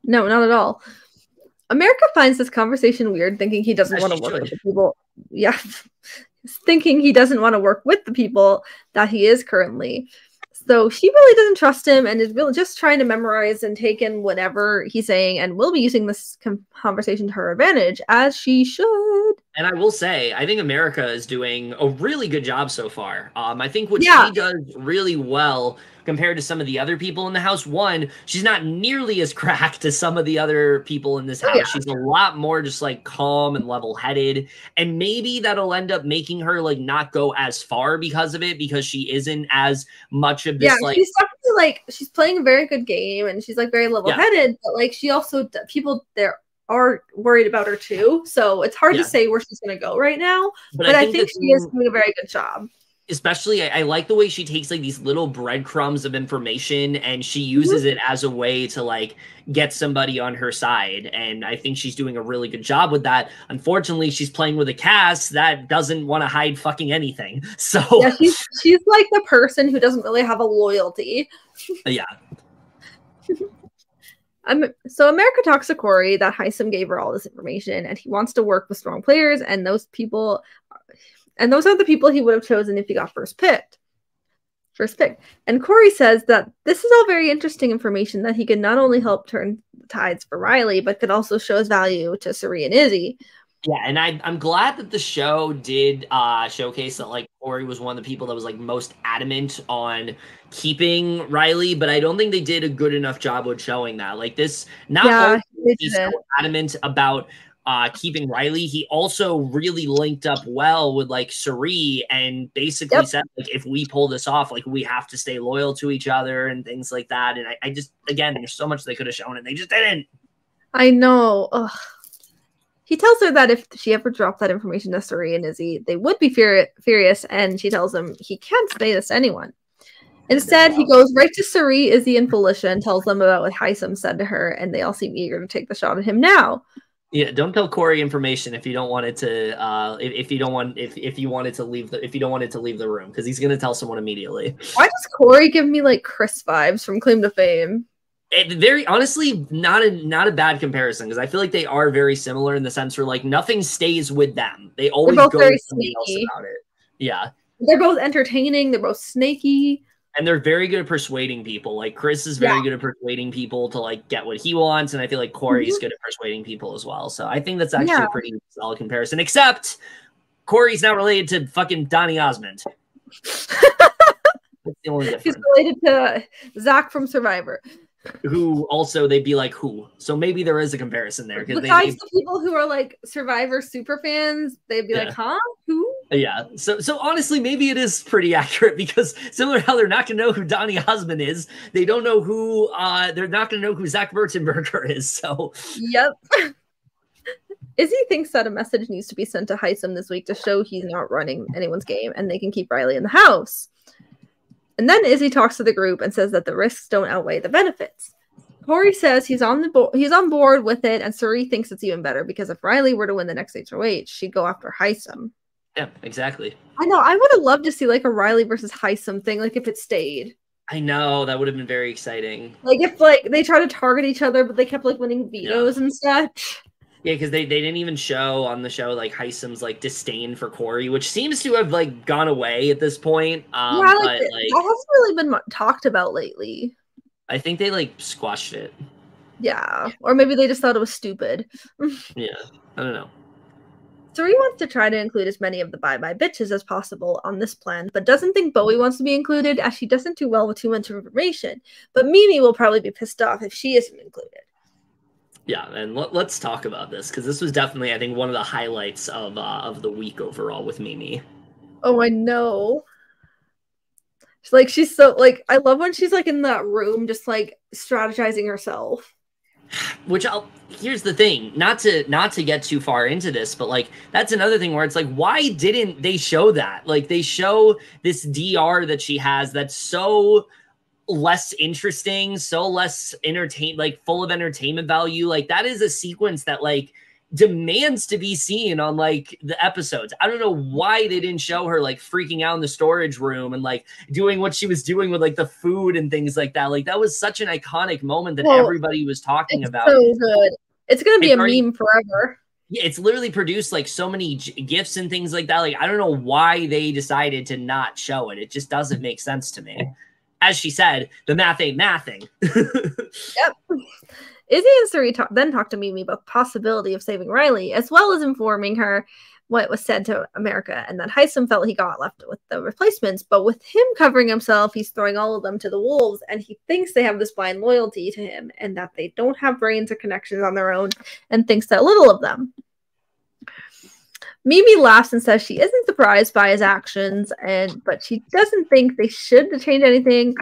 No, not at all. America finds this conversation weird, thinking he doesn't want to work with the people. Yeah. Thinking he doesn't want to work with the people that he is currently. So she really doesn't trust him and is really just trying to memorize and take in whatever he's saying, and will be using this conversation to her advantage, as she should. And I will say, I think America is doing a really good job so far. I think what she does really well compared to some of the other people in the house, one, she's not nearly as cracked as some of the other people in this house. She's a lot more just like calm and level-headed, and maybe that'll end up making her like not go as far because of it, because she isn't as much of this like, she's definitely like, she's playing a very good game and she's like very level-headed, but like she also, people there are worried about her too, so it's hard to say where she's going to go right now, but I think she is doing a very good job. Especially, I like the way she takes like these little breadcrumbs of information and she uses it as a way to like get somebody on her side. And I think she's doing a really good job with that. Unfortunately, she's playing with a cast that doesn't want to hide fucking anything. So yeah, she's like the person who doesn't really have a loyalty. Yeah. So America talks to Cory that Hisam gave her all this information and he wants to work with strong players, and those are the people he would have chosen if he got first pick. And Cory says that this is all very interesting information that he could not only help turn the tides for Reilly, but could also show his value to Cirie and Izzy. Yeah, and I'm glad that the show did showcase that like Cory was one of the people that was like most adamant on keeping Reilly, but I don't think they did a good enough job with showing that. Like this, not only is so adamant about keeping Reilly, he also really linked up well with like Cirie and basically said like, if we pull this off, like we have to stay loyal to each other and things like that. And I just, again, there's so much they could have shown and they just didn't. I know. Ugh. He tells her that if she ever dropped that information to Cirie and Izzy, they would be furious, and she tells him he can't say this to anyone. Instead, he goes right to Cirie, Izzy, and Felicia and tells them about what Hisam said to her, and they all seem eager to take the shot at him now. Yeah, don't tell Cory information if you don't want it to if you don't want it to leave the room, because he's gonna tell someone immediately. Why does Cory give me like Chris vibes from Claim to Fame? Very honestly, not a bad comparison, because I feel like they are very similar in the sense where like nothing stays with them. They always go to somebody else about it. Yeah. They're both entertaining, they're both snaky. And they're very good at persuading people. Like Chris is very good at persuading people to like get what he wants, and I feel like Cory is good at persuading people as well. So I think that's actually a pretty solid comparison. Except Cory's not related to fucking Donny Osmond. the only difference. He's related to Zach from Survivor. Who also, they'd be like, who? So maybe there is a comparison there. Besides the people who are like Survivor super fans, they'd be like, huh? Who? Yeah. So honestly, maybe it is pretty accurate because similar to how they're not going to know who Donny Osmond is, they don't know who, they're not going to know who Zach Wurtenberger is. So. Yep. Izzy thinks that a message needs to be sent to Hisam this week to show he's not running anyone's game and they can keep Reilly in the house. And then Izzy talks to the group and says that the risks don't outweigh the benefits. Cory says he's on board with it, and Cirie thinks it's even better because if Reilly were to win the next HOH, she'd go after Hisam. Yeah, exactly. I know. I would have loved to see like a Reilly versus Hisam thing, like if it stayed. I know, that would have been very exciting. Like if like they try to target each other, but they kept like winning vetoes and such. Yeah, because they didn't even show on the show like Hisam's like disdain for Cory, which seems to have like gone away at this point. Yeah, that hasn't really been talked about lately. I think they like squashed it. Yeah, or maybe they just thought it was stupid. Yeah, I don't know. Cirie wants to try to include as many of the bye-bye bitches as possible on this plan, but doesn't think Bowie wants to be included as she doesn't do well with too much information. But Mimi will probably be pissed off if she isn't included. Yeah, and let's talk about this because this was definitely, I think, one of the highlights of the week overall with Mimi. Oh, I know. Like she's so like I love when she's like in that room, just like strategizing herself. Which here's the thing, not to get too far into this, but like that's another thing where it's like, why didn't they show that? Like they show this DR that she has that's so less interesting, so less like full of entertainment value. Like that is a sequence that like demands to be seen on like the episodes. I don't know why they didn't show her like freaking out in the storage room and like doing what she was doing with like the food and things like that. Like that was such an iconic moment that everybody was talking about. So good. It's gonna be a meme forever. Yeah, it's literally produced like so many GIFs and things like that. Like I don't know why they decided to not show it. It just doesn't make sense to me. As she said, the math ain't mathing. Yep. Izzy and Cirie then talked to Mimi about the possibility of saving Reilly, as well as informing her what was said to America, and that Hisam felt he got left with the replacements. But with him covering himself, he's throwing all of them to the wolves, and he thinks they have this blind loyalty to him, and that they don't have brains or connections on their own, and thinks that little of them. Mimi laughs and says she isn't surprised by his actions, but she doesn't think they should change anything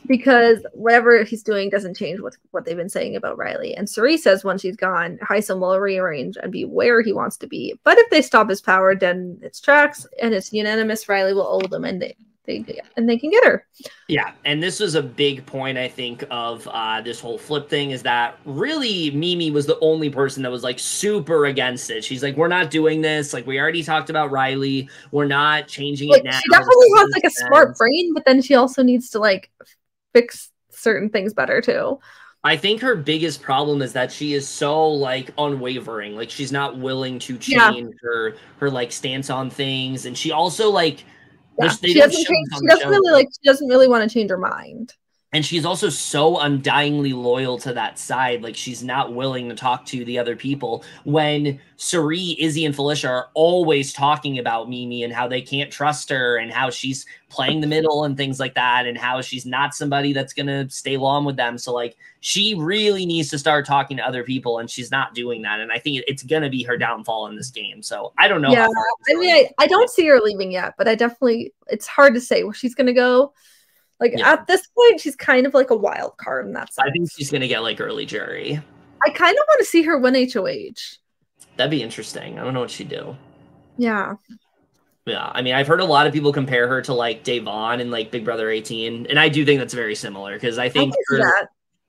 because whatever he's doing doesn't change what they've been saying about Reilly. And Cirie says when she's gone, Hisam will rearrange and be where he wants to be. But if they stop his power, then its tracks and it's unanimous. Reilly will owe them, and they can get her. Yeah, and this was a big point, I think, of this whole flip thing, is that really Mimi was the only person that was like super against it. She's like, we're not doing this. Like we already talked about Reilly. We're not changing it now. She definitely has like a smart brain, but then she also needs to like fix certain things better too. I think her biggest problem is that she is so like unwavering. Like she's not willing to change her like stance on things, and she also like. Yeah. She doesn't really want to change her mind. And she's also so undyingly loyal to that side. Like she's not willing to talk to the other people when Cirie, Izzy, and Felicia are always talking about Mimi and how they can't trust her and how she's playing the middle and things like that and how she's not somebody that's going to stay long with them. So like she really needs to start talking to other people, and she's not doing that. And I think it's going to be her downfall in this game. So I don't know. Yeah, I mean, I don't see her leaving yet, but it's hard to say where she's going to go. Like at this point, she's kind of like a wild card in that sense. I think she's going to get like early jury. I kind of want to see her win HOH. That'd be interesting. I don't know what she'd do. Yeah. Yeah. I mean, I've heard a lot of people compare her to like Devon and like Big Brother 18. And I do think that's very similar because I think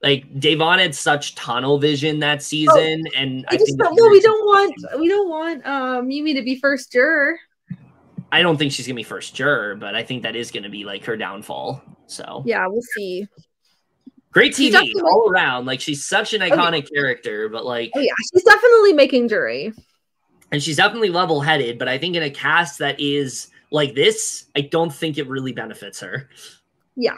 like Devon had such tunnel vision that season. And I think we don't want Mimi to be first juror. I don't think she's gonna be first juror, but I think that is gonna be like her downfall. So yeah, we'll see. Great TV all around. Like she's such an iconic character, but like she's definitely making jury. And she's definitely level-headed, but I think in a cast that is like this, I don't think it really benefits her. Yeah.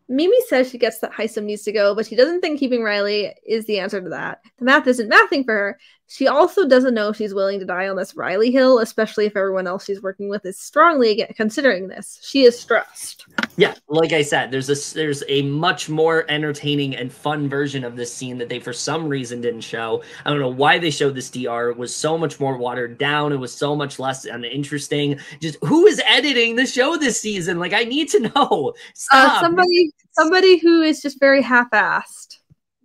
Mimi says she gets that Hisam needs to go, but she doesn't think keeping Reilly is the answer to that. The math isn't mathing for her. She also doesn't know if she's willing to die on this Reilly hill, especially if everyone else she's working with is strongly considering this. She is stressed. Yeah, like I said, there's a much more entertaining and fun version of this scene that they for some reason didn't show. I don't know why they showed this DR. It was so much more watered down. It was so much less uninteresting. Just who is editing the show this season? Like, I need to know. Stop. Somebody who is just very half-assed.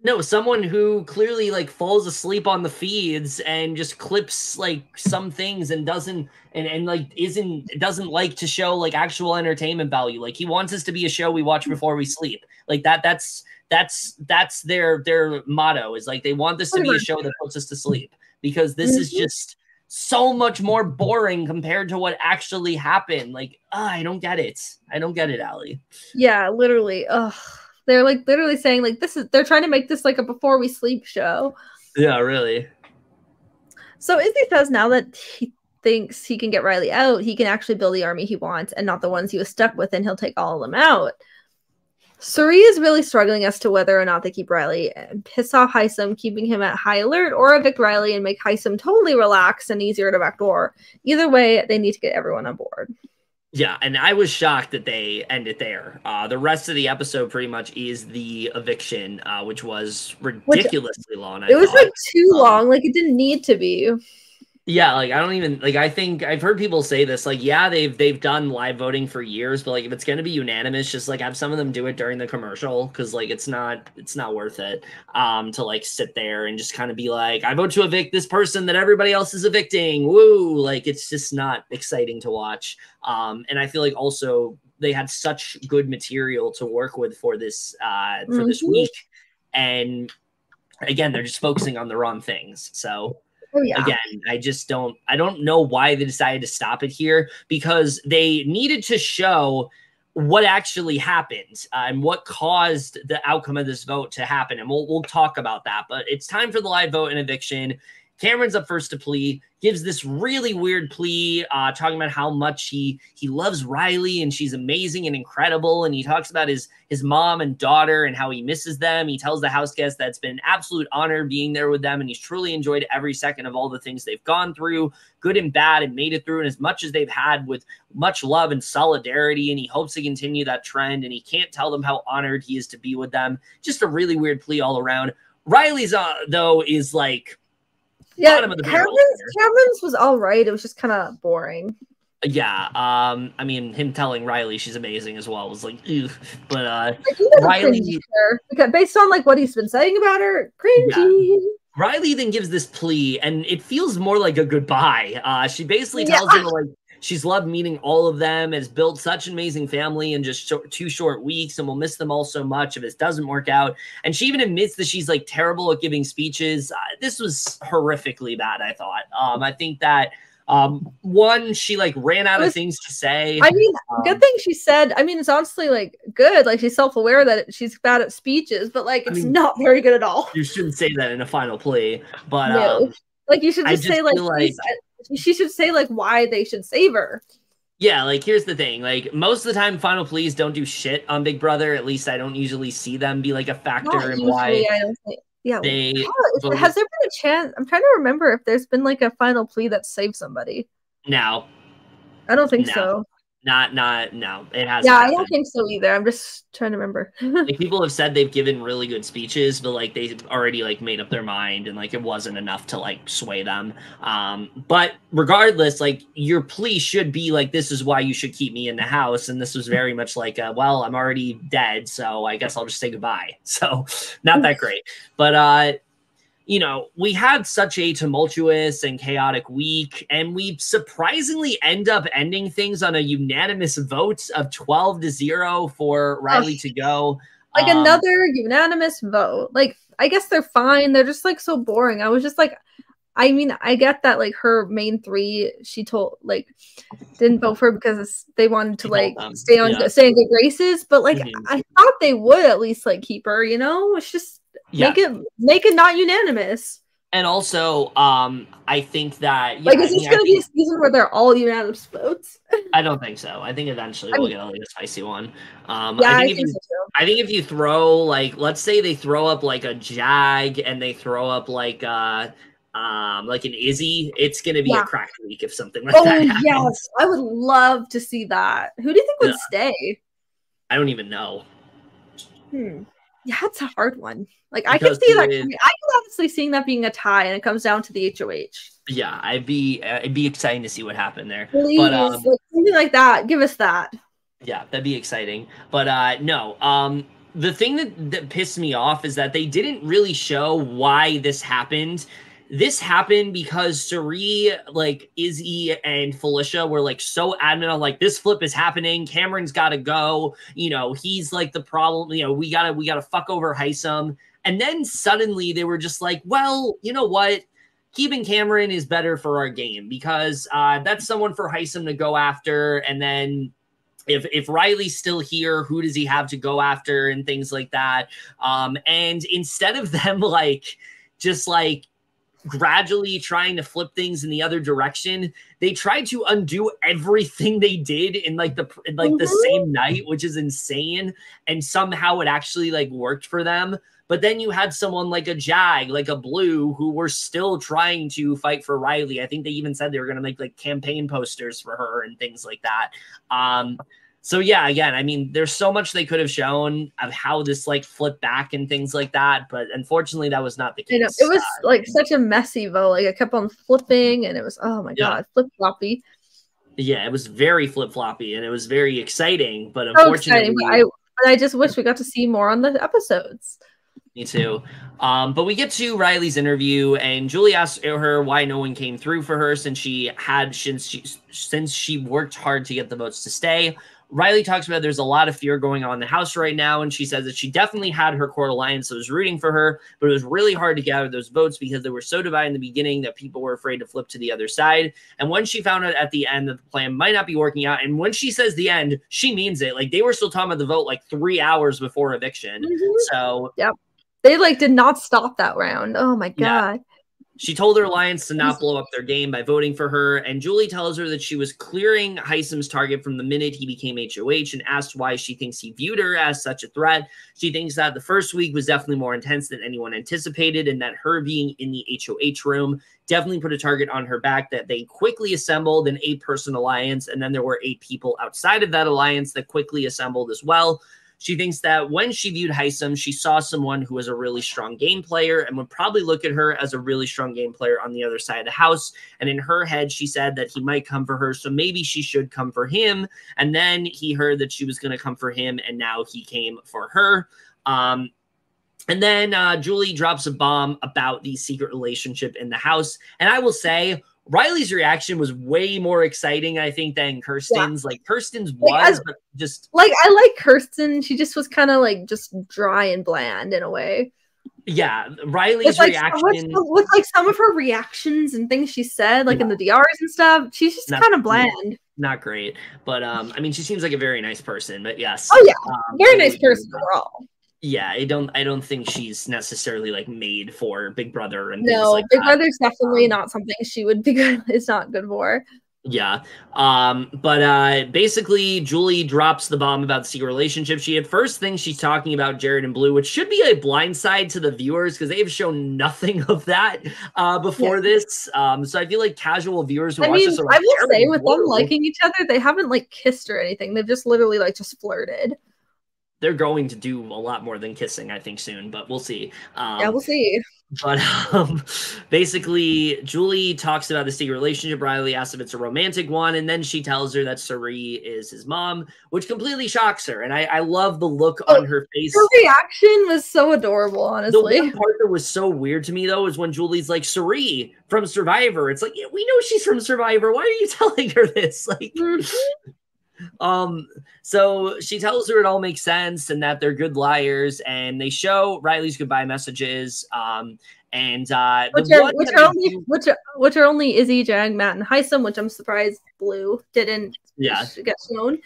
No, someone who clearly like falls asleep on the feeds and just clips like some things and doesn't like to show like actual entertainment value. Like he wants us to be a show we watch before we sleep. Like that's their motto is like they want this to be a show that puts us to sleep because this is just so much more boring compared to what actually happened. Like, I don't get it. I don't get it, Allie. Yeah, literally. Ugh. They're like literally saying like they're trying to make this like a before we sleep show. Yeah, really. So Izzy says now that he thinks he can get Reilly out, he can actually build the army he wants and not the ones he was stuck with, and he'll take all of them out. Cirie is really struggling as to whether or not they keep Reilly and piss off Hisam, keeping him at high alert, or evict Reilly and make Hisam totally relaxed and easier to backdoor. Either way, they need to get everyone on board. Yeah, and I was shocked that they ended there. The rest of the episode pretty much is the eviction, which was ridiculously long. It was like too long. Like it didn't need to be. Yeah, like I don't even like. I think I've heard people say this. Like, yeah, they've done live voting for years, but like if it's gonna be unanimous, just like have some of them do it during the commercial because like it's not worth it. To like sit there and just kind of be like, I vote to evict this person that everybody else is evicting. Woo! Like it's just not exciting to watch. And I feel like also they had such good material to work with for this this week, and again, they're just focusing on the wrong things. So. Oh, yeah. Again, I don't know why they decided to stop it here because they needed to show what actually happened and what caused the outcome of this vote to happen. And we'll talk about that, but it's time for the live vote and eviction. Cameron's up first to plea, gives this really weird plea, talking about how much he loves Reilly and she's amazing and incredible. And he talks about his mom and daughter and how he misses them. He tells the house guest that it's been an absolute honor being there with them. And he's truly enjoyed every second of all the things they've gone through, good and bad, and made it through. And as much as they've had with much love and solidarity, and he hopes to continue that trend. And he can't tell them how honored he is to be with them. Just a really weird plea all around. Reilly's, though, is like, yeah, Cameron's was all right. It was just kind of boring. Yeah, I mean, him telling Reilly she's amazing as well was like, ugh. But Reilly, based on like what he's been saying about her, cringy. Yeah. Reilly then gives this plea, and it feels more like a goodbye. She basically tells him like she's loved meeting all of them, has built such an amazing family in just 2 short weeks, and will miss them all so much if it doesn't work out. And she even admits that she's like terrible at giving speeches. This was horrifically bad, I thought. I think that one, she like ran out of things to say. I mean, good thing she said. I mean, it's honestly like good. Like she's self-aware that she's bad at speeches, but like it's not very good at all. You shouldn't say that in a final plea, but no. Like you should just say like she should say like why they should save her. Yeah, like here's the thing. Like most of the time, final pleas don't do shit on Big Brother. At least I don't usually see them be like a factor in why. I don't think. Yeah. Has there been a chance? I'm trying to remember if there's been like a final plea that saved somebody. No. I don't think so. No, it hasn't. Yeah, I don't think so either. I'm just trying to remember. Like people have said they've given really good speeches, but like they've already like made up their mind and like it wasn't enough to like sway them. But regardless, like your plea should be like, this is why you should keep me in the house. And this was very much like, well, I'm already dead, so I guess I'll just say goodbye. So not that great. But you know, we had such a tumultuous and chaotic week, and we surprisingly end up ending things on a unanimous vote of 12-0 for Reilly to go. Like another unanimous vote. Like, I guess they're fine. They're just like so boring. I was just like, I mean, I get that like her main 3, she told like didn't vote for her because they wanted to like stay in good graces, but like I thought they would at least like keep her, you know? It's just make it not unanimous. And also, I think that like is this gonna be a season where they're all unanimous votes? I don't think so. I think eventually we'll get like a spicy one. I think if you throw like, let's say they throw up like a Jag and they throw up like like an Izzy, it's going to be a crack week if something like that happens. Yes, I would love to see that. Who do you think would stay? I don't even know. Yeah, it's a hard one. Like, I could see that. I could honestly seeing that being a tie, and it comes down to the HOH. Yeah, it'd be exciting to see what happened there. Please, but, something like that. Give us that. Yeah, that'd be exciting. But no. The thing that pissed me off is that they didn't really show why this happened. This happened because Cirie, like Izzy and Felicia were like so adamant on like this flip is happening. Cameron's got to go. You know, he's like the problem. You know, we gotta fuck over Hisam. And then suddenly they were just like, well, you know what? Keeping Cameron is better for our game because that's someone for Hisam to go after. And then if Reilly's still here, who does he have to go after and things like that? And instead of them like just like gradually trying to flip things in the other direction, they tried to undo everything they did in like the same night, which is insane. And somehow it actually like worked for them. But then you had someone like a Jag, like a Blue, who were still trying to fight for Reilly. I think they even said they were going to make like campaign posters for her and things like that. So yeah, again, I mean, there's so much they could have shown of how this like flipped back and things like that, but unfortunately that was not the case. It was like such a messy vote. Like it kept on flipping and it was, oh my God, flip-floppy. Yeah, it was very flip-floppy and it was very exciting, but unfortunately I just wish we got to see more on the episodes. Me too. But we get to Reilly's interview, and Julie asks her why no one came through for her since she worked hard to get the votes to stay. Reilly talks about there's a lot of fear going on in the house right now, and she says that she definitely had her core alliance that was rooting for her, but it was really hard to gather those votes because they were so divided in the beginning that people were afraid to flip to the other side. And when she found out at the end that the plan might not be working out, and when she says the end, she means it. Like, they were still talking about the vote like 3 hours before eviction. So, yep. They like did not stop that round. Oh my God. Yeah. She told her alliance to not blow up their game by voting for her, and Julie tells her that she was clearing Hisam's target from the minute he became HOH and asked why she thinks he viewed her as such a threat. She thinks that the first week was definitely more intense than anyone anticipated, and that her being in the HOH room definitely put a target on her back, that they quickly assembled an 8-person alliance, and then there were 8 people outside of that alliance that quickly assembled as well. She thinks that when she viewed Hisam, she saw someone who was a really strong game player and would probably look at her as a really strong game player on the other side of the house. And in her head, she said that he might come for her, so maybe she should come for him. And then he heard that she was going to come for him, and now he came for her. And then Julie drops a bomb about the secret relationship in the house. And I will say, Reilly's reaction was way more exciting, I think, than Kirsten's. Yeah. Like, Kirsten's was, but just... Like, I like Kirsten. She just was kind of, like, just dry and bland in a way. Yeah, Reilly's reaction... With, like, some of her reactions and things she said, like, in the DRs and stuff, she's just kind of bland. Not great. But, I mean, she seems like a very nice person, but yes. Oh, yeah. Very nice person overall. Yeah, I don't think she's necessarily like made for Big Brother and things like Big Brother's definitely not something she would be good. It's not good for. Yeah. But basically Julie drops the bomb about the secret relationship. She at first thinks she's talking about Jared and Blue, which should be a blindside to the viewers because they have shown nothing of that before this. So I feel like casual viewers who watch this are like, I will say with them liking each other, they haven't like kissed or anything. They've just literally like just flirted. They're going to do a lot more than kissing, I think, soon, but we'll see. Yeah, we'll see. But basically, Julie talks about the secret relationship. Reilly asks if it's a romantic one, and then she tells her that Cirie is his mom, which completely shocks her. And I love the look on her face. Her reaction was so adorable, honestly. The one part that was so weird to me, though, is when Julie's like, Cirie from Survivor. It's like, yeah, we know she's from Survivor. Why are you telling her this? Like... So she tells her it all makes sense and that they're good liars, and they show Reilly's goodbye messages. Which are only Izzy, Jag, Matt, and Hisam, which I'm surprised Blue didn't get shown.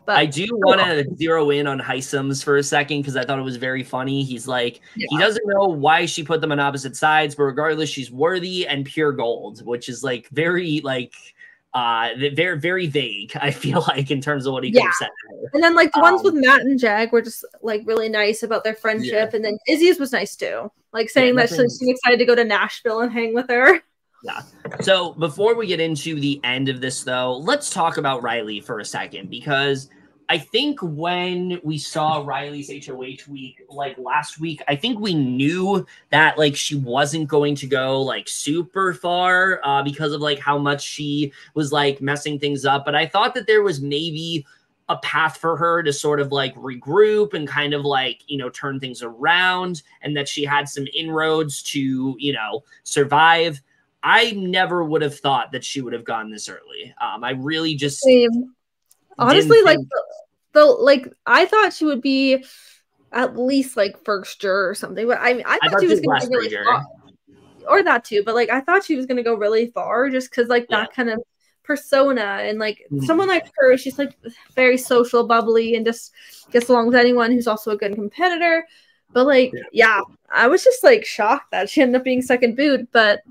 But I do want to zero in on Hisam's for a second because I thought it was very funny. He's like, he doesn't know why she put them on opposite sides, but regardless, she's worthy and pure gold, which is like very like very, very vague, I feel like, in terms of what he could have said to her. And then like the ones with Matt and Jag were just like really nice about their friendship. And then Izzy's was nice too. Like saying that she's excited to go to Nashville and hang with her. Yeah. So before we get into the end of this, though, let's talk about Reilly for a second, because I think when we saw Reilly's HOH week, like last week, I think we knew that like she wasn't going to go like super far because of like how much she was like messing things up. But I thought that there was maybe a path for her to sort of like regroup and kind of like, you know, turn things around, and that she had some inroads to, you know, survive. I never would have thought that she would have gone this early. I really just honestly like the like I thought she would be at least like first juror or something, but I thought she was going to go really far, or that too. But like I thought she was going to go really far just because like that kind of persona, and like someone like her, she's like very social, bubbly, and just gets along with anyone, who's also a good competitor. But like I was just like shocked that she ended up being second boot. But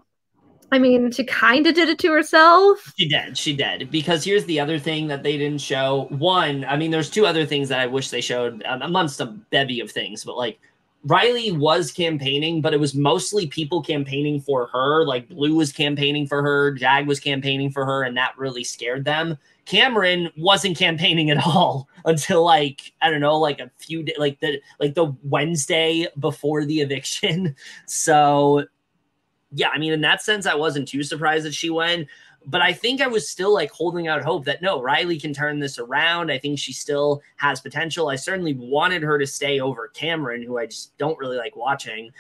I mean, she kind of did it to herself. She did. Because here's the other thing that they didn't show. One, I mean, there's two other things that I wish they showed amongst a bevy of things. But, like, Reilly was campaigning, but it was mostly people campaigning for her. Like, Blue was campaigning for her. Jag was campaigning for her, and that really scared them. Cameron wasn't campaigning at all until, like, I don't know, like a few days, like the Wednesday before the eviction. So yeah, I mean, in that sense, I wasn't too surprised that she went, but I think I was still like holding out hope that no, Reilly can turn this around. I think she still has potential. I certainly wanted her to stay over Cameron, who I just don't really like watching.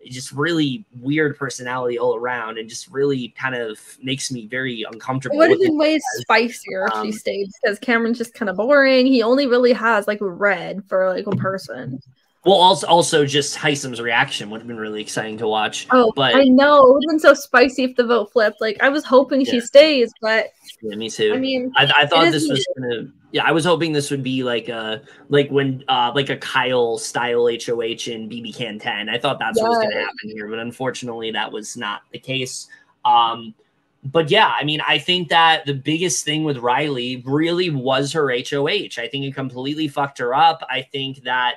Just really weird personality all around, and just really kind of makes me very uncomfortable. It would have been way spicier if she stayed, because Cameron's just kind of boring. He only really has like red for like a person. Well, also just Hisam's reaction would have been really exciting to watch. Oh, but I know. It would have been so spicy if the vote flipped. Like, I was hoping she stays, but yeah, me too. I mean, I thought this was gonna. Yeah, I was hoping this would be like a like a Kyle style HOH in BB Can 10. I thought that's what was gonna happen here, but unfortunately, that was not the case. But yeah, I mean, I think that the biggest thing with Reilly really was her HOH. I think it completely fucked her up. I think that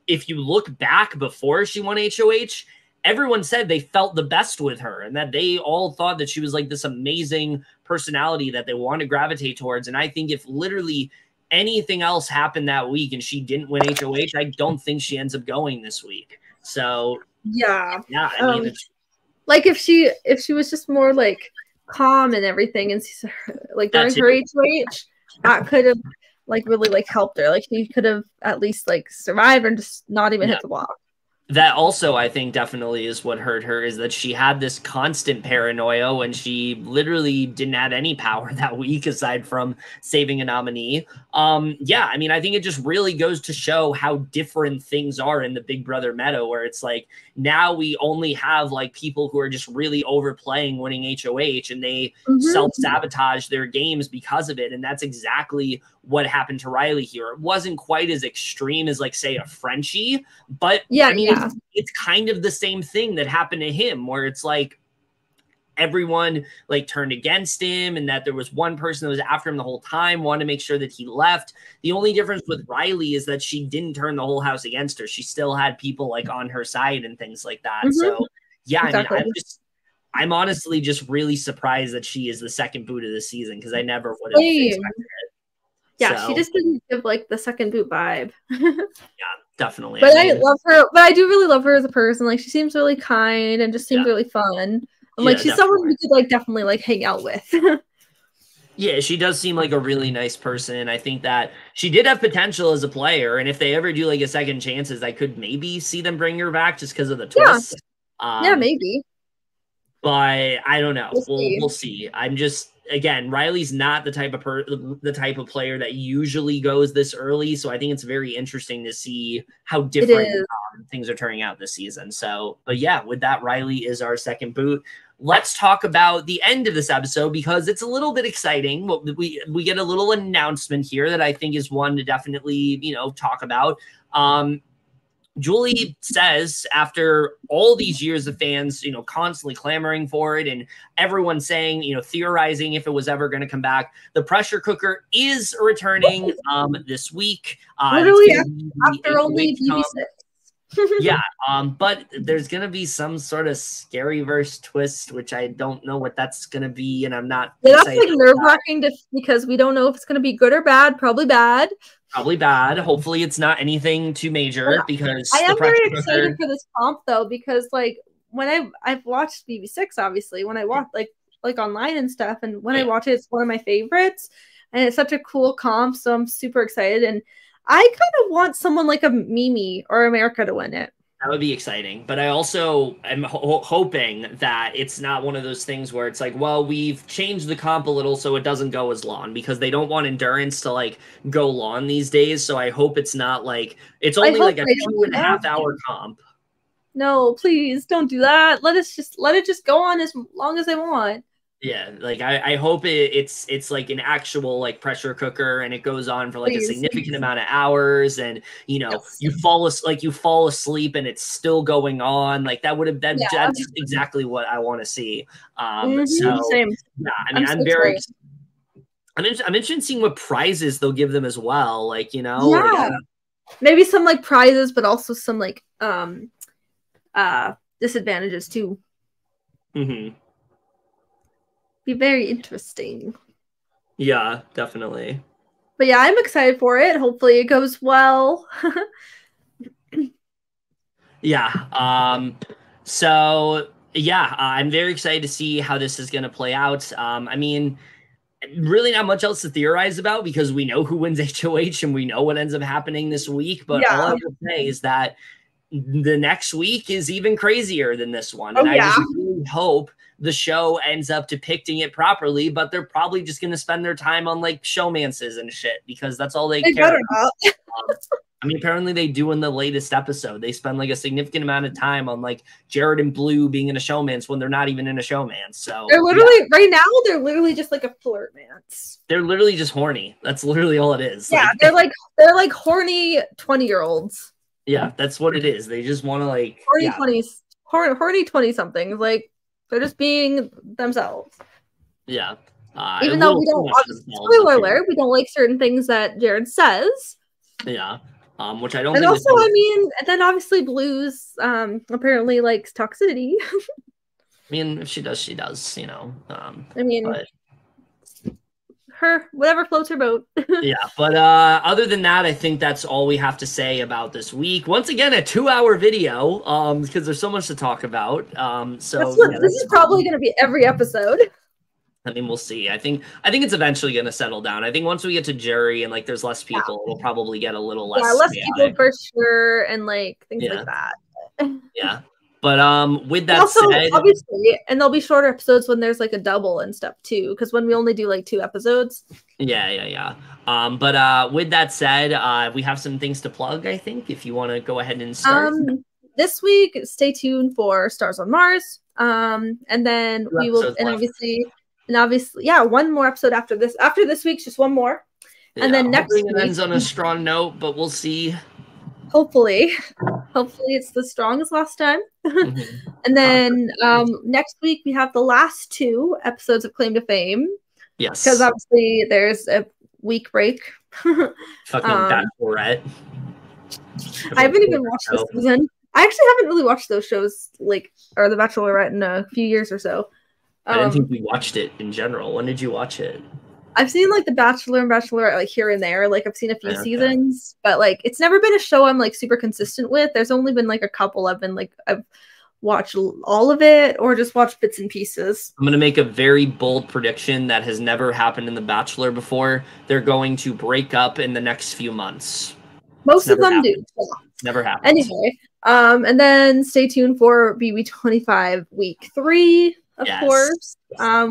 if you look back before she won HOH, everyone said they felt the best with her, and that they all thought that she was like this amazing personality that they want to gravitate towards. And I think if literally anything else happened that week and she didn't win HOH, I don't think she ends up going this week. So yeah, I mean, like if she was just more like calm and everything, and like during her HOH, that could have like really like helped her. Like she could have at least like survived and just not even hit the block. That also, I think, definitely is what hurt her, is that she had this constant paranoia when she literally didn't have any power that week aside from saving a nominee. Yeah, I mean, I think it just really goes to show how different things are in the Big Brother meta, where it's like now we only have like people who are just really overplaying winning HOH, and they self-sabotage their games because of it. And that's exactly what happened to Reilly here. It wasn't quite as extreme as like, say, a Frenchie, but I mean, it's kind of the same thing that happened to him, where it's like everyone like turned against him, and that there was one person that was after him the whole time, wanted to make sure that he left. The only difference with Reilly is that she didn't turn the whole house against her. She still had people like on her side and things like that. So yeah, exactly. I mean, I'm honestly just really surprised that she is the second boot of the season, because I never would have expected it. Yeah, so she just didn't give like the second boot vibe. Yeah, definitely. But I love her. But I do really love her as a person. Like, she seems really kind and just seems really fun. And like, she's someone we could like definitely like hang out with. Yeah, she does seem like a really nice person. I think that she did have potential as a player, and if they ever do like a second chances, I could maybe see them bring her back just because of the twist. Yeah, maybe. But I don't know. We'll see. I'm just, again, Reilly's not the type of player that usually goes this early, so I think it's very interesting to see how different things are turning out this season. So, but yeah, with that, Reilly is our second boot. Let's talk about the end of this episode, because it's a little bit exciting. We get a little announcement here that I think is one to definitely, talk about. Julie says, after all these years of fans, you know, constantly clamoring for it and everyone saying, you know, theorizing if it was ever going to come back, the pressure cooker is returning this week. Literally after only BB6. Yeah, but there's gonna be some sort of scary verse twist, which I don't know what that's gonna be, and I'm not. Yeah, that's like nerve-wracking because we don't know if it's gonna be good or bad. Probably bad. Probably bad. Hopefully, it's not anything too major because I am very excited for this comp though, because like when I've watched BB6, obviously when I watch like online and stuff, and when I watch it, it's one of my favorites, and it's such a cool comp, so I'm super excited. And I kind of want someone like a Mimi or America to win it. That would be exciting. But I also am hoping that it's not one of those things where it's like, well, we've changed the comp a little so it doesn't go as long, because they don't want endurance to like go long these days. So I hope it's not like it's only like a 2.5 hour comp. No, please don't do that. Let it just go on as long as they want. Yeah, like I hope it's like an actual like pressure cooker, and it goes on for like a significant amount of hours, and you know you fall asleep and it's still going on. Like that's exactly what I want to see. So same. Yeah, I mean I'm interested in seeing what prizes they'll give them as well. Like, you know, maybe some like prizes, but also some like disadvantages too. Be very interesting. Yeah, definitely. But yeah, I'm excited for it. Hopefully it goes well. Yeah. So yeah, I'm very excited to see how this is going to play out. I mean, really not much else to theorize about because we know who wins HOH and we know what ends up happening this week. But all I will say is that the next week is even crazier than this one. And I just really hope the show ends up depicting it properly, but they're probably just going to spend their time on like showmances and shit because that's all they care about. I mean, apparently they do in the latest episode. They spend like a significant amount of time on like Jared and Blue being in a showman's when they're not even in a showman's. So they're literally right now. They're literally just like a flirt man's. They're literally just horny. That's literally all it is. Yeah, like, they're like horny 20-year-olds. Yeah, that's what it is. They just want to like horny 20-somethings. Like they're just being themselves. Yeah. Even though we don't, spoiler alert, we don't like certain things that Jared says. Yeah. Which I don't. And also, I mean, and then obviously Blue's apparently likes toxicity. I mean, if she does, she does. You know. I mean. But her whatever floats her boat. Yeah, but other than that, I think that's all we have to say about this week. Once again, a 2-hour video because there's so much to talk about. So this is probably going to be every episode. I mean, we'll see. I think it's eventually going to settle down. I think once we get to jury and like there's less people, it'll probably get a little less. Yeah, less people for sure, and like things like that. Yeah. But with that said, obviously, and there'll be shorter episodes when there's like a double and stuff too, because when we only do like 2 episodes. Yeah. But with that said, we have some things to plug. I think if you want to go ahead and start. This week, stay tuned for Stars on Mars. And then we will, and obviously, one more episode after this. After this week's just one more, and then next week it ends on a strong note, but we'll see. Hopefully it's the strongest last time. And then next week we have the last 2 episodes of Claim to Fame. Yes, because obviously there's a week break. Fucking Bachelorette. I haven't even watched this season. I actually haven't really watched those shows or The Bachelorette in a few years or so. I didn't think we watched it in general. When did you watch it? I've seen like The Bachelor and Bachelorette like here and there. Like I've seen a few seasons, but like it's never been a show I'm like super consistent with. There's only been like a couple I've watched all of it or just watched bits and pieces. I'm going to make a very bold prediction that has never happened in The Bachelor before. They're going to break up in the next few months. Most of them do. Never happened. Anyway, and then stay tuned for BB25 week 3. Of course,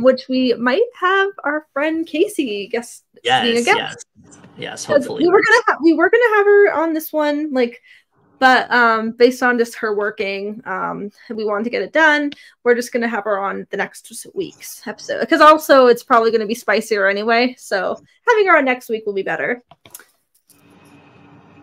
which we might have our friend Casey guest. Yes, hopefully. We were gonna have her on this one, but based on just her working, we wanted to get it done. We're just gonna have her on the next week's episode because also it's probably gonna be spicier anyway. So having her on next week will be better.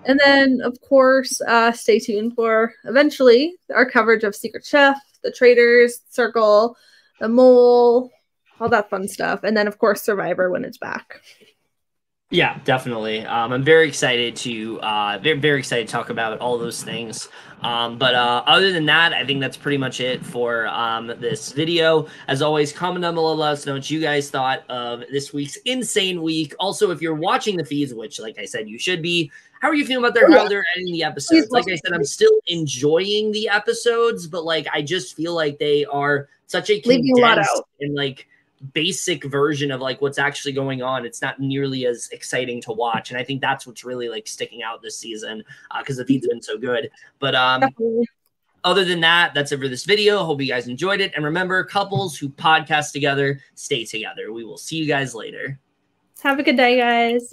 And then, of course, stay tuned for eventually our coverage of Secret Chef, The Traitors, Circle, The Mole, all that fun stuff. And then, of course, Survivor when it's back. Yeah, definitely. I'm very excited to very excited to talk about all those things. But other than that, I think that's pretty much it for this video. As always, comment down below, let us know what you guys thought of this week's insane week. Also, if you're watching the feeds, which, like I said, you should be, how are you feeling about how they're ending the episodes? Like I said, I'm still enjoying the episodes, but like I just feel like they are such a condensed and like basic version of like what's actually going on. It's not nearly as exciting to watch, and I think that's what's really like sticking out this season because the feed's been so good. But other than that, that's it for this video. Hope you guys enjoyed it, and remember, couples who podcast together stay together. We will see you guys later. Have a good day, guys.